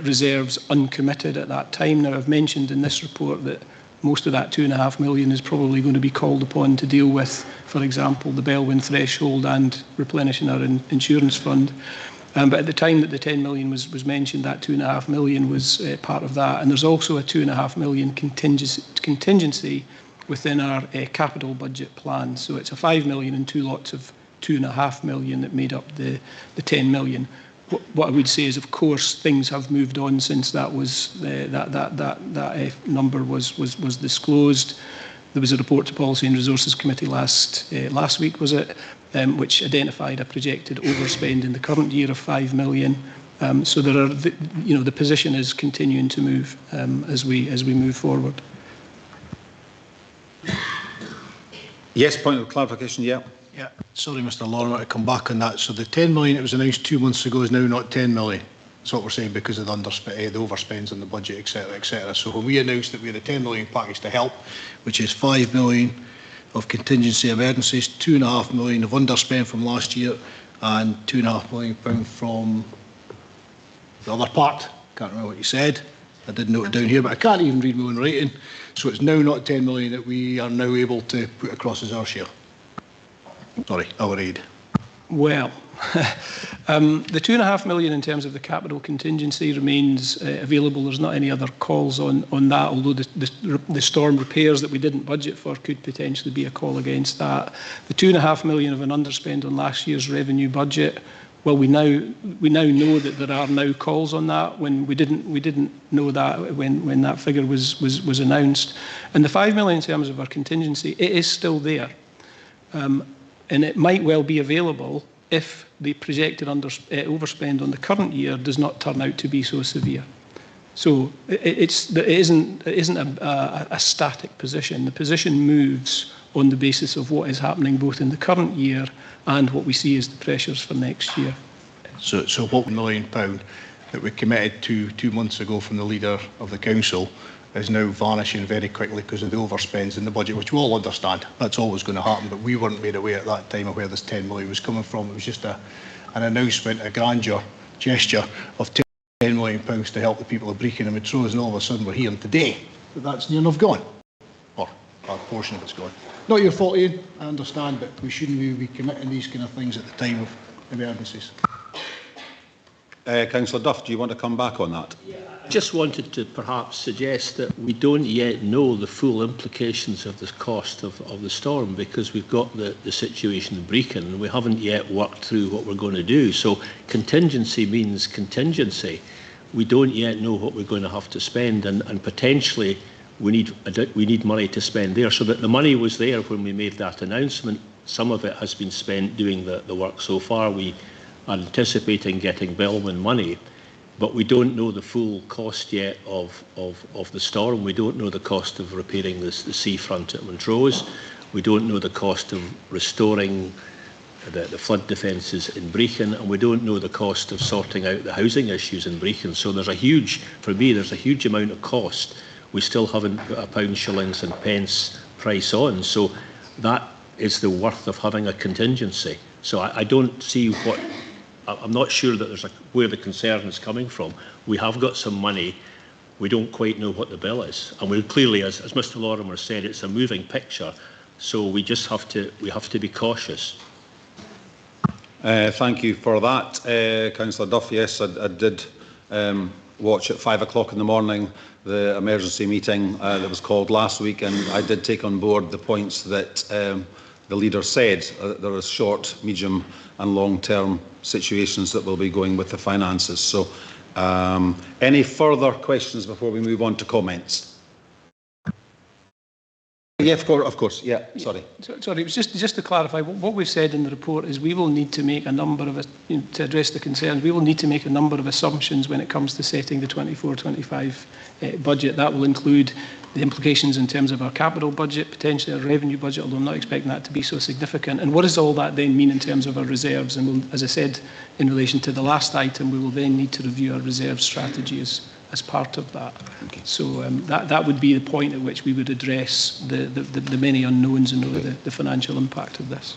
reserves uncommitted at that time. Now, I've mentioned in this report that most of that £2.5 million is probably going to be called upon to deal with, for example, the Belwyn threshold and replenishing our insurance fund. But at the time that the 10 million was mentioned, that £2.5 million was part of that. And there's also a £2.5 million contingency within our capital budget plan. So it's a 5 million and two lots of 2.5 million that made up the 10 million. What I would say is, of course, things have moved on since that was that number was disclosed. There was a report to Policy and Resources Committee last week, was it, which identified a projected overspend in the current year of 5 million. So there are, the position is continuing to move as we move forward. Yes, point of clarification. Yeah. Yeah, sorry, Mr. Lorimer, to come back on that. So the 10 million that was announced 2 months ago is now not 10 million. That's what we're saying, because of the overspends on the budget, etc., etc. So when we announced that we had a 10 million package to help, which is 5 million of contingency emergencies, 2.5 million of underspend from last year, and £2.5 million from the other part. Can't remember what you said. I did note it down here, but I can't even read my own writing. So it's now not 10 million that we are now able to put across as our share. Sorry, our aid. Well, The £2.5 million in terms of the capital contingency remains available. There's not any other calls on that, although the storm repairs that we didn't budget for could potentially be a call against that. The £2.5 million of an underspend on last year's revenue budget, well, we now know that there are now calls on that when we didn't know that when that figure was announced. And the £5 million in terms of our contingency, it is still there, and it might well be available if the projected overspend on the current year does not turn out to be so severe. So it isn't a static position. The position moves on the basis of what is happening both in the current year and what we see as the pressures for next year. So what £1 million that we committed to 2 months ago from the leader of the council is now vanishing very quickly because of the overspends in the budget, which we all understand. That's always going to happen, but we weren't made aware at that time of where this 10 million was coming from. It was just an announcement, a grandeur gesture of £10 million to help the people of Brecon and Montrose, and all of a sudden we're hearing today that that's near enough gone, or a portion of it's gone. Not your fault, Ian, I understand, but we shouldn't be committing these kind of things at the time of emergencies. Councillor Duff, do you want to come back on that? I just wanted to perhaps suggest that we don't yet know the full implications of the cost of the storm, because we've got the situation in Brecon and we haven't yet worked through what we're going to do. So contingency means contingency. We don't yet know what we're going to have to spend, and potentially we need money to spend there. So that the money was there when we made that announcement. Some of it has been spent doing the work so far. We are anticipating getting Bellman money, but we don't know the full cost yet of the storm. We don't know the cost of repairing the seafront at Montrose. We don't know the cost of restoring the flood defences in Brecon, and we don't know the cost of sorting out the housing issues in Brecon. So there's a huge amount of cost we still haven't put a pound, shillings and pence price on. So that is the worth of having a contingency. So I don't see I'm not sure that where the concern is coming from. We have got some money. We don't quite know what the bill is, and we clearly, as Mr. Lorimer said, it's a moving picture. So we just have to be cautious. Thank you for that, Councillor Duff. Yes, I did watch at 5 o'clock in the morning the emergency meeting that was called last week, and I did take on board the points that the leader said. There are short, medium and long-term situations that will be going with the finances. So any further questions before we move on to comments? Yeah, of course. Yeah, sorry. Sorry, it was just to clarify, what we've said in the report is we will need to make a number of, to address the concerns, we will need to make a number of assumptions when it comes to setting the 24-25 budget. That will include the implications in terms of our capital budget, potentially our revenue budget, although I'm not expecting that to be so significant. And what does all that then mean in terms of our reserves? And we'll, as I said in relation to the last item, we will then need to review our reserve strategy as part of that. Okay. So that would be the point at which we would address the many unknowns and the financial impact of this.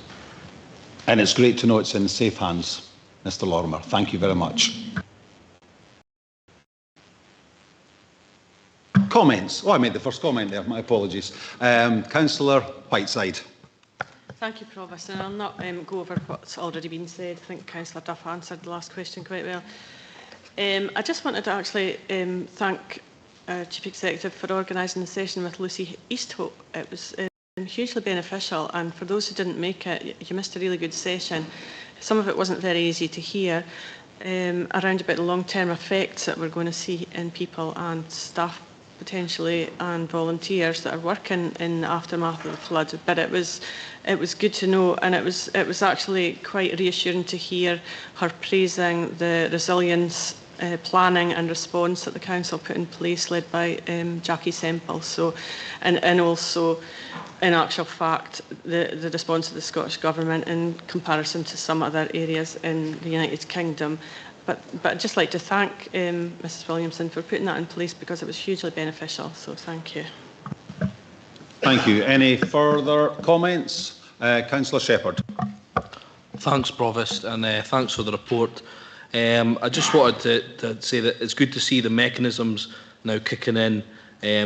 And it's great to know it's in safe hands, Mr. Lorimer. Thank you very much. Comments? Oh, I made the first comment there. My apologies. Councillor Whiteside. Thank you, Provost. And I'll not go over what's already been said. I think Councillor Duff answered the last question quite well. I just wanted to actually thank Chief Executive for organising the session with Lucy Easthope. It was hugely beneficial, and for those who didn't make it, you missed a really good session. Some of it wasn't very easy to hear, around about the long-term effects that we're going to see in people and staff potentially and volunteers that are working in the aftermath of the flood. But it was good to know, and it was actually quite reassuring to hear her praising the resilience planning and response that the council put in place, led by Jackie Semple. So, and also, in actual fact, the response of the Scottish Government in comparison to some other areas in the United Kingdom. But I'd just like to thank Mrs Williamson for putting that in place, because it was hugely beneficial. So thank you. Thank you. Any further comments? Councillor Shepherd. Thanks, Provost, and thanks for the report. I just wanted to say that it's good to see the mechanisms now kicking in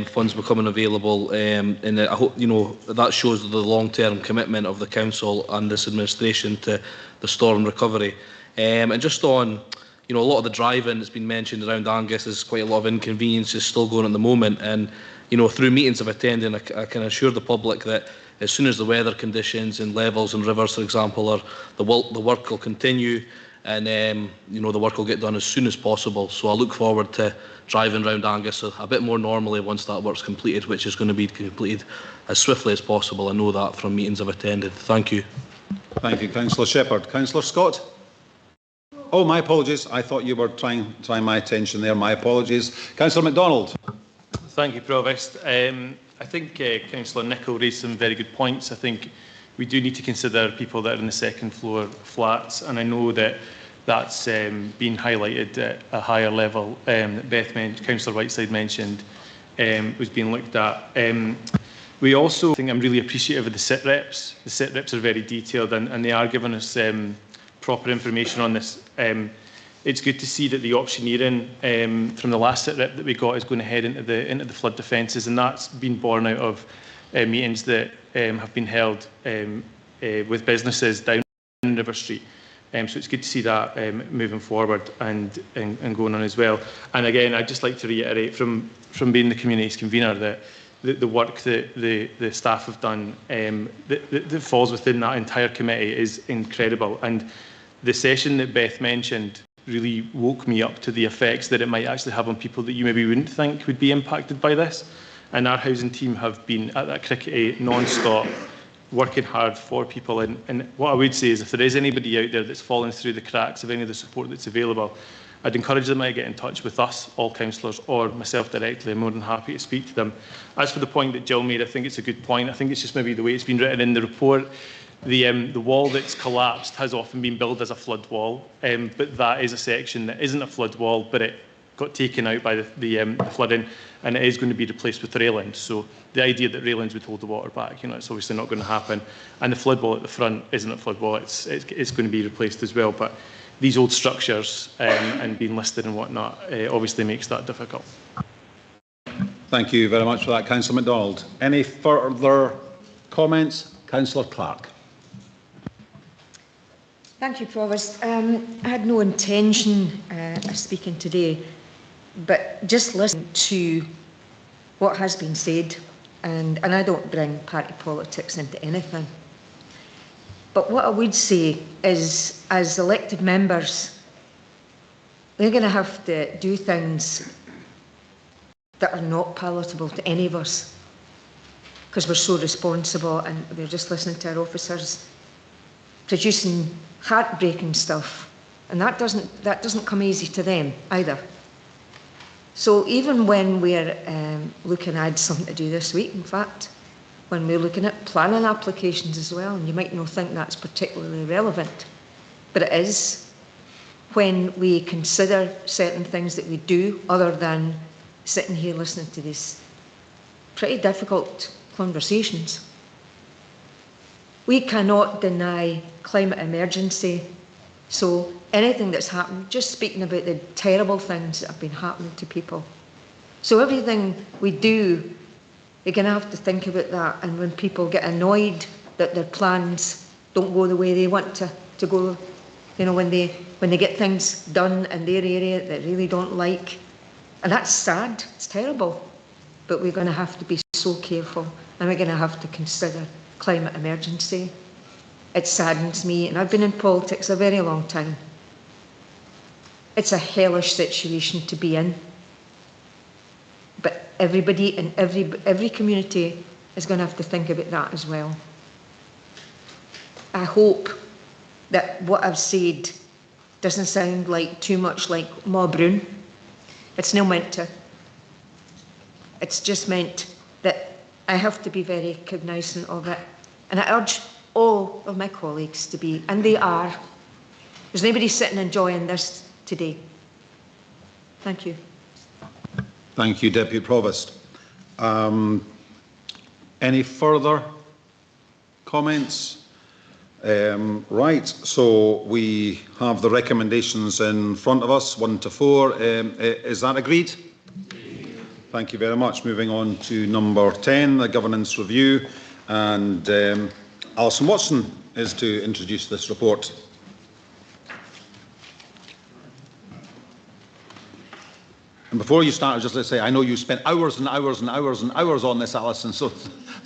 funds becoming available, and I hope that shows the long-term commitment of the council and this administration to the storm recovery. And just on, a lot of the driving that's been mentioned around Angus, is quite a lot of inconveniences still going at the moment, and through meetings I've attended, I can assure the public that as soon as the weather conditions and levels and rivers, for example, the work will continue, and the work will get done as soon as possible. So I look forward to driving around Angus a bit more normally once that work's completed, which is going to be completed as swiftly as possible. I know that from meetings I've attended. Thank you. Thank you, Councillor Shepherd. Councillor Scott? Oh, my apologies. I thought you were trying my attention there. My apologies. Councillor MacDonald. Thank you, Provost. I think Councillor Nicholl raised some very good points. I think we do need to consider people that are in the second floor flats, and I know that that's been highlighted at a higher level. Councillor Whiteside mentioned was being looked at. We also think I'm really appreciative of the sit reps. The sit reps are very detailed, and they are giving us proper information on this. It's good to see that the auctioneering from the last sit rep that we got is going to head into the flood defences, and that's been born out of meetings that have been held with businesses down River Street. So it's good to see that moving forward and going on as well. And again, I'd just like to reiterate from being the community's convener that the work that the staff have done that falls within that entire committee is incredible. And the session that Beth mentioned really woke me up to the effects that it might actually have on people that you maybe wouldn't think would be impacted by this. And our housing team have been at that cricket non-stop, working hard for people. And what I would say is, if there is anybody out there that's fallen through the cracks of any of the support that's available, I'd encourage them to get in touch with us, all councillors, or myself directly. I'm more than happy to speak to them. As for the point that Jill made, I think it's a good point. I think it's just maybe the way it's been written in the report. The wall that's collapsed has often been billed as a flood wall, but that is a section that isn't a flood wall, but it got taken out by the flooding, and it is going to be replaced with railings. So the idea that railings would hold the water back, it's obviously not going to happen. And the flood wall at the front isn't a flood wall; it's going to be replaced as well. But these old structures and being listed and whatnot obviously makes that difficult. Thank you very much for that, Councillor MacDonald. Any further comments? Councillor Clark. Thank you, Provost. I had no intention of speaking today, but just listen to what has been said, and I don't bring party politics into anything. But what I would say is, as elected members, we're going to have to do things that are not palatable to any of us, because we're so responsible, and we're just listening to our officers producing heartbreaking stuff, and that doesn't come easy to them either. So even when we're looking at something to do this week, in fact, when we're looking at planning applications as well, and you might not think that's particularly relevant, but it is when we consider certain things that we do other than sitting here listening to these pretty difficult conversations. We cannot deny climate emergency. So anything that's happened, just speaking about the terrible things that have been happening to people. So everything we do, you're going to have to think about that. And when people get annoyed that their plans don't go the way they want to go, when they get things done in their area that they really don't like, and that's sad, it's terrible. But we're going to have to be so careful, and we're going to have to consider climate emergency. It saddens me, and I've been in politics a very long time. It's a hellish situation to be in. But everybody in every community is going to have to think about that as well. I hope that what I've said doesn't sound like too much like Ma Brown. It's not meant to. It's just meant that I have to be very cognizant of it. And I urge all of my colleagues to be, and they are. There's nobody sitting enjoying this today. Thank you. Thank you, Deputy Provost. Any further comments? Right, so we have the recommendations in front of us, 1 to 4. Is that agreed? Thank you very much. Moving on to number 10, the governance review, and Alison Watson is to introduce this report. And before you start, just let's say, I know you spent hours and hours and hours and hours on this, Alison, so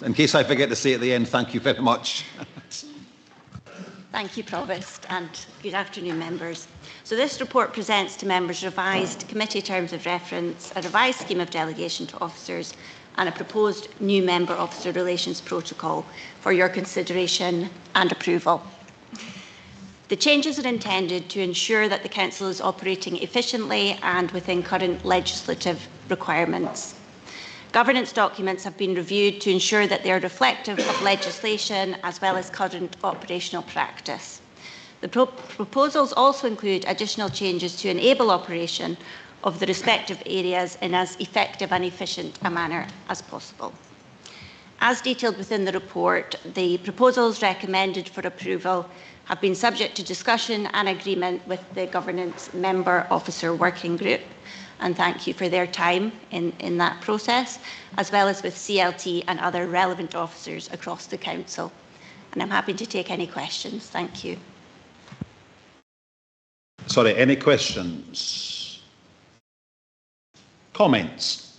in case I forget to say at the end, thank you very much. Thank you, Provost, and good afternoon, members. So this report presents to members revised committee terms of reference, a revised scheme of delegation to officers, and a proposed new member-officer relations protocol for your consideration and approval. The changes are intended to ensure that the Council is operating efficiently and within current legislative requirements. Governance documents have been reviewed to ensure that they are reflective of legislation as well as current operational practice. The proposals also include additional changes to enable operation of the respective areas in as effective and efficient a manner as possible. As detailed within the report, the proposals recommended for approval have been subject to discussion and agreement with the Governance Member Officer Working Group, and thank you for their time in that process, as well as with CLT and other relevant officers across the Council. And I'm happy to take any questions. Thank you. Sorry, any questions? Comments?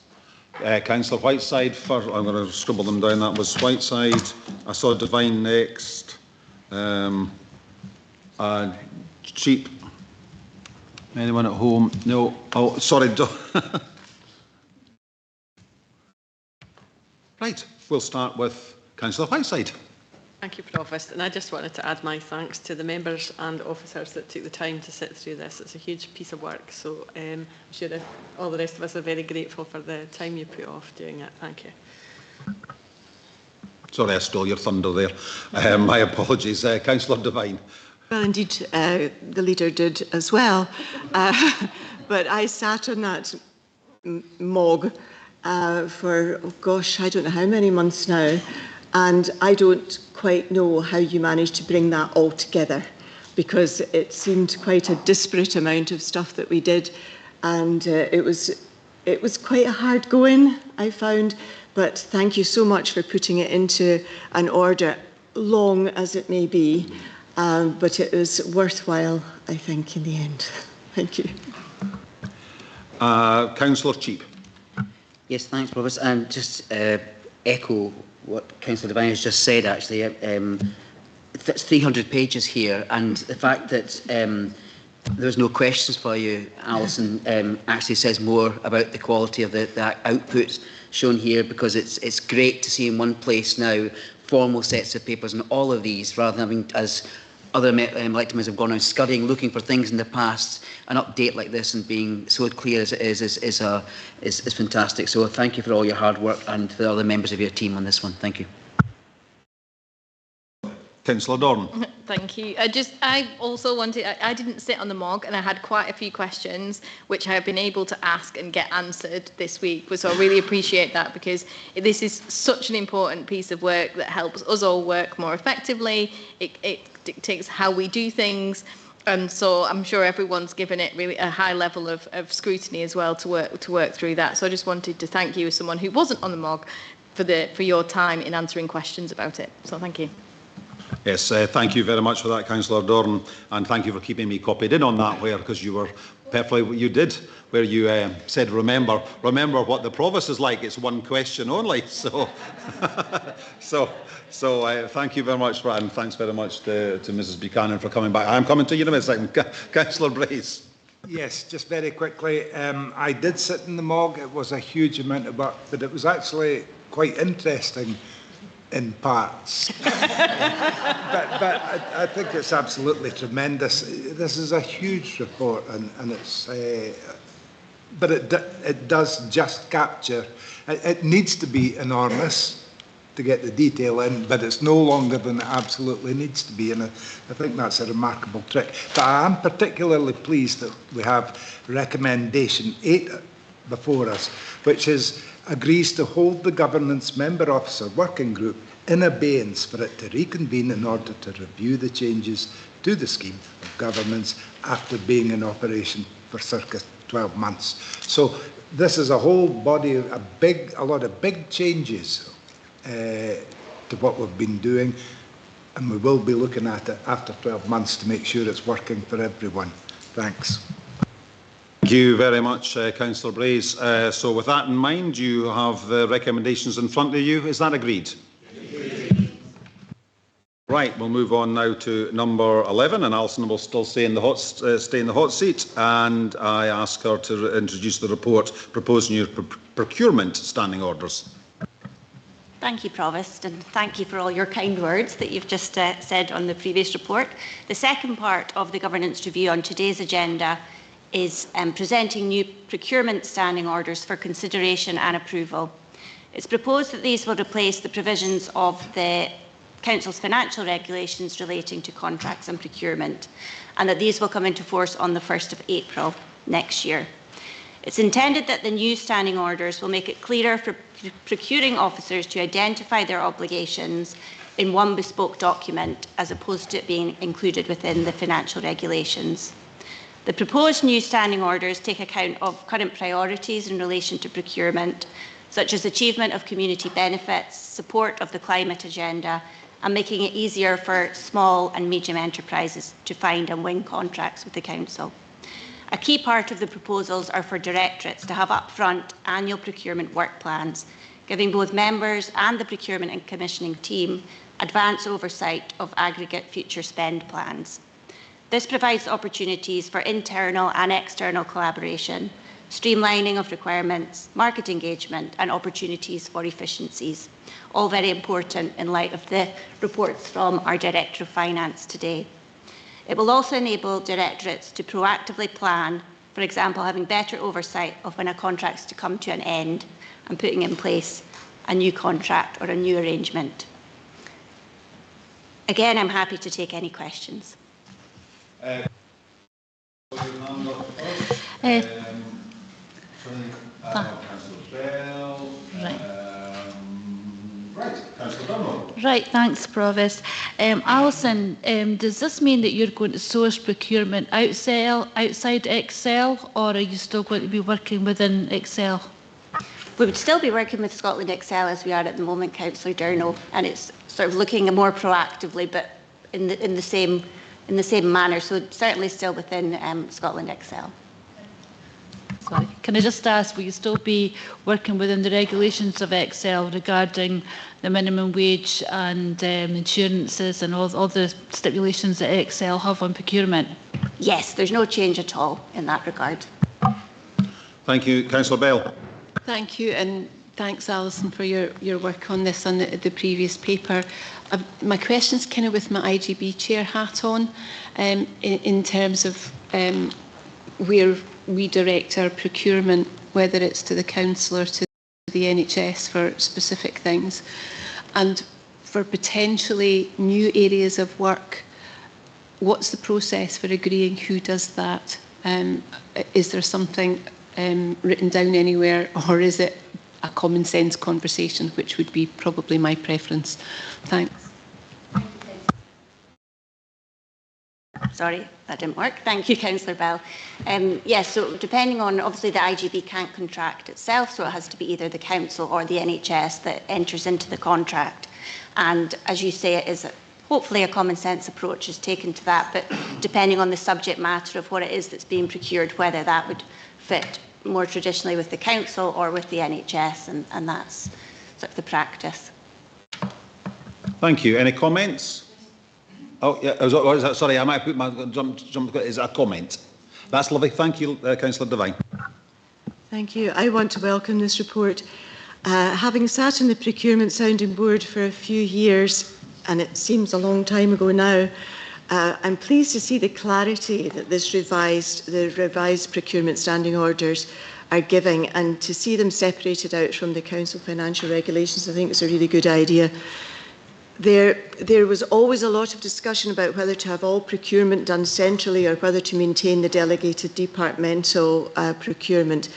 Councillor Whiteside first. I'm going to scribble them down. That was Whiteside. I saw Devine next. Cheap. Anyone at home? No. Oh, sorry. Right. We'll start with Councillor Whiteside. Thank you, Provost. And I just wanted to add my thanks to the members and officers that took the time to sit through this. It's a huge piece of work. So I'm sure all the rest of us are very grateful for the time you put off doing it. Thank you. Sorry, I stole your thunder there. My apologies. Councillor Devine. Well, indeed, the leader did as well. But I sat on that MOG for, oh gosh, I don't know how many months now. And I don't quite know how you managed to bring that all together, because it seemed quite a disparate amount of stuff that we did. And it was quite hard going, I found. But thank you so much for putting it into an order, long as it may be. But it was worthwhile, I think, in the end. Thank you. Councillor Cheap. Yes, thanks, Provost. And just echo what Councillor Devine has just said, actually. It's 300 pages here, and the fact that there's no questions for you, Alison, actually says more about the quality of the output shown here, because it's great to see in one place now formal sets of papers on all of these, rather than having, as other elected members have gone around scurrying, looking for things in the past. An update like this and being so clear as it is fantastic. So thank you for all your hard work, and for the other members of your team on this one. Thank you. Councillor Dorn. Thank you. I also wanted, I didn't sit on the MOG, and I had quite a few questions which I have been able to ask and get answered this week. So I really appreciate that, because this is such an important piece of work that helps us all work more effectively. It dictates how we do things. And so I'm sure everyone's given it really a high level of scrutiny as well to work through that. So I just wanted to thank you as someone who wasn't on the MOG for your time in answering questions about it. So thank you. Yes, thank you very much for that, Councillor Dorn, and thank you for keeping me copied in on that, because you were perfectly what you did, where you said, remember what the Provost is like. It's one question only. So, thank you very much for that, and thanks very much to Mrs. Buchanan for coming back. I'm coming to you in a second. Councillor Brace. Yes, just very quickly. I did sit in the MOG. It was a huge amount of work, but it was actually quite interesting in parts. but I think it's absolutely tremendous. This is a huge report, and it's but it does just capture. It needs to be enormous to get the detail in, but it's no longer than it absolutely needs to be, and I think that's a remarkable trick. But I am particularly pleased that we have recommendation 8 before us, which agrees to hold the Governance Member Officer Working Group in abeyance for it to reconvene in order to review the changes to the scheme of governance after being in operation for circa 12 months. So this is a whole body of a lot of big changes to what we've been doing, and we will be looking at it after 12 months to make sure it's working for everyone. Thanks. Thank you very much, Councillor Brays. So with that in mind, you have the recommendations in front of you. Is that agreed? Right, we'll move on now to number 11, and Alison will still stay in the hot seat. And I ask her to introduce the report proposing your procurement standing orders. Thank you, Provost, and thank you for all your kind words that you've just said on the previous report. The second part of the governance review on today's agenda is presenting new procurement standing orders for consideration and approval. It's proposed that these will replace the provisions of the Council's financial regulations relating to contracts and procurement, and that these will come into force on the 1st of April next year. It's intended that the new standing orders will make it clearer for procuring officers to identify their obligations in one bespoke document, as opposed to it being included within the financial regulations. The proposed new standing orders take account of current priorities in relation to procurement, such as achievement of community benefits, support of the climate agenda, and making it easier for small and medium enterprises to find and win contracts with the Council. A key part of the proposals are for directorates to have upfront annual procurement work plans, giving both members and the procurement and commissioning team advance oversight of aggregate future spend plans. This provides opportunities for internal and external collaboration, streamlining of requirements, market engagement, and opportunities for efficiencies, all very important in light of the reports from our Director of Finance today. It will also enable directorates to proactively plan, for example, having better oversight of when a contract is to come to an end and putting in place a new contract or a new arrangement. Again, I'm happy to take any questions. Right, thanks, Provost. Alison, does this mean that you're going to source procurement outside Excel, or are you still going to be working within Excel? We would still be working with Scotland Excel as we are at the moment, Councillor Durno, and it's sort of looking more proactively, but in the same manner. So certainly still within Scotland Excel. Sorry, can I just ask, will you still be working within the regulations of Excel regarding the minimum wage and insurances and all the stipulations that Excel have on procurement? Yes, there's no change at all in that regard. Thank you. Councillor Bell. Thank you, and thanks, Alison, for your work on this on the previous paper. My question's kind of with my IGB chair hat on, in terms of where we direct our procurement, whether it's to the Council or to the NHS for specific things, and for potentially new areas of work. What's the process for agreeing who does that? Is there something written down anywhere, or is it a common sense conversation, which would be probably my preference? Thanks. Sorry, that didn't work. Thank you, Councillor Bell. Yes, so depending on, obviously the IGB can't contract itself, so it has to be either the Council or the NHS that enters into the contract. And as you say, it is hopefully a common sense approach is taken to that, but depending on the subject matter of what it is that's being procured, whether that would fit more traditionally with the Council or with the NHS, and that's sort of the practice. Thank you. Any comments? Oh, yeah. Sorry, I might put my jump. Is a comment? That's lovely. Thank you, Councillor Devine. Thank you. I want to welcome this report. Having sat on the procurement sounding board for a few years, and it seems a long time ago now, I'm pleased to see the clarity that the revised procurement standing orders are giving, and to see them separated out from the Council financial regulations. I think it's a really good idea. There was always a lot of discussion about whether to have all procurement done centrally or whether to maintain the delegated departmental procurement.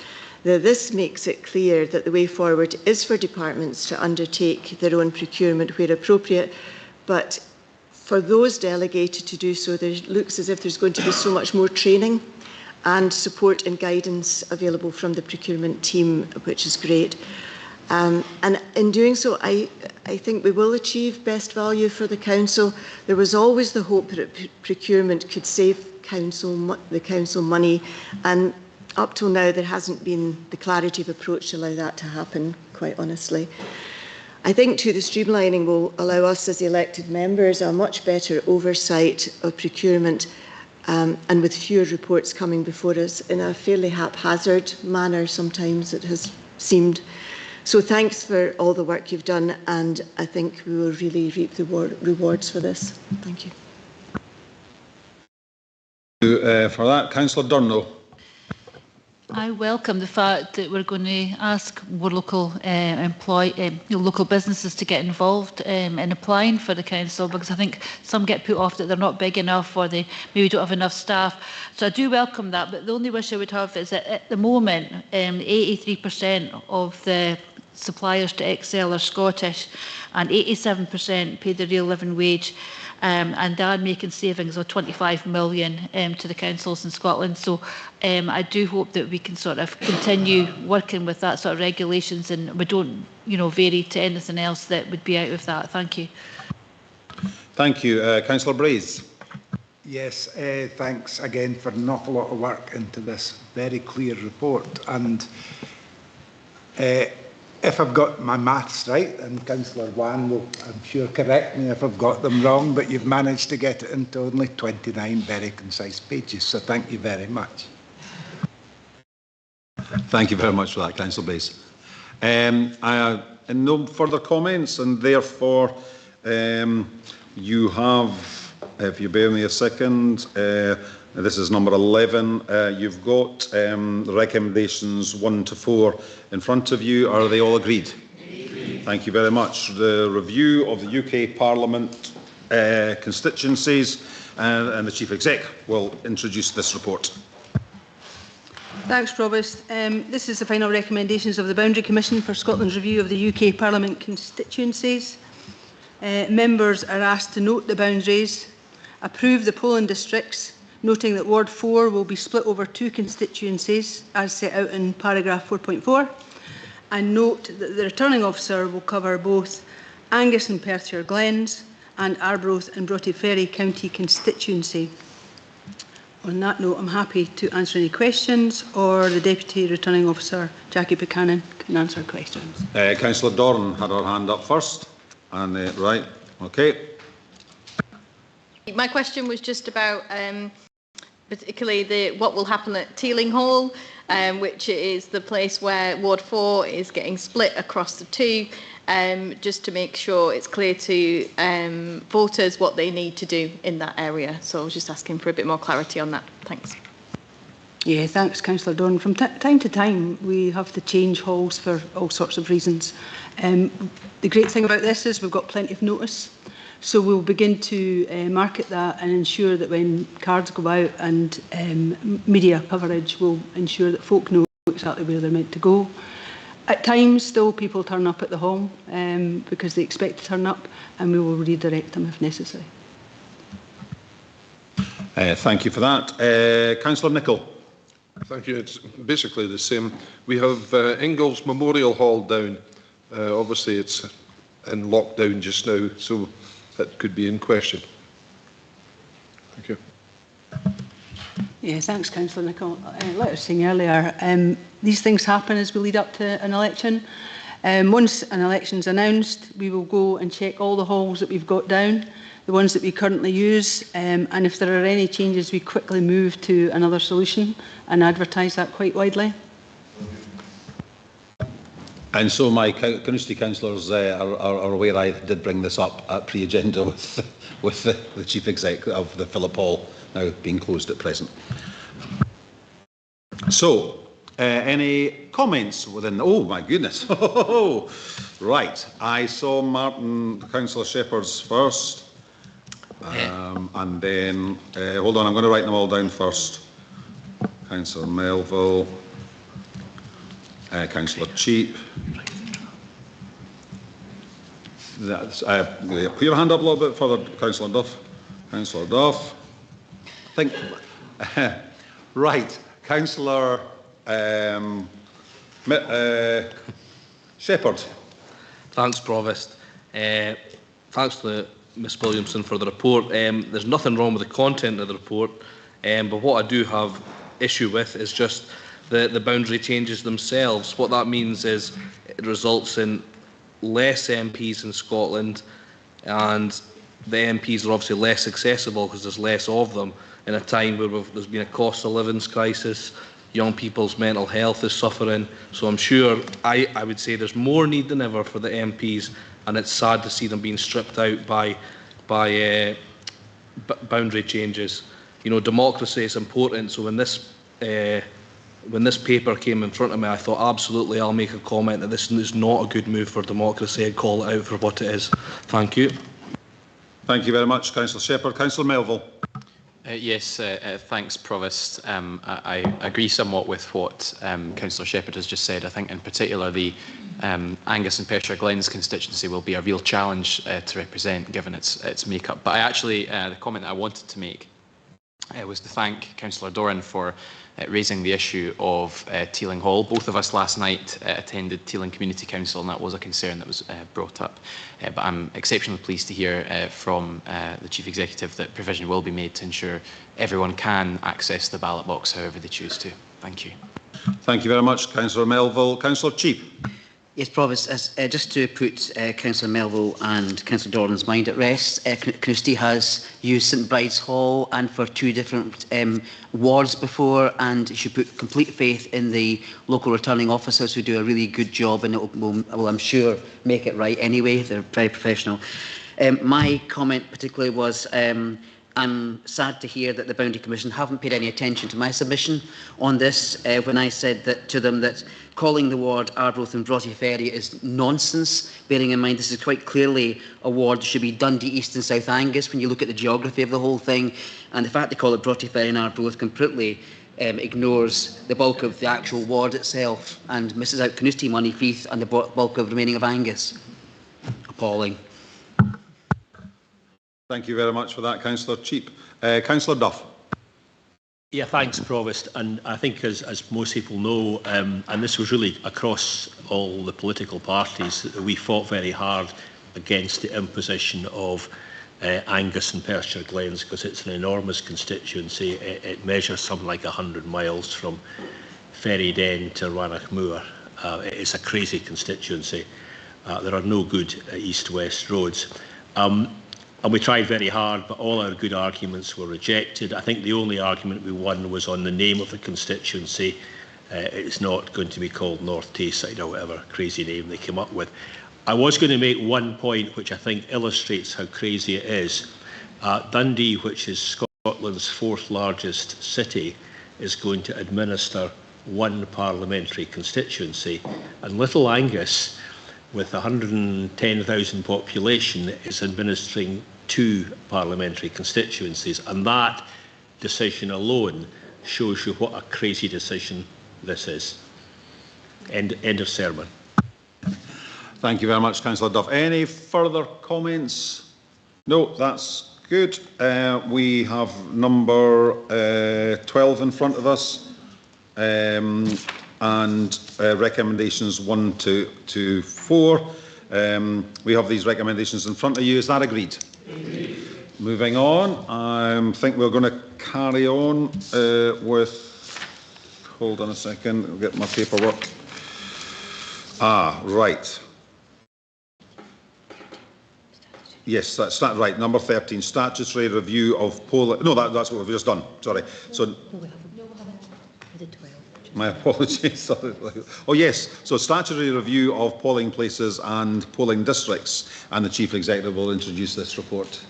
This makes it clear that the way forward is for departments to undertake their own procurement where appropriate, but for those delegated to do so, it looks as if there's going to be so much more training and support and guidance available from the procurement team, which is great. And in doing so, I think we will achieve best value for the council. There was always the hope that procurement could save the council money, and up till now there hasn't been the clarity of approach to allow that to happen, quite honestly. I think too the streamlining will allow us as elected members a much better oversight of procurement, and with fewer reports coming before us in a fairly haphazard manner sometimes it has seemed. So thanks for all the work you've done, and I think we will really reap the rewards for this. Thank you. For that, Councillor Durno. I welcome the fact that we're going to ask more local local businesses to get involved in applying for the council, because I think some get put off that they're not big enough or they maybe don't have enough staff. So I do welcome that, but the only wish I would have is that at the moment 83% of the suppliers to Excel are Scottish and 87% pay the real living wage. And they're making savings of 25 million to the councils in Scotland. So I do hope that we can sort of continue working with that sort of regulations, and we don't, vary to anything else that would be out of that. Thank you. Thank you. Councillor Braze. Yes, thanks again for an awful lot of work into this very clear report. And if I've got my maths right, and Councillor Wan will, I'm sure, correct me if I've got them wrong, but you've managed to get it into only 29 very concise pages, so thank you very much. Thank you very much for that, Councillor Braze. And no further comments, and therefore you have, if you bear me a second, this is number 11. You've got recommendations 1 to 4 in front of you. Are they all agreed? Agreed. Thank you very much. The review of the UK Parliament constituencies, and the Chief Exec will introduce this report. Thanks, Provost. This is the final recommendations of the Boundary Commission for Scotland's review of the UK Parliament constituencies. Members are asked to note the boundaries, approve the polling districts, noting that Ward 4 will be split over 2 constituencies, as set out in paragraph 4.4, and note that the returning officer will cover both Angus and Perthshire Glens and Arbroath and Broughty Ferry County constituency. On that note, I'm happy to answer any questions, or the Deputy Returning Officer, Jackie Buchanan, can answer questions. Councillor Doran had her hand up first, and right, okay. My question was just about particularly what will happen at Teeling Hall, which is the place where Ward 4 is getting split across the 2, just to make sure it's clear to voters what they need to do in that area. So I was just asking for a bit more clarity on that. Thanks. Yeah, thanks, Councillor Doran. From time to time, we have to change halls for all sorts of reasons. The great thing about this is we've got plenty of notice. So we'll begin to market that and ensure that when cards go out and media coverage will ensure that folk know exactly where they're meant to go. At times, still, people turn up at the hall because they expect to turn up, and we will redirect them if necessary. Thank you for that. Councillor Nicholl. Thank you. It's basically the same. We have Ingalls Memorial Hall down. Obviously, it's in lockdown just now, so that could be in question. Thank you. Yeah, thanks, Councillor Nicholl. Like I was saying earlier, these things happen as we lead up to an election. Once an election's announced, we will go and check all the halls that we've got down, the ones that we currently use, and if there are any changes, we quickly move to another solution and advertise that quite widely. And so my constituency councillors are aware I did bring this up at pre-agenda with the Chief Exec of the Philip Hall now being closed at present. So, any comments within? Oh my goodness! Right, I saw Councillor Shepherd's first, and then hold on, I'm going to write them all down first. Councillor Melville. Councillor Cheap. Put your hand up a little bit further, Councillor Duff. Councillor Duff. Right. Councillor Shepherd. Thanks, Provost. Thanks to Ms Williamson for the report. There's nothing wrong with the content of the report, but what I do have issue with is just the boundary changes themselves. What that means is it results in less MPs in Scotland, and the MPs are obviously less accessible because there's less of them in a time where there's been a cost of living crisis, young people's mental health is suffering. So I'm sure I would say there's more need than ever for the MPs, and it's sad to see them being stripped out by boundary changes. You know, democracy is important. So when this paper came in front of me, I thought absolutely I'll make a comment that this is not a good move for democracy and call it out for what it is. Thank you. Thank you very much, Councillor Shepherd. Councillor Melville. Yes, thanks, Provost. I agree somewhat with what Councillor Shepherd has just said. I think in particular the Angus and Perthshire Glens constituency will be a real challenge to represent given its makeup. But I actually, the comment I wanted to make was to thank Councillor Doran for raising the issue of Teeling Hall. Both of us last night attended Teeling Community Council, and that was a concern that was brought up. But I'm exceptionally pleased to hear from the Chief Executive that provision will be made to ensure everyone can access the ballot box however they choose to. Thank you. Thank you very much, Councillor Melville. Councillor Cheap. Yes, Provost, just to put Councillor Melville and Councillor Doran's mind at rest, Carnoustie has used St Bride's Hall and for 2 different wards before, and you should put complete faith in the local returning officers who do a really good job, and it will I'm sure, make it right anyway. They're very professional. My comment particularly was I'm sad to hear that the Boundary Commission haven't paid any attention to my submission on this when I said to them that calling the ward Arbroath and Broughty Ferry is nonsense, bearing in mind this is quite clearly a ward that should be Dundee East and South Angus when you look at the geography of the whole thing, and the fact they call it Broughty Ferry and Arbroath completely ignores the bulk of the actual ward itself and misses out Carnoustie money, Fife and the bulk of remaining of Angus. Appalling. Thank you very much for that, Councillor Cheap. Councillor Duff. Yeah, thanks, Provost. And I think, as most people know, and this was really across all the political parties, we fought very hard against the imposition of Angus and Perthshire Glens because it's an enormous constituency. It measures something like 100 miles from Ferryden to Rannochmoor. It's a crazy constituency. There are no good east-west roads. And we tried very hard, but all our good arguments were rejected. I think the only argument we won was on the name of the constituency. It's not going to be called North Tayside or whatever crazy name they came up with. I was going to make one point which I think illustrates how crazy it is. Dundee, which is Scotland's 4th largest city, is going to administer 1 parliamentary constituency, and Little Angus, with 110,000 population, is administering 2 parliamentary constituencies, and that decision alone shows you what a crazy decision this is. End of sermon. Thank you very much, Councillor Duff. Any further comments? No, that's good. We have number 12 in front of us. And recommendations 1 to 4. We have these recommendations in front of you. Is that agreed? Agreed. Moving on, I think we're going to carry on with. Hold on a second. I'll get my paperwork. Right. Yes, that's that right. Number 13, statutory review of polling. No, that's what we've just done. Sorry. So. My apologies. Oh yes, so statutory review of polling places and polling districts, and the Chief Executive will introduce this report.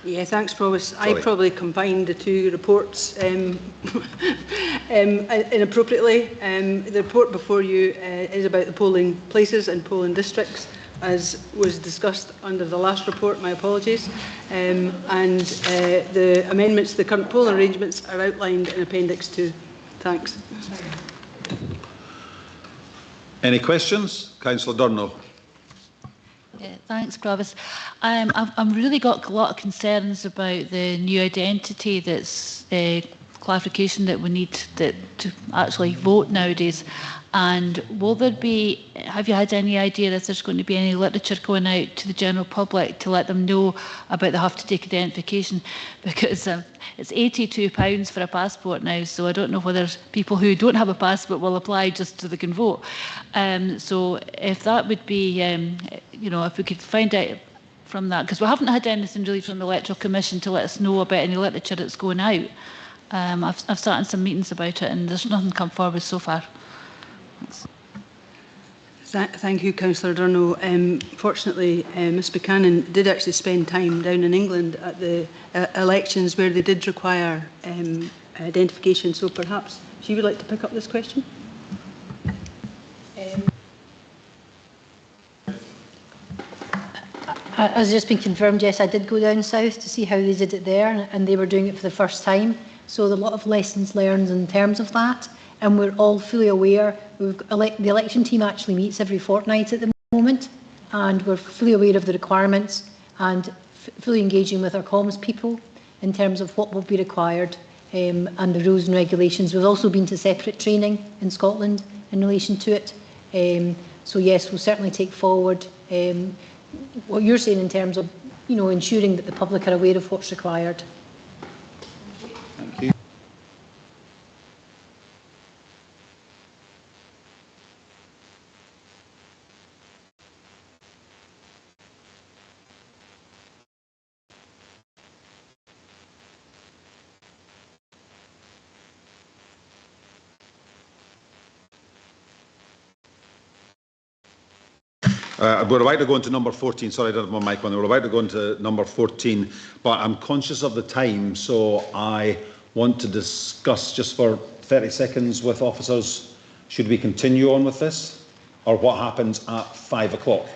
Yeah, thanks, Provost. Sorry. I probably combined the 2 reports inappropriately. The report before you is about the polling places and polling districts, as was discussed under the last report. My apologies. And the amendments to the current polling arrangements are outlined in Appendix 2. Thanks. Any questions? Councillor Durno. Yeah, thanks, Provost. I've really got a lot of concerns about the new identity that's clarification that we need to actually vote nowadays. And will there be, have you had any idea if there's going to be any literature going out to the general public to let them know about the have to take identification? Because it's £82 for a passport now, so I don't know whether people who don't have a passport will apply just so they can vote. So if that would be, you know, if we could find out from that, because we haven't had anything really from the Electoral Commission to let us know about any literature that's going out. I've sat in some meetings about it and there's nothing come forward so far. Thank you, Councillor Durno. Fortunately, Ms Buchanan did actually spend time down in England at the elections where they did require identification, so perhaps she would like to pick up this question. As just been confirmed, yes, I did go down south to see how they did it there, and they were doing it for the first time. So there's a lot of lessons learned in terms of that, and we're all fully aware. The election team actually meets every fortnight at the moment, and we're fully aware of the requirements and fully engaging with our comms people in terms of what will be required and the rules and regulations. We've also been to separate training in Scotland in relation to it. So yes, we'll certainly take forward what you're saying in terms of, you know, ensuring that the public are aware of what's required. Thank you. We're about to go into number 14. Sorry, I didn't have my mic on. We're about to go into number 14, but I'm conscious of the time, so I want to discuss just for 30 seconds with officers, should we continue on with this, or what happens at 5 o'clock?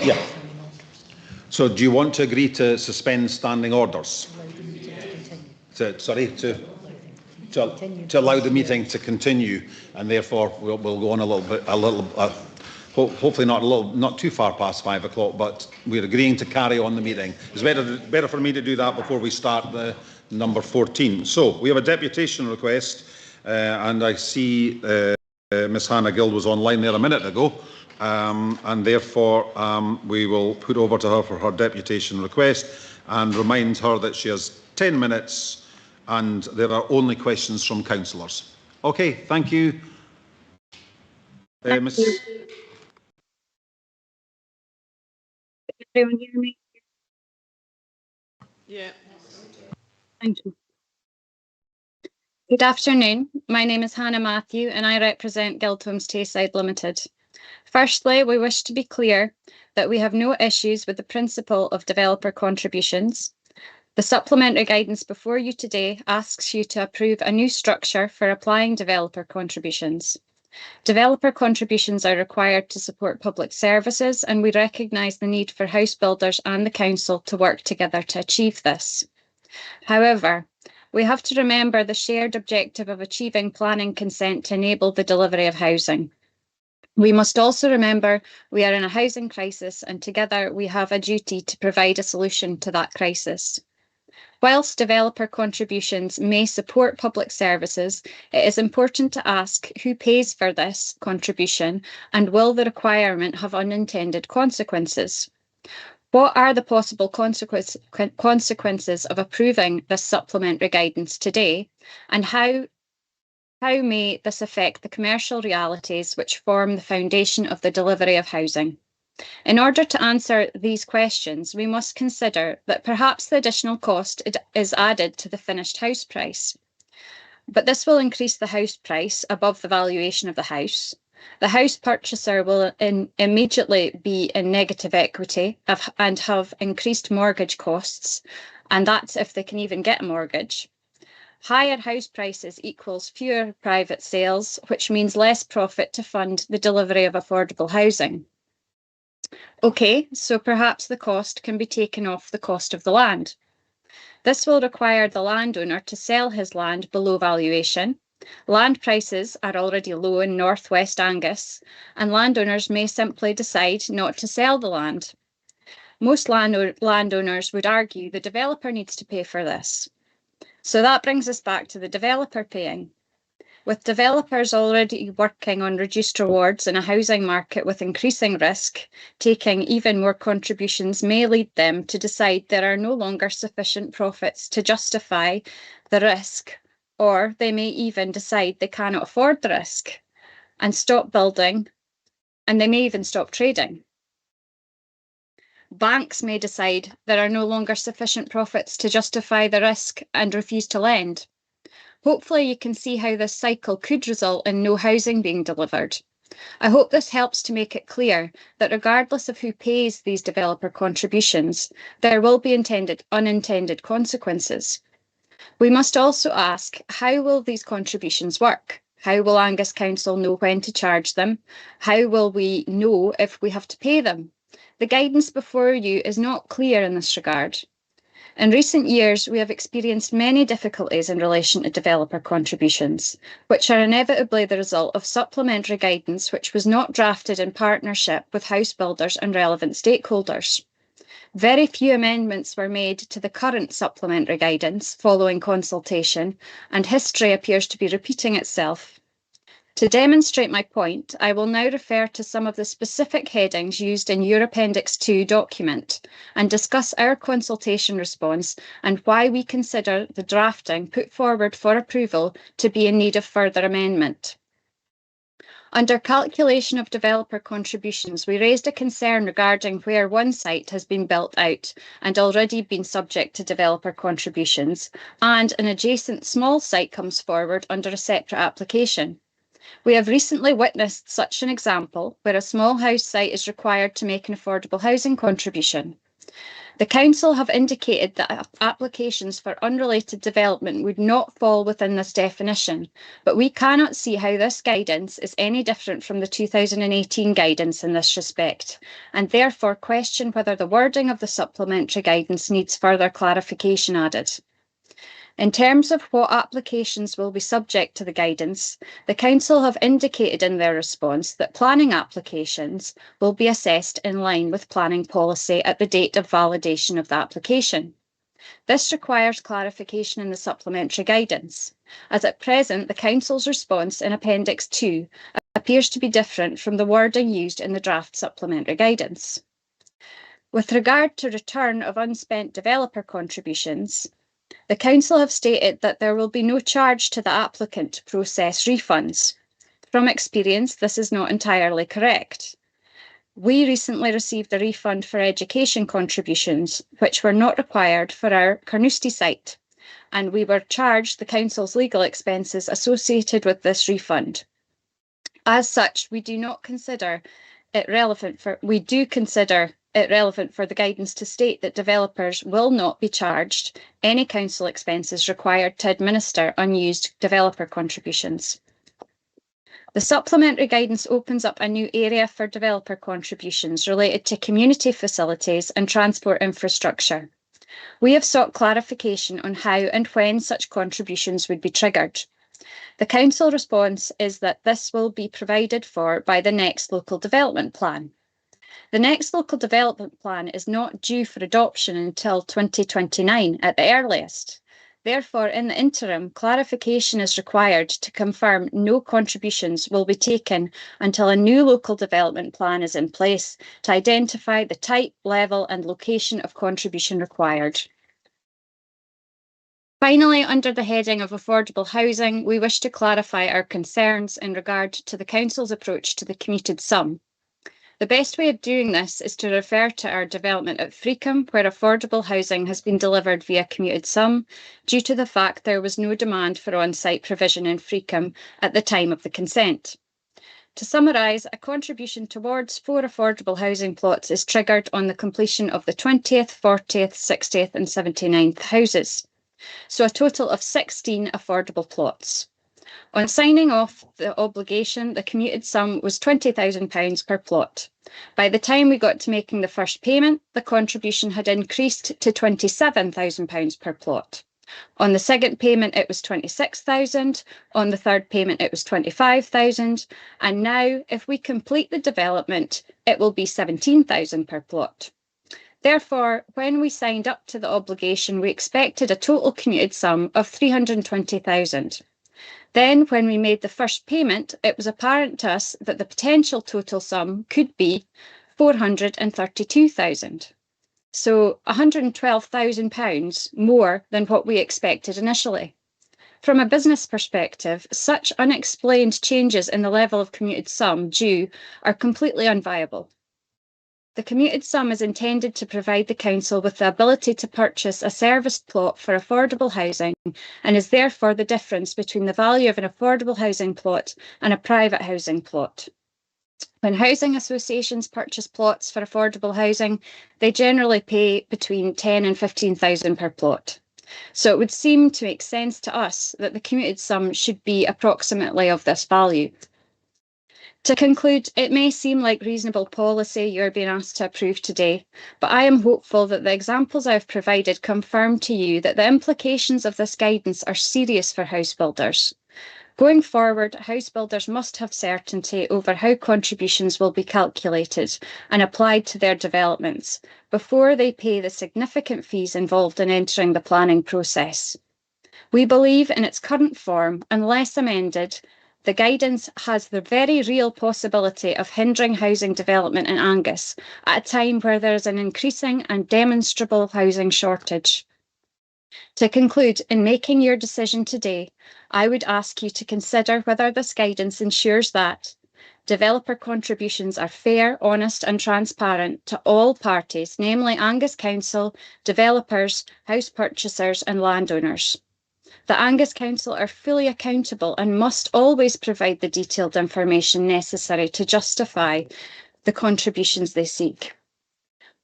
Yeah. So do you want to agree to suspend standing orders? To allow the meeting to continue, and therefore we'll go on a little bit, hopefully not too far past 5 o'clock, but we're agreeing to carry on the meeting. It's better for me to do that before we start the number 14. So we have a deputation request, and I see Ms Hannah Gill was online there a minute ago, and therefore we will put over to her for her deputation request and remind her that she has 10 minutes and there are only questions from councillors. Okay, thank you. Ms. Everyone hear me? Yeah. Thank you. Good afternoon. My name is Hannah Matthew and I represent Guildholms Tayside Limited. Firstly, we wish to be clear that we have no issues with the principle of developer contributions. The supplementary guidance before you today asks you to approve a new structure for applying developer contributions. Developer contributions are required to support public services, and we recognise the need for house builders and the council to work together to achieve this. However, we have to remember the shared objective of achieving planning consent to enable the delivery of housing. We must also remember we are in a housing crisis, and together we have a duty to provide a solution to that crisis. Whilst developer contributions may support public services, it is important to ask who pays for this contribution and will the requirement have unintended consequences? What are the possible consequences of approving this supplementary guidance today, and how may this affect the commercial realities which form the foundation of the delivery of housing? In order to answer these questions, we must consider that perhaps the additional cost is added to the finished house price. But this will increase the house price above the valuation of the house. The house purchaser will immediately be in negative equity and have increased mortgage costs, and that's if they can even get a mortgage. Higher house prices equals fewer private sales, which means less profit to fund the delivery of affordable housing. Okay, so perhaps the cost can be taken off the cost of the land. This will require the landowner to sell his land below valuation. Land prices are already low in North West Angus, and landowners may simply decide not to sell the land. Most landowners would argue the developer needs to pay for this. So that brings us back to the developer paying. With developers already working on reduced rewards in a housing market with increasing risk, taking even more contributions may lead them to decide there are no longer sufficient profits to justify the risk, or they may even decide they cannot afford the risk and stop building, and they may even stop trading. Banks may decide there are no longer sufficient profits to justify the risk and refuse to lend. Hopefully you can see how this cycle could result in no housing being delivered. I hope this helps to make it clear that regardless of who pays these developer contributions, there will be unintended consequences. We must also ask, how will these contributions work? How will Angus Council know when to charge them? How will we know if we have to pay them? The guidance before you is not clear in this regard. In recent years, we have experienced many difficulties in relation to developer contributions, which are inevitably the result of supplementary guidance which was not drafted in partnership with house builders and relevant stakeholders. Very few amendments were made to the current supplementary guidance following consultation, and history appears to be repeating itself. To demonstrate my point, I will now refer to some of the specific headings used in your Appendix 2 document and discuss our consultation response and why we consider the drafting put forward for approval to be in need of further amendment. Under calculation of developer contributions, we raised a concern regarding where one site has been built out and already been subject to developer contributions, and an adjacent small site comes forward under a separate application. We have recently witnessed such an example where a small house site is required to make an affordable housing contribution. The Council have indicated that applications for unrelated development would not fall within this definition, but we cannot see how this guidance is any different from the 2018 guidance in this respect, and therefore question whether the wording of the supplementary guidance needs further clarification added. In terms of what applications will be subject to the guidance, the Council have indicated in their response that planning applications will be assessed in line with planning policy at the date of validation of the application. This requires clarification in the supplementary guidance, as at present the Council's response in Appendix 2 appears to be different from the wording used in the draft supplementary guidance. With regard to return of unspent developer contributions, the Council have stated that there will be no charge to the applicant to process refunds. From experience, this is not entirely correct. We recently received a refund for education contributions, which were not required for our Carnoustie site, and we were charged the Council's legal expenses associated with this refund. As such, we do consider it relevant for the guidance to state that developers will not be charged any council expenses required to administer unused developer contributions. The supplementary guidance opens up a new area for developer contributions related to community facilities and transport infrastructure. We have sought clarification on how and when such contributions would be triggered. The Council response is that this will be provided for by the next local development plan. The next local development plan is not due for adoption until 2029 at the earliest. Therefore, in the interim, clarification is required to confirm no contributions will be taken until a new local development plan is in place to identify the type, level and location of contribution required. Finally, under the heading of affordable housing, we wish to clarify our concerns in regard to the Council's approach to the commuted sum. The best way of doing this is to refer to our development at Freecombe, where affordable housing has been delivered via commuted sum, due to the fact there was no demand for on-site provision in Freecombe at the time of the consent. To summarise, a contribution towards 4 affordable housing plots is triggered on the completion of the 20th, 40th, 60th and 79th houses, so a total of 16 affordable plots. On signing off the obligation, the commuted sum was £20,000 per plot. By the time we got to making the first payment, the contribution had increased to £27,000 per plot. On the second payment, it was £26,000. On the third payment, it was £25,000. And now, if we complete the development, it will be £17,000 per plot. Therefore, when we signed up to the obligation, we expected a total commuted sum of 320,000. Then, when we made the first payment, it was apparent to us that the potential total sum could be 432,000. So £112,000 more than what we expected initially. From a business perspective, such unexplained changes in the level of commuted sum due are completely unviable. The commuted sum is intended to provide the Council with the ability to purchase a serviced plot for affordable housing and is therefore the difference between the value of an affordable housing plot and a private housing plot. When housing associations purchase plots for affordable housing, they generally pay between £10,000 and £15,000 per plot. So it would seem to make sense to us that the commuted sum should be approximately of this value. To conclude, it may seem like reasonable policy you are being asked to approve today, but I am hopeful that the examples I have provided confirm to you that the implications of this guidance are serious for house builders. Going forward, house builders must have certainty over how contributions will be calculated and applied to their developments before they pay the significant fees involved in entering the planning process. We believe in its current form, unless amended, the guidance has the very real possibility of hindering housing development in Angus at a time where there is an increasing and demonstrable housing shortage. To conclude, in making your decision today, I would ask you to consider whether this guidance ensures that developer contributions are fair, honest and transparent to all parties, namely Angus Council, developers, house purchasers and landowners. The Angus Council are fully accountable and must always provide the detailed information necessary to justify the contributions they seek.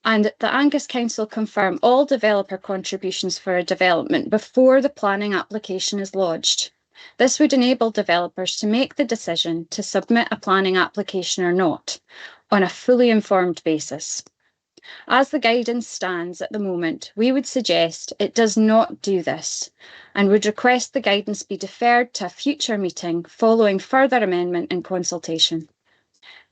And the Angus Council confirm all developer contributions for a development before the planning application is lodged. This would enable developers to make the decision to submit a planning application or not on a fully informed basis. As the guidance stands at the moment, we would suggest it does not do this and would request the guidance be deferred to a future meeting following further amendment and consultation.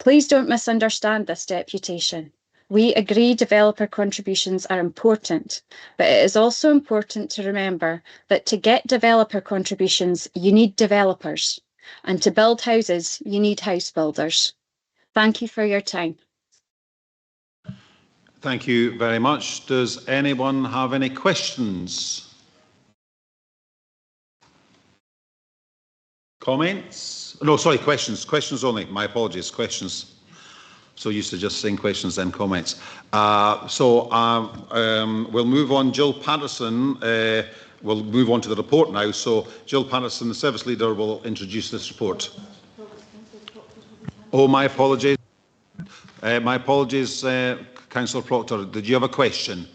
Please don't misunderstand this deputation. We agree developer contributions are important, but it is also important to remember that to get developer contributions, you need developers, and to build houses, you need house builders. Thank you for your time. Thank you very much. Does anyone have any questions? Comments? No, sorry, questions. Questions only. My apologies. Questions. So used to just saying questions then comments. We'll move on. Jill Patterson, we'll move on to the report now. So Jill Patterson, the Service Leader, will introduce this report. Oh, my apologies. My apologies, Councillor Proctor. Did you have a question?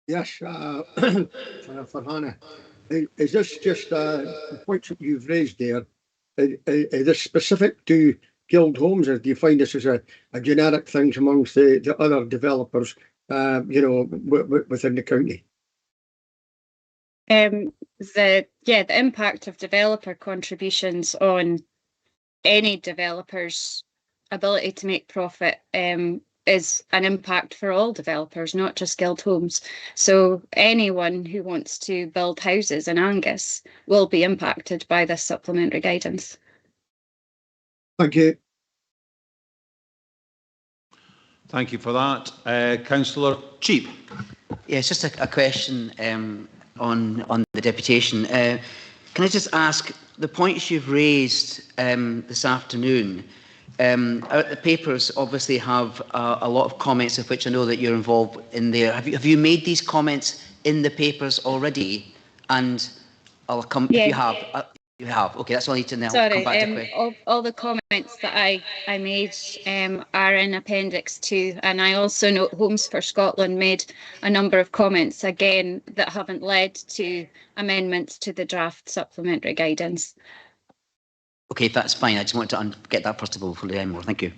Yes, for Hannah. Is this just the points that you've raised there? Is this specific to Guild Homes, or do you find this as a generic thing amongst the other developers, within the county? The impact of developer contributions on any developer's ability to make profit is an impact for all developers, not just Guild Homes. So anyone who wants to build houses in Angus will be impacted by this supplementary guidance. Thank you. Thank you for that. Councillor Cheap. Yes, just a question on the deputation. Can I just ask, the points you've raised this afternoon, the papers obviously have a lot of comments of which I know that you're involved in there. Have you made these comments in the papers already? And I'll come if you have. You have. Okay, that's all I need to know. Sorry, all the comments that I made are in Appendix 2, and I also note Homes for Scotland made a number of comments, again, that haven't led to amendments to the draft supplementary guidance. Okay, that's fine. I just wanted to get that first of all for the more. Thank you.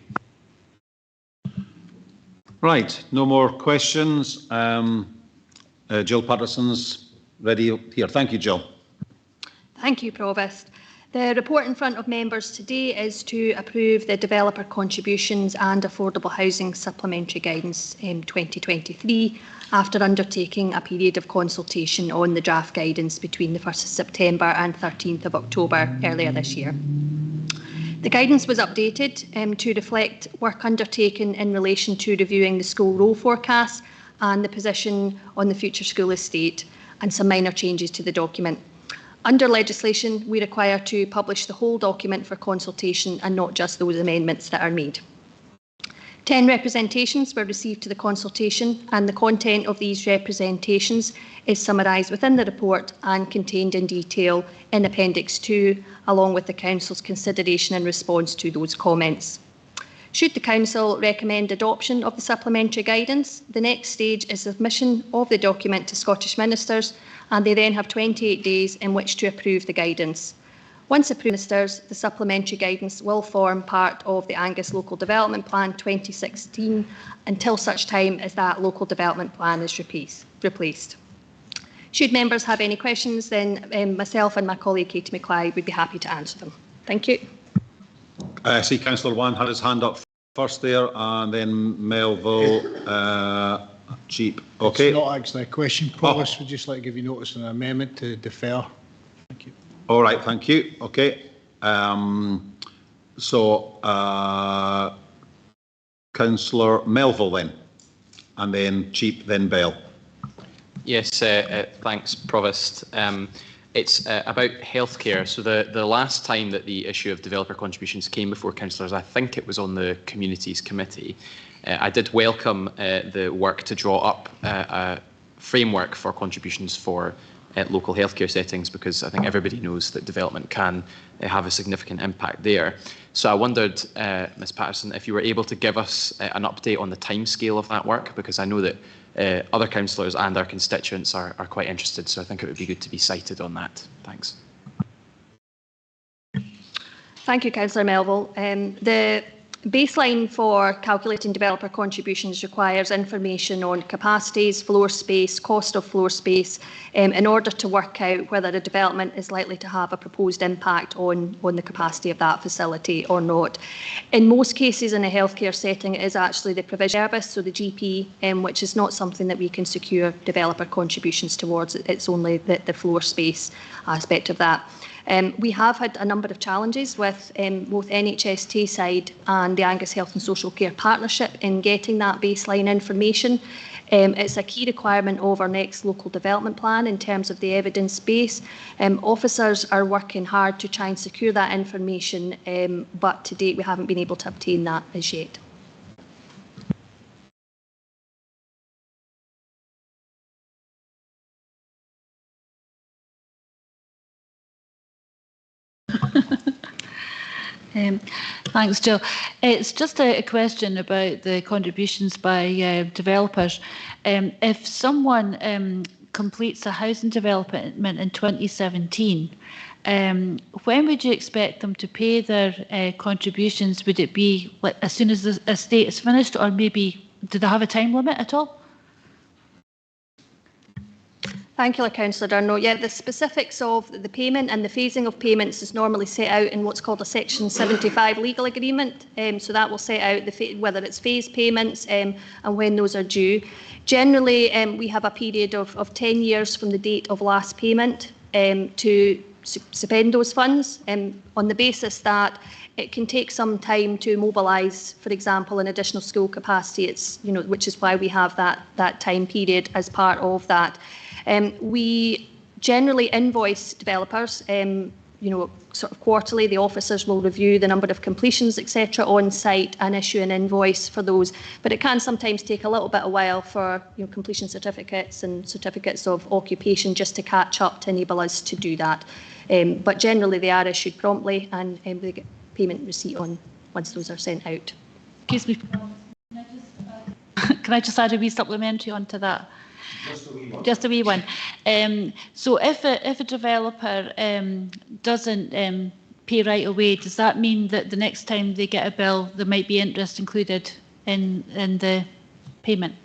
Right, no more questions. Jill Patterson's ready here. Thank you, Jill. Thank you, Provost. The report in front of members today is to approve the developer contributions and affordable housing supplementary guidance 2023 after undertaking a period of consultation on the draft guidance between the 1st of September and 13th of October earlier this year. The guidance was updated to reflect work undertaken in relation to reviewing the school role forecast and the position on the future school estate, and some minor changes to the document. Under legislation, we require to publish the whole document for consultation and not just those amendments that are made. 10 representations were received to the consultation, and the content of these representations is summarised within the report and contained in detail in Appendix 2, along with the Council's consideration and response to those comments. Should the Council recommend adoption of the supplementary guidance, the next stage is submission of the document to Scottish Ministers, and they then have 28 days in which to approve the guidance. Once approved, Ministers, the supplementary guidance will form part of the Angus Local Development Plan 2016 until such time as that local development plan is replaced. Should members have any questions, then myself and my colleague Katie McClyde would be happy to answer them. Thank you. I see Councillor Wan had his hand up first there, and then Melville, Cheap. Okay. It's not actually a question, Provost. We'd just like to give you notice on an amendment to defer. Thank you. All right, thank you. Okay. Councillor Melville then, and then Cheap, then Bell. Yes, thanks, Provost. It's about healthcare. So the last time that the issue of developer contributions came before councillors, I think it was on the Communities Committee. I did welcome the work to draw up a framework for contributions for local healthcare settings, because I think everybody knows that development can have a significant impact there. So I wondered, Ms Patterson, if you were able to give us an update on the timescale of that work, because I know that other councillors and our constituents are quite interested, so I think it would be good to be cited on that. Thanks. Thank you, Councillor Melville. The baseline for calculating developer contributions requires information on capacities, floor space, cost of floor space, in order to work out whether a development is likely to have a proposed impact on the capacity of that facility or not. In most cases in a healthcare setting, it is actually the provision service, so the GP, which is not something that we can secure developer contributions towards. It's only the floor space aspect of that. We have had a number of challenges with both NHS Tayside and the Angus Health and Social Care Partnership in getting that baseline information. It's a key requirement of our next local development plan in terms of the evidence base. Officers are working hard to try and secure that information, but to date we haven't been able to obtain that as yet. Thanks, Jill. It's just a question about the contributions by developers. If someone completes a housing development in 2017, when would you expect them to pay their contributions? Would it be like as soon as the estate is finished, or maybe do they have a time limit at all? Thank you, Councillor Durno. Yeah, the specifics of the payment and the phasing of payments is normally set out in what's called a Section 75 legal agreement. So that will set out whether it's phased payments and when those are due. Generally, we have a period of 10 years from the date of last payment to spend those funds, on the basis that it can take some time to mobilise, for example, an additional school capacity. It's, which is why we have that time period as part of that. We generally invoice developers, sort of quarterly. The officers will review the number of completions, etc., on site and issue an invoice for those. But it can sometimes take a little bit of a while for completion certificates and certificates of occupation just to catch up to enable us to do that. But generally they are issued promptly, and they get payment receipt on once those are sent out. Excuse me. Can I just add a wee supplementary onto that? Just a wee one. So if a developer doesn't pay right away, does that mean that the next time they get a bill, there might be interest included in the payment?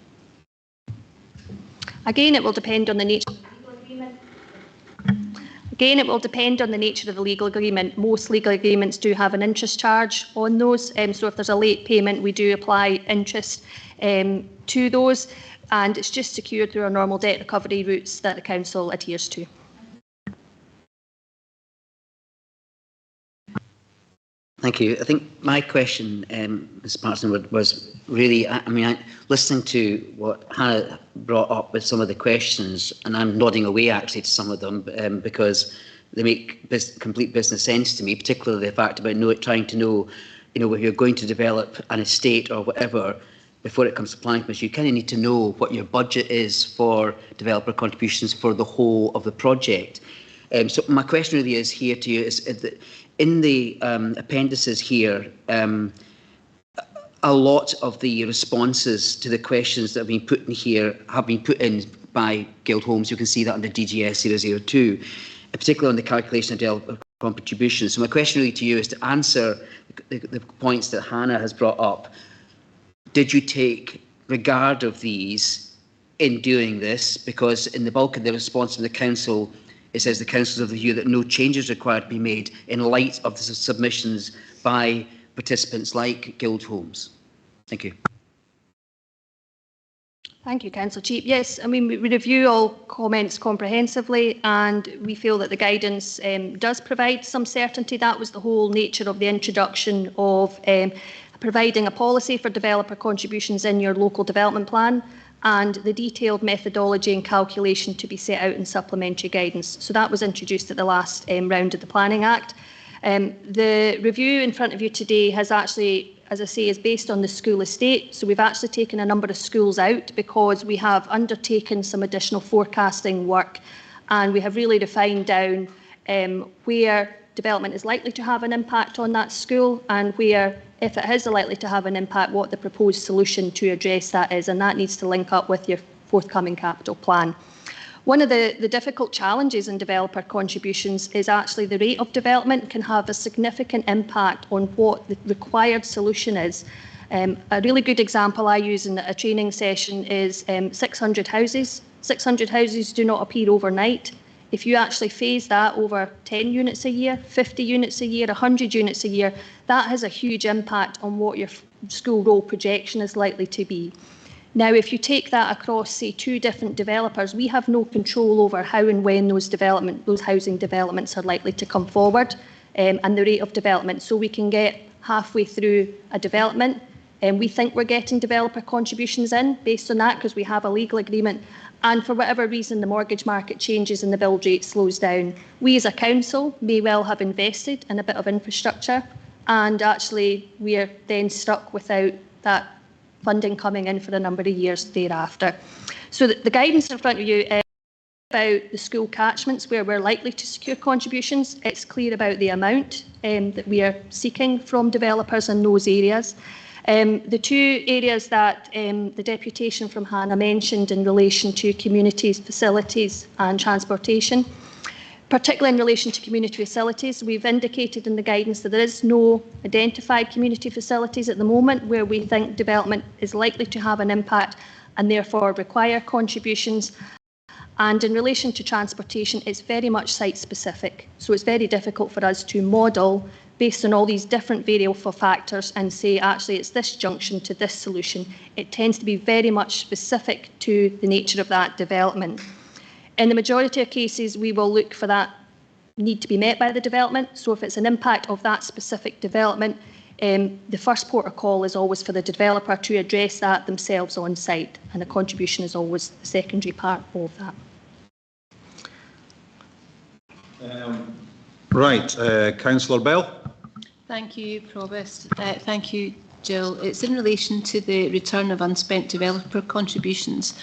Again, it will depend on the nature of the legal agreement. Again, it will depend on the nature of the legal agreement. Most legal agreements do have an interest charge on those. So if there's a late payment, we do apply interest to those. And it's just secured through our normal debt recovery routes that the Council adheres to. Thank you. I think my question, Ms. Parsons, was really, listening to what Hannah brought up with some of the questions, and I'm nodding away actually to some of them because they make complete business sense to me, particularly the fact about trying to know, if you're going to develop an estate or whatever, before it comes to planning permission, you kind of need to know what your budget is for developer contributions for the whole of the project. So my question really is here to you is that in the appendices here, a lot of the responses to the questions that have been put in here have been put in by Guild Homes. You can see that under DGS 002, particularly on the calculation of developer contributions. So my question really to you is to answer the points that Hannah has brought up. Did you take regard of these in doing this? Because in the bulk of the response from the Council, it says the Council is of the view that no changes required to be made in light of the submissions by participants like Guild Homes. Thank you. Thank you, Councillor Cheap. Yes, we review all comments comprehensively, and we feel that the guidance does provide some certainty. That was the whole nature of the introduction of providing a policy for developer contributions in your local development plan, and the detailed methodology and calculation to be set out in supplementary guidance. So that was introduced at the last round of the Planning Act. The review in front of you today has actually, as I say, is based on the school estate. So we've actually taken a number of schools out because we have undertaken some additional forecasting work, and we have really defined down where development is likely to have an impact on that school, and where, if it is likely to have an impact, what the proposed solution to address that is, and that needs to link up with your forthcoming capital plan. One of the difficult challenges in developer contributions is actually the rate of development can have a significant impact on what the required solution is. A really good example I use in a training session is 600 houses. 600 houses do not appear overnight. If you actually phase that over 10 units a year, 50 units a year, 100 units a year, that has a huge impact on what your school roll projection is likely to be. Now, if you take that across, say, 2 different developers, we have no control over how and when those housing developments are likely to come forward and the rate of development. So we can get halfway through a development and we think we're getting developer contributions in based on that because we have a legal agreement. And for whatever reason, the mortgage market changes and the build rate slows down. We as a council may well have invested in a bit of infrastructure, and actually we are then stuck without that funding coming in for a number of years thereafter. So the guidance in front of you is about the school catchments where we're likely to secure contributions. It's clear about the amount that we are seeking from developers in those areas. The 2 areas that the deputation from Hannah mentioned in relation to communities, facilities and transportation, particularly in relation to community facilities, we've indicated in the guidance that there is no identified community facilities at the moment where we think development is likely to have an impact and therefore require contributions. And in relation to transportation, it's very much site specific. So it's very difficult for us to model based on all these different variable factors and say, actually, it's this junction to this solution. It tends to be very much specific to the nature of that development. In the majority of cases, we will look for that need to be met by the development. So if it's an impact of that specific development, the first port of call is always for the developer to address that themselves on site, and the contribution is always the secondary part of that. Councillor Bell. Thank you, Provost. Thank you, Jill. It's in relation to the return of unspent developer contributions.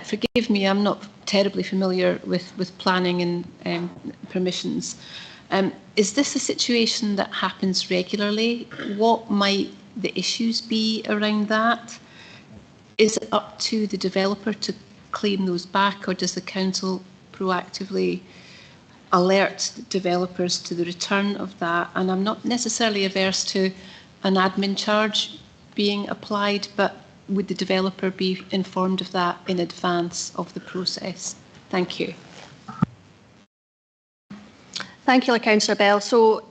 Forgive me, I'm not terribly familiar with planning and permissions. Is this a situation that happens regularly? What might the issues be around that? Is it up to the developer to claim those back, or does the council proactively alert developers to the return of that? And I'm not necessarily averse to an admin charge being applied, but would the developer be informed of that in advance of the process? Thank you. Thank you, Councillor Bell. So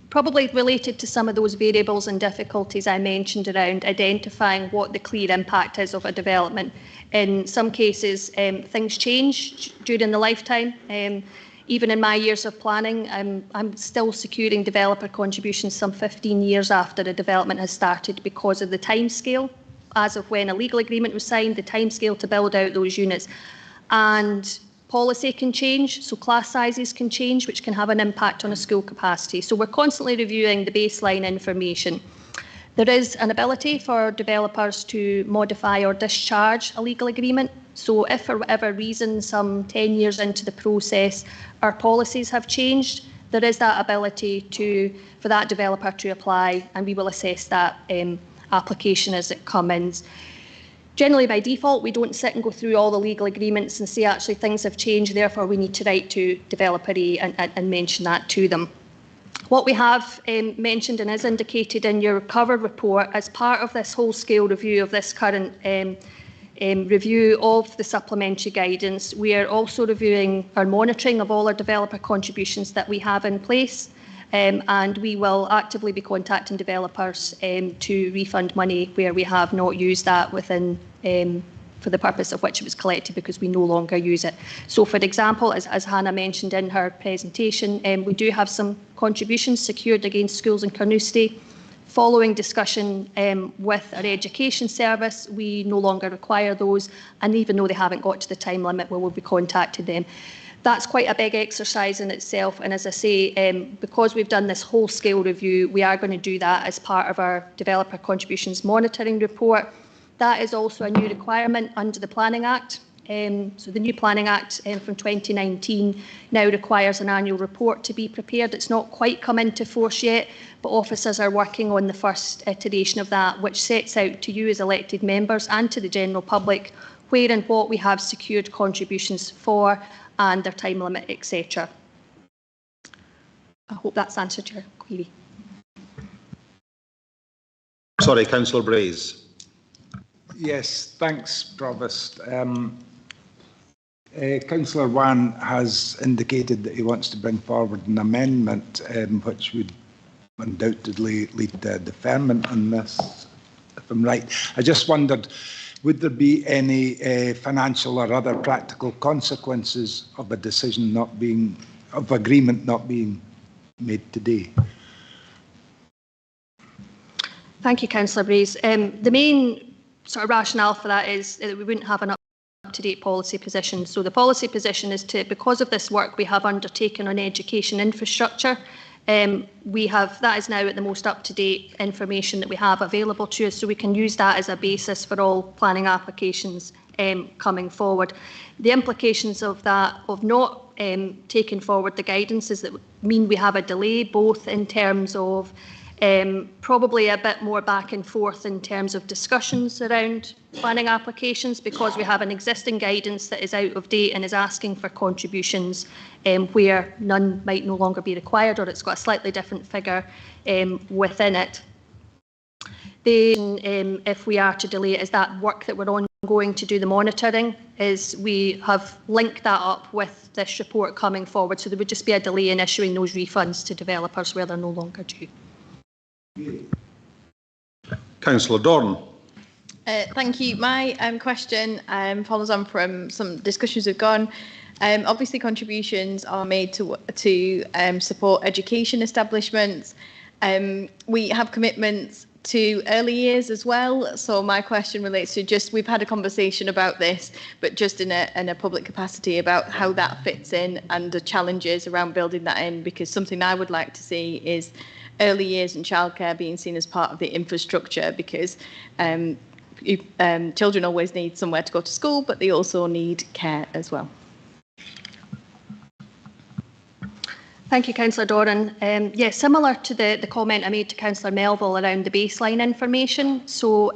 probably related to some of those variables and difficulties I mentioned around identifying what the clear impact is of a development. In some cases, things change during the lifetime. Even in my years of planning, I'm still securing developer contributions some 15 years after a development has started because of the timescale, as of when a legal agreement was signed, the timescale to build out those units. And policy can change, so class sizes can change, which can have an impact on a school capacity. So we're constantly reviewing the baseline information. There is an ability for developers to modify or discharge a legal agreement. So if for whatever reason, some 10 years into the process, our policies have changed, there is that ability for that developer to apply, and we will assess that application as it comes in. Generally, by default, we don't sit and go through all the legal agreements and say, actually, things have changed, therefore we need to write to developer A and mention that to them. What we have mentioned and is indicated in your cover report as part of this whole-scale review of this current review of the supplementary guidance, we are also reviewing our monitoring of all our developer contributions that we have in place. And we will actively be contacting developers to refund money where we have not used that within for the purpose of which it was collected, because we no longer use it. So, for example, as Hannah mentioned in her presentation, we do have some contributions secured against schools in Carnoustie. Following discussion with our education service, we no longer require those, and even though they haven't got to the time limit, we will be contacting them. That's quite a big exercise in itself, and as I say, because we've done this whole-scale review, we are going to do that as part of our developer contributions monitoring report. That is also a new requirement under the Planning Act. So the new Planning Act from 2019 now requires an annual report to be prepared. It's not quite come into force yet, but officers are working on the first iteration of that, which sets out to you as elected members and to the general public where and what we have secured contributions for, and their time limit, etc. I hope that's answered your query. Sorry, Councillor Braze. Yes, thanks, Provost. Councillor Wan has indicated that he wants to bring forward an amendment which would undoubtedly lead to deferment on this, if I'm right. I just wondered, would there be any financial or other practical consequences of a decision not being, of agreement not being made today? Thank you, Councillor Braze. The main sort of rationale for that is that we wouldn't have an up-to-date policy position. So the policy position is to, because of this work we have undertaken on education infrastructure, that is now at the most up-to-date information that we have available to us, so we can use that as a basis for all planning applications coming forward. The implications of that, of not taking forward the guidance, is that mean we have a delay, both in terms of probably a bit more back and forth in terms of discussions around planning applications, because we have an existing guidance that is out of date and is asking for contributions where none might no longer be required, or it's got a slightly different figure within it. If we are to delay it, is that work that we're ongoing to do the monitoring, is we have linked that up with this report coming forward, so there would just be a delay in issuing those refunds to developers where they're no longer due. Councillor Dorn. Thank you. My question follows on from some discussions we've gone. Obviously, contributions are made to support education establishments. We have commitments to early years as well. So my question relates to just, we've had a conversation about this, but just in a public capacity, about how that fits in and the challenges around building that in, because something I would like to see is early years and childcare being seen as part of the infrastructure, because children always need somewhere to go to school, but they also need care as well. Thank you, Councillor Doran. Yes, similar to the comment I made to Councillor Melville around the baseline information. So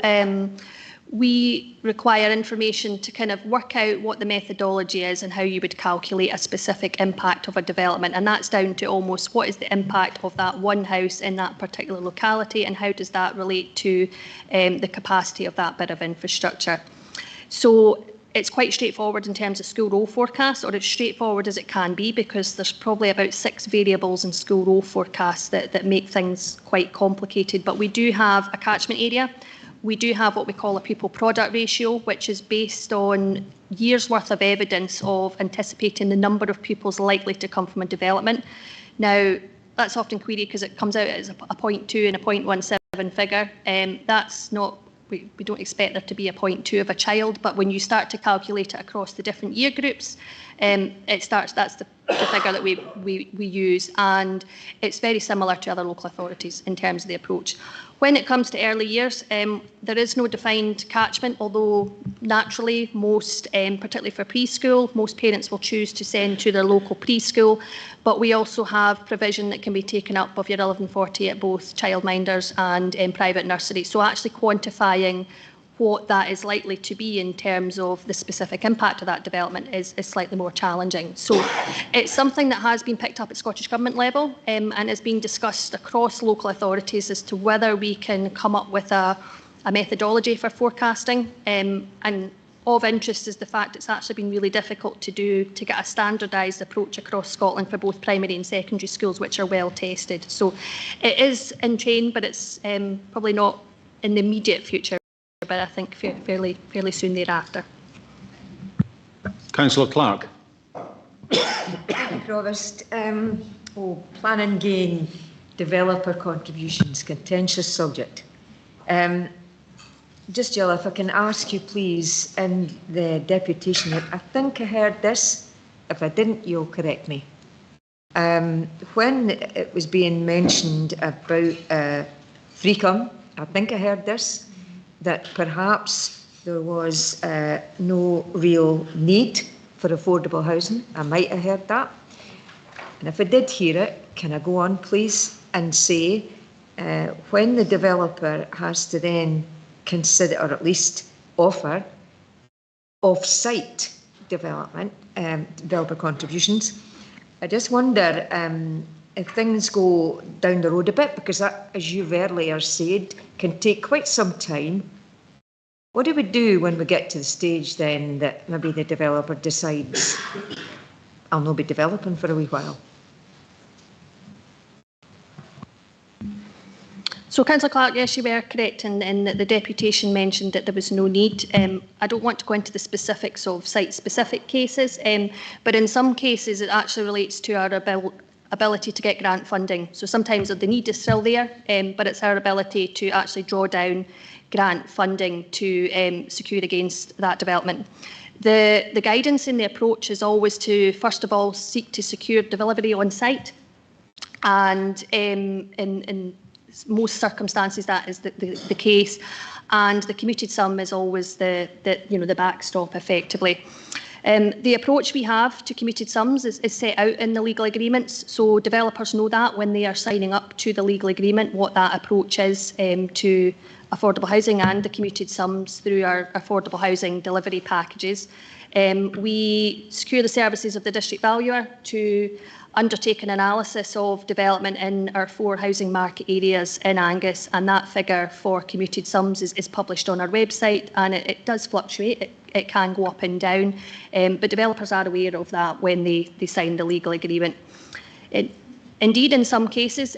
we require information to kind of work out what the methodology is and how you would calculate a specific impact of a development. And that's down to almost what is the impact of that one house in that particular locality, and how does that relate to the capacity of that bit of infrastructure. So it's quite straightforward in terms of school roll forecasts, or as straightforward as it can be, because there's probably about 6 variables in school roll forecasts that make things quite complicated. But we do have a catchment area. We do have what we call a pupil product ratio, which is based on years' worth of evidence of anticipating the number of pupils likely to come from a development. Now, that's often queried because it comes out as a 0.2 and a 0.17 figure. That's not, we don't expect there to be a 0.2 of a child, but when you start to calculate it across the different year groups, that's the figure that we use, and it's very similar to other local authorities in terms of the approach. When it comes to early years, there is no defined catchment, although naturally most, particularly for preschool, most parents will choose to send to their local preschool, but we also have provision that can be taken up of your 1140 at both childminders and private nurseries. So actually quantifying what that is likely to be in terms of the specific impact of that development is slightly more challenging. So it's something that has been picked up at Scottish Government level and is being discussed across local authorities as to whether we can come up with a methodology for forecasting. And of interest is the fact it's actually been really difficult to get a standardised approach across Scotland for both primary and secondary schools, which are well tested. So it is in train, but it's probably not in the immediate future, but I think fairly soon thereafter. Councillor Clark. Provost, planning gain, developer contributions, contentious subject. Just Jill, if I can ask you please, in the deputation, I think I heard this. If I didn't, you'll correct me. When it was being mentioned about Freecom, I think I heard this, that perhaps there was no real need for affordable housing. I might have heard that. And if I did hear it, can I go on, please, and say when the developer has to then consider, or at least offer, off-site development, developer contributions, I just wonder if things go down the road a bit, because that, as you've earlier said, can take quite some time. What do we do when we get to the stage then that maybe the developer decides, I'll not be developing for a wee while? So, Councillor Clark, yes, you were correct in that the deputation mentioned that there was no need. I don't want to go into the specifics of site-specific cases, but in some cases it actually relates to our ability to get grant funding. So sometimes the need is still there, but it's our ability to actually draw down grant funding to secure against that development. The guidance in the approach is always to, first of all, seek to secure delivery on site, and in most circumstances that is the case, and the commuted sum is always the backstop effectively. The approach we have to commuted sums is set out in the legal agreements, so developers know that when they are signing up to the legal agreement what that approach is to affordable housing and the commuted sums through our affordable housing delivery packages. We secure the services of the district valuer to undertake an analysis of development in our 4 housing market areas in Angus, and that figure for commuted sums is published on our website, and it does fluctuate. It can go up and down, but developers are aware of that when they sign the legal agreement. Indeed, in some cases,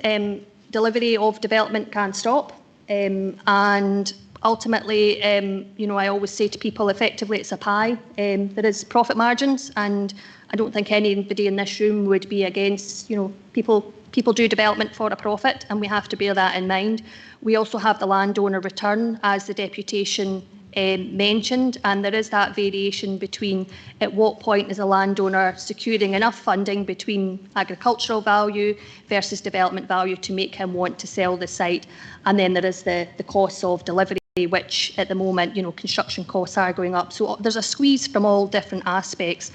delivery of development can stop, and ultimately, I always say to people, effectively, it's a pie. There is profit margins, and I don't think anybody in this room would be against, people do development for a profit, and we have to bear that in mind. We also have the landowner return, as the deputation mentioned, and there is that variation between at what point is a landowner securing enough funding between agricultural value versus development value to make him want to sell the site, and then there is the costs of delivery, which at the moment, construction costs are going up. So there's a squeeze from all different aspects.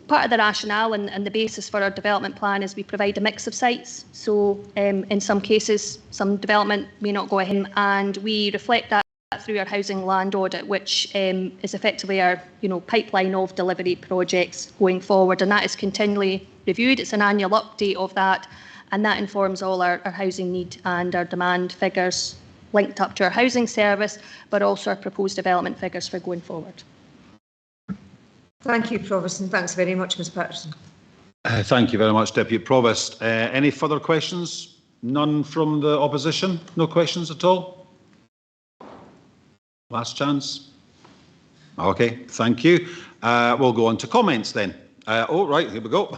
Part of the rationale and the basis for our development plan is we provide a mix of sites. So in some cases, some development may not go ahead, and we reflect that through our housing land audit, which is effectively our pipeline of delivery projects going forward, and that is continually reviewed. It's an annual update of that, and that informs all our housing need and our demand figures linked up to our housing service, but also our proposed development figures for going forward. Thank you, Provost, and thanks very much, Ms Patterson. Thank you very much, Deputy Provost. Any further questions? None from the opposition? No questions at all? Last chance. Okay, thank you. We'll go on to comments then. Oh, right, here we go.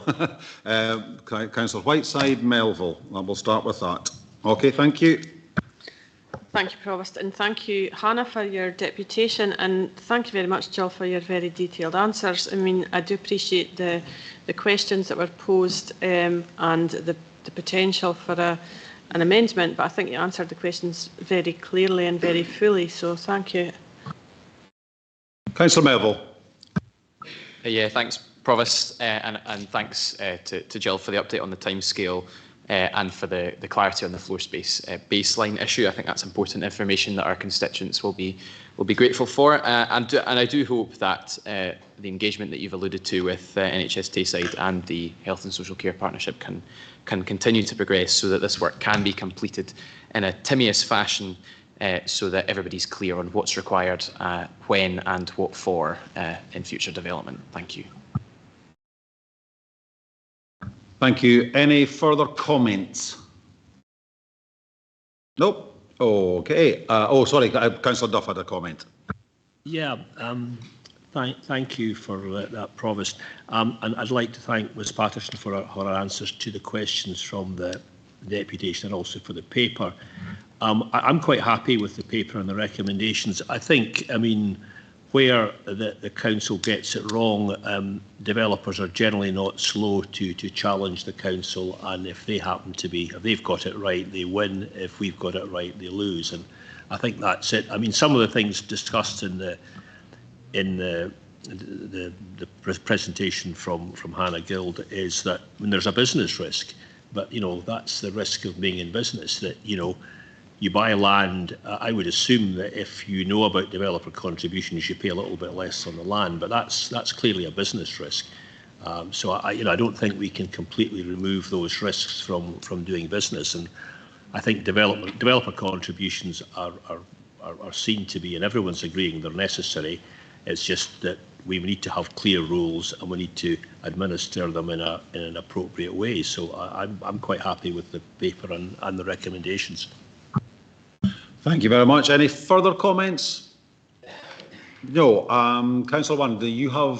Councillor Whiteside, Melville. We'll start with that. Okay, thank you. Thank you, Provost, and thank you, Hannah, for your deputation, and thank you very much, Jill, for your very detailed answers. I mean, I do appreciate the questions that were posed and the potential for an amendment, but I think you answered the questions very clearly and very fully, so thank you. Councillor Melville. Yeah, thanks, Provost, and thanks to Jill for the update on the timescale and for the clarity on the floor space baseline issue. I think that's important information that our constituents will be grateful for, and I do hope that the engagement that you've alluded to with NHS Tayside and the Health and Social Care Partnership can continue to progress so that this work can be completed in a timious fashion, so that everybody's clear on what's required, when and what for in future development. Thank you. Thank you. Any further comments? Nope. Okay. Oh, sorry. Councillor Duff had a comment. Yeah. Thank you for that, Provost. And I'd like to thank Ms Patterson for her answers to the questions from the deputation and also for the paper. I'm quite happy with the paper and the recommendations. I think, I mean, where the council gets it wrong, developers are generally not slow to challenge the council, and if they happen to be, if they've got it right, they win. If we've got it right, they lose. And I think that's it. I mean, some of the things discussed in the presentation from Hannah Guild is that when there's a business risk, but you know that's the risk of being in business, that you buy land. I would assume that if you know about developer contributions, you pay a little bit less on the land, but that's clearly a business risk. So I don't think we can completely remove those risks from doing business. And I think developer contributions are seen to be, and everyone's agreeing they're necessary. It's just that we need to have clear rules and we need to administer them in an appropriate way. So I'm quite happy with the paper and the recommendations. Thank you very much. Any further comments? No. Councillor One, do you have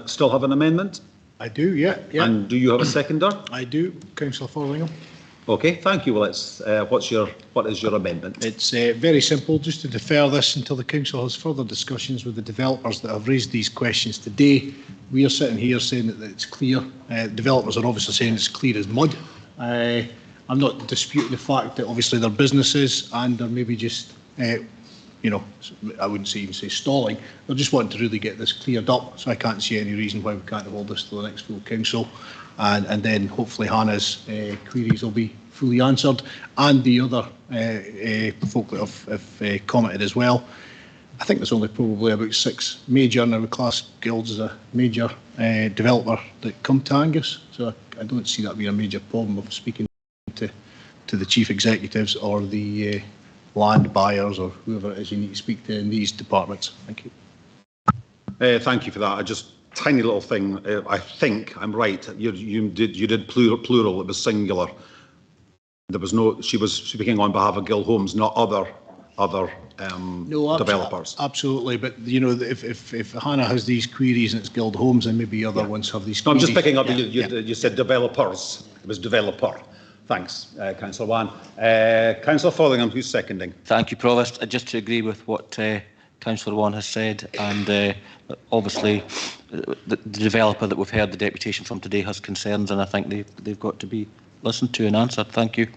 still have an amendment? I do, yeah. And do you have a seconder? I do, Councillor Forlingham. Okay, thank you. Well, what is your amendment? It's very simple, just to defer this until the council has further discussions with the developers that have raised these questions today. We are sitting here saying that it's clear. Developers are obviously saying it's clear as mud. I'm not disputing the fact that obviously they're businesses and they're maybe just, I wouldn't even say stalling. They're just wanting to really get this cleared up. So I can't see any reason why we can't hold this to the next full council. And then hopefully Hannah's queries will be fully answered, and the other folk that have commented as well. I think there's only probably about 6 major, and I would class guilds as a major developer that come to Angus. So I don't see that being a major problem of speaking to the chief executives or the land buyers or whoever it is you need to speak to in these departments. Thank you. Thank you for that. Just tiny little thing. I think I'm right. You did plural. It was singular. There was no. She was speaking on behalf of Guild Homes, not other developers. Absolutely, but if Hannah has these queries and it's Guild Homes, and maybe other ones have these queries. I'm just picking up. You said developers. It was developer. Thanks, Councillor Wan. Councillor Forlingham, who's seconding? Thank you, Provost. Just to agree with what Councillor Wan has said, and obviously the developer that we've heard the deputation from today has concerns, and I think they've got to be listened to and answered. Thank you.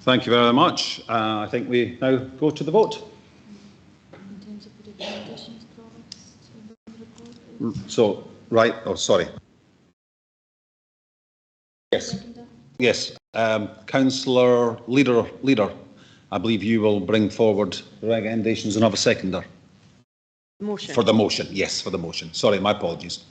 Thank you very much. I think we now go to the vote. So, right. Oh, sorry. Yes. Yes. Councillor Leader, I believe you will bring forward the recommendations and have a seconder. Motion. For the motion. Yes, for the motion. Sorry, my apologies.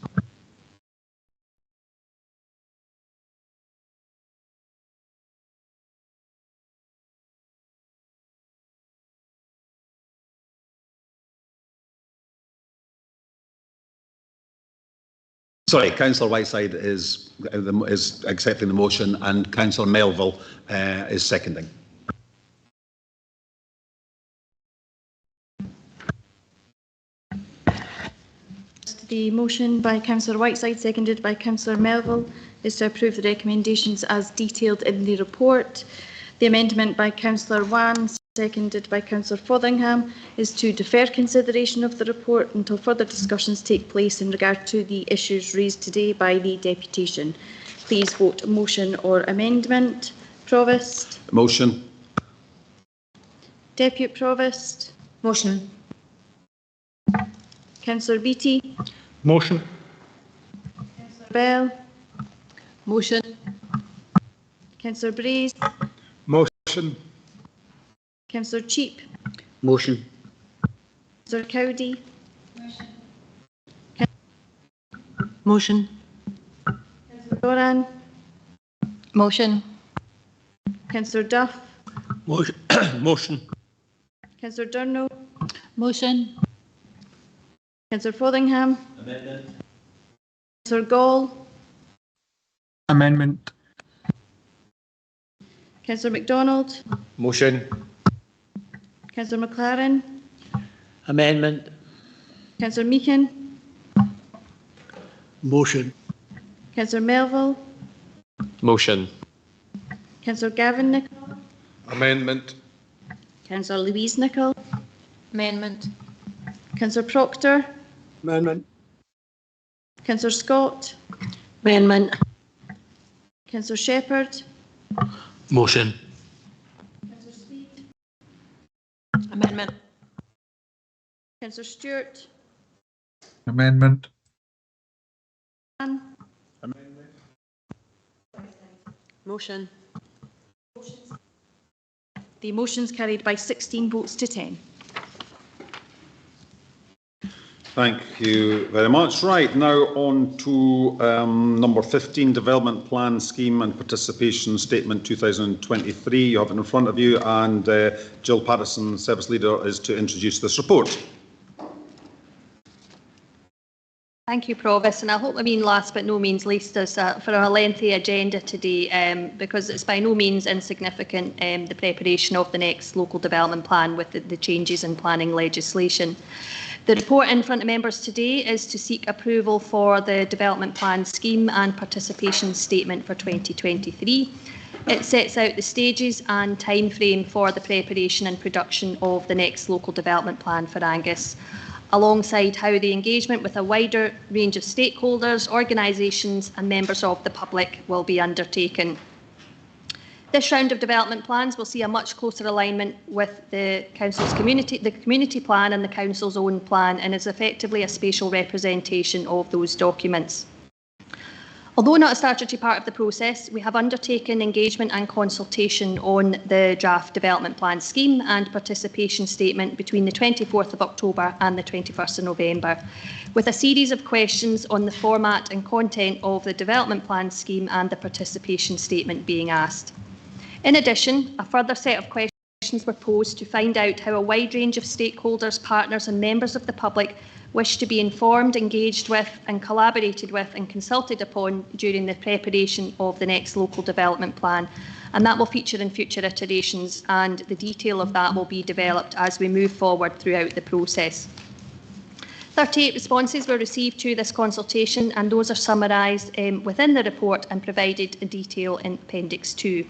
Sorry, Councillor Whiteside is accepting the motion and Councillor Melville is seconding. The motion by Councillor Whiteside, seconded by Councillor Melville, is to approve the recommendations as detailed in the report. The amendment by Councillor Wan, seconded by Councillor Fotheringham, is to defer consideration of the report until further discussions take place in regard to the issues raised today by the deputation. Please vote motion or amendment. Provost. Motion. Deputy Provost. Motion. Councillor Beattie. Motion. Councillor Bell. Motion. Councillor Braze. Motion. Councillor Cheap. Motion. Councillor Cowdy. Motion. Councillor Doran. Motion. Councillor Duff. Motion. Motion. Councillor Durno. Motion. Councillor Fotheringham. Amendment. Councillor Gall. Amendment. Councillor MacDonald. Motion. Councillor McLaren. Amendment. Councillor Meakin. Motion. Councillor Melville. Motion. Councillor Gavin Nicholl. Amendment. Councillor Louise Nicholl. Amendment. Councillor Proctor. Amendment. Councillor Scott. Amendment. Councillor Shepherd. Motion. Councillor Speed. Amendment. Councillor Stewart. Amendment. Ann. Motion. The motion is carried by 16 votes to 10. Thank you very much. Right, now on to number 15, Development Plan Scheme and Participation Statement 2023. You have it in front of you, and Jill Patterson, Service Leader, is to introduce this report. Thank you, Provost. And I hope, last but no means least, for a lengthy agenda today, because it's by no means insignificant, the preparation of the next local development plan with the changes in planning legislation. The report in front of members today is to seek approval for the development plan scheme and participation statement for 2023. It sets out the stages and timeframe for the preparation and production of the next local development plan for Angus, alongside how the engagement with a wider range of stakeholders, organisations and members of the public will be undertaken. This round of development plans will see a much closer alignment with the Council's community plan and the Council's own plan, and is effectively a spatial representation of those documents. Although not a statutory part of the process, we have undertaken engagement and consultation on the draft development plan scheme and participation statement between the 24th of October and the 21st of November, with a series of questions on the format and content of the development plan scheme and the participation statement being asked. In addition, a further set of questions were posed to find out how a wide range of stakeholders, partners and members of the public wish to be informed, engaged with and collaborated with and consulted upon during the preparation of the next local development plan, and that will feature in future iterations, and the detail of that will be developed as we move forward throughout the process. 38 responses were received to this consultation, and those are summarised within the report and provided in detail in Appendix 2.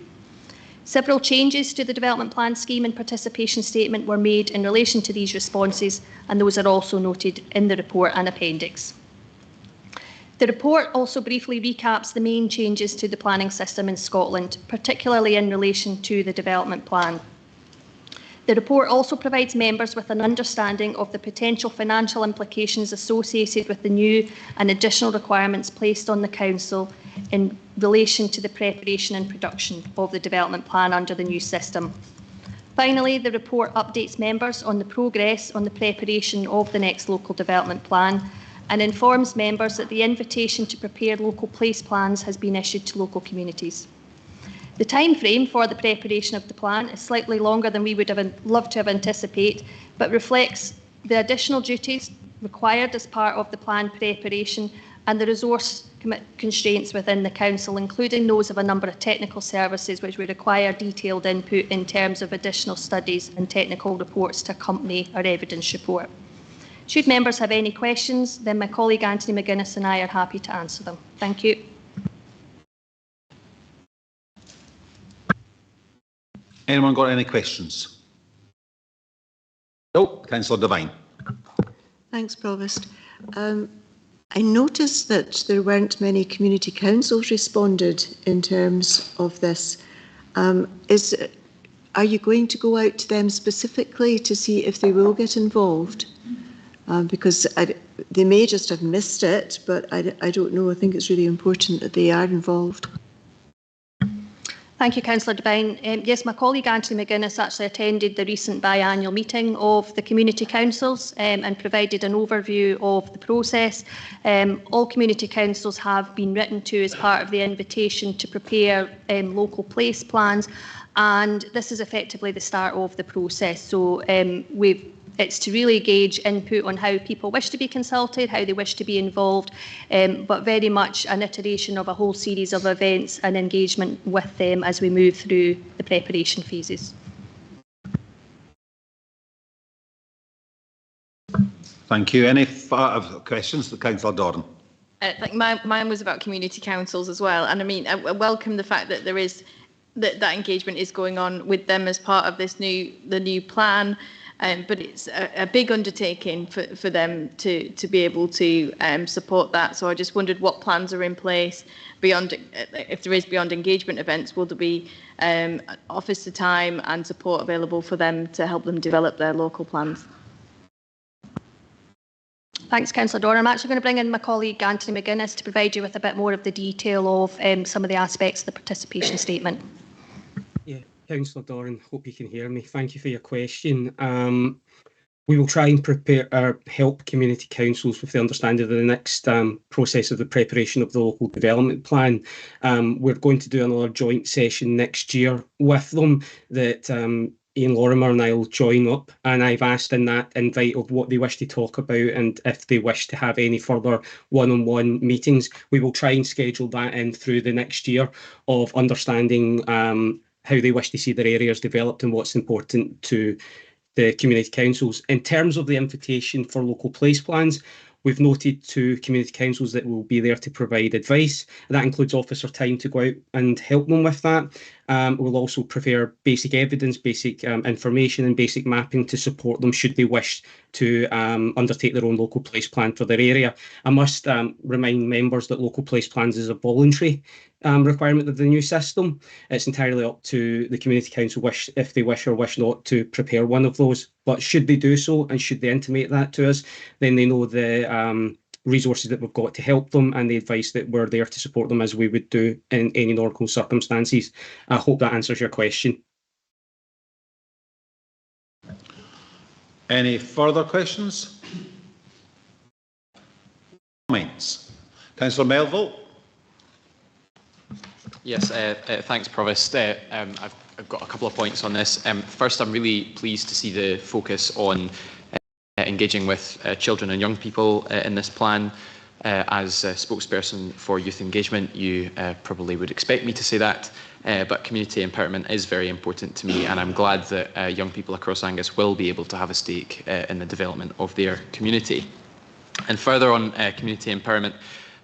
Several changes to the development plan scheme and participation statement were made in relation to these responses, and those are also noted in the report and appendix. The report also briefly recaps the main changes to the planning system in Scotland, particularly in relation to the development plan. The report also provides members with an understanding of the potential financial implications associated with the new and additional requirements placed on the Council in relation to the preparation and production of the development plan under the new system. Finally, the report updates members on the progress on the preparation of the next local development plan and informs members that the invitation to prepare local place plans has been issued to local communities. The timeframe for the preparation of the plan is slightly longer than we would have loved to have anticipated, but reflects the additional duties required as part of the plan preparation and the resource constraints within the council, including those of a number of technical services which would require detailed input in terms of additional studies and technical reports to accompany our evidence report. Should members have any questions, then my colleague Anthony McGuinness and I are happy to answer them. Thank you. Anyone got any questions? No. Councillor Devine. Thanks, Provost. I noticed that there weren't many community councils responded in terms of this. Are you going to go out to them specifically to see if they will get involved? Because they may just have missed it, but I don't know. I think it's really important that they are involved. Thank you, Councillor Devine. Yes, my colleague Anthony McGuinness actually attended the recent biannual meeting of the community councils and provided an overview of the process. All community councils have been written to as part of the invitation to prepare local place plans, and this is effectively the start of the process. So it's to really gauge input on how people wish to be consulted, how they wish to be involved, but very much an iteration of a whole series of events and engagement with them as we move through the preparation phases. Thank you. Any questions to Councillor Doran? I think mine was about community councils as well, and I mean I welcome the fact that there is that engagement is going on with them as part of this the new plan. But it's a big undertaking for them to be able to support that. So I just wondered what plans are in place beyond, if there is beyond engagement events, will there be officer time and support available for them to help them develop their local plans? Thanks, Councillor Doran. I'm actually going to bring in my colleague Anthony McGuinness to provide you with a bit more of the detail of some of the aspects of the participation statement. Yeah, Councillor Doran, hope you can hear me. Thank you for your question. We will try and help community councils with the understanding of the next process of the preparation of the local development plan. We're going to do another joint session next year with them that Ian Lorimer and I will join up, and I've asked in that invite of what they wish to talk about and if they wish to have any further one-on-one meetings. We will try and schedule that in through the next year of understanding how they wish to see their areas developed and what's important to the community councils. In terms of the invitation for local place plans, we've noted to community councils that will be there to provide advice. That includes officer time to go out and help them with that. We'll also prepare basic evidence, basic information and basic mapping to support them should they wish to undertake their own local place plan for their area. I must remind members that local place plans is a voluntary requirement of the new system. It's entirely up to the community council if they wish or wish not to prepare one of those. But should they do so and should they intimate that to us, then they know the resources that we've got to help them and the advice that we're there to support them as we would do in any normal circumstances. I hope that answers your question. Any further questions? Comments? Councillor Melville. Yes, thanks, Provost. I've got a couple of points on this. First, I'm really pleased to see the focus on engaging with children and young people in this plan. As a spokesperson for youth engagement, you probably would expect me to say that, but community empowerment is very important to me, and I'm glad that young people across Angus will be able to have a stake in the development of their community. And further on community empowerment,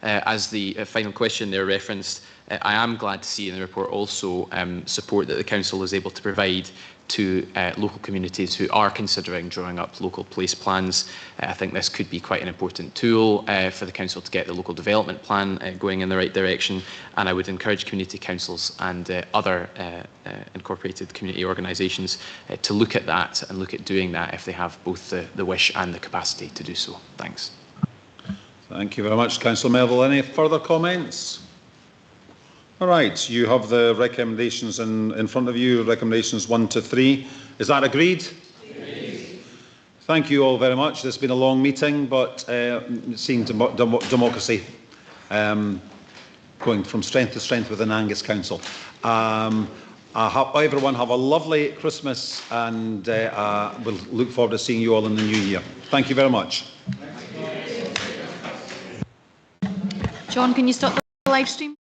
as the final question there referenced, I am glad to see in the report also support that the Council is able to provide to local communities who are considering drawing up local place plans. I think this could be quite an important tool for the Council to get the local development plan going in the right direction, and I would encourage community councils and other incorporated community organisations to look at that and look at doing that if they have both the wish and the capacity to do so. Thanks. Thank you very much, Councillor Melville. Any further comments? All right, you have the recommendations in front of you, recommendations 1 to 3. Is that agreed? Agreed. Thank you all very much. It's been a long meeting, but seeing democracy going from strength to strength within Angus Council. Everyone have a lovely Christmas, and we'll look forward to seeing you all in the new year. Thank you very much. John, can you stop the live stream?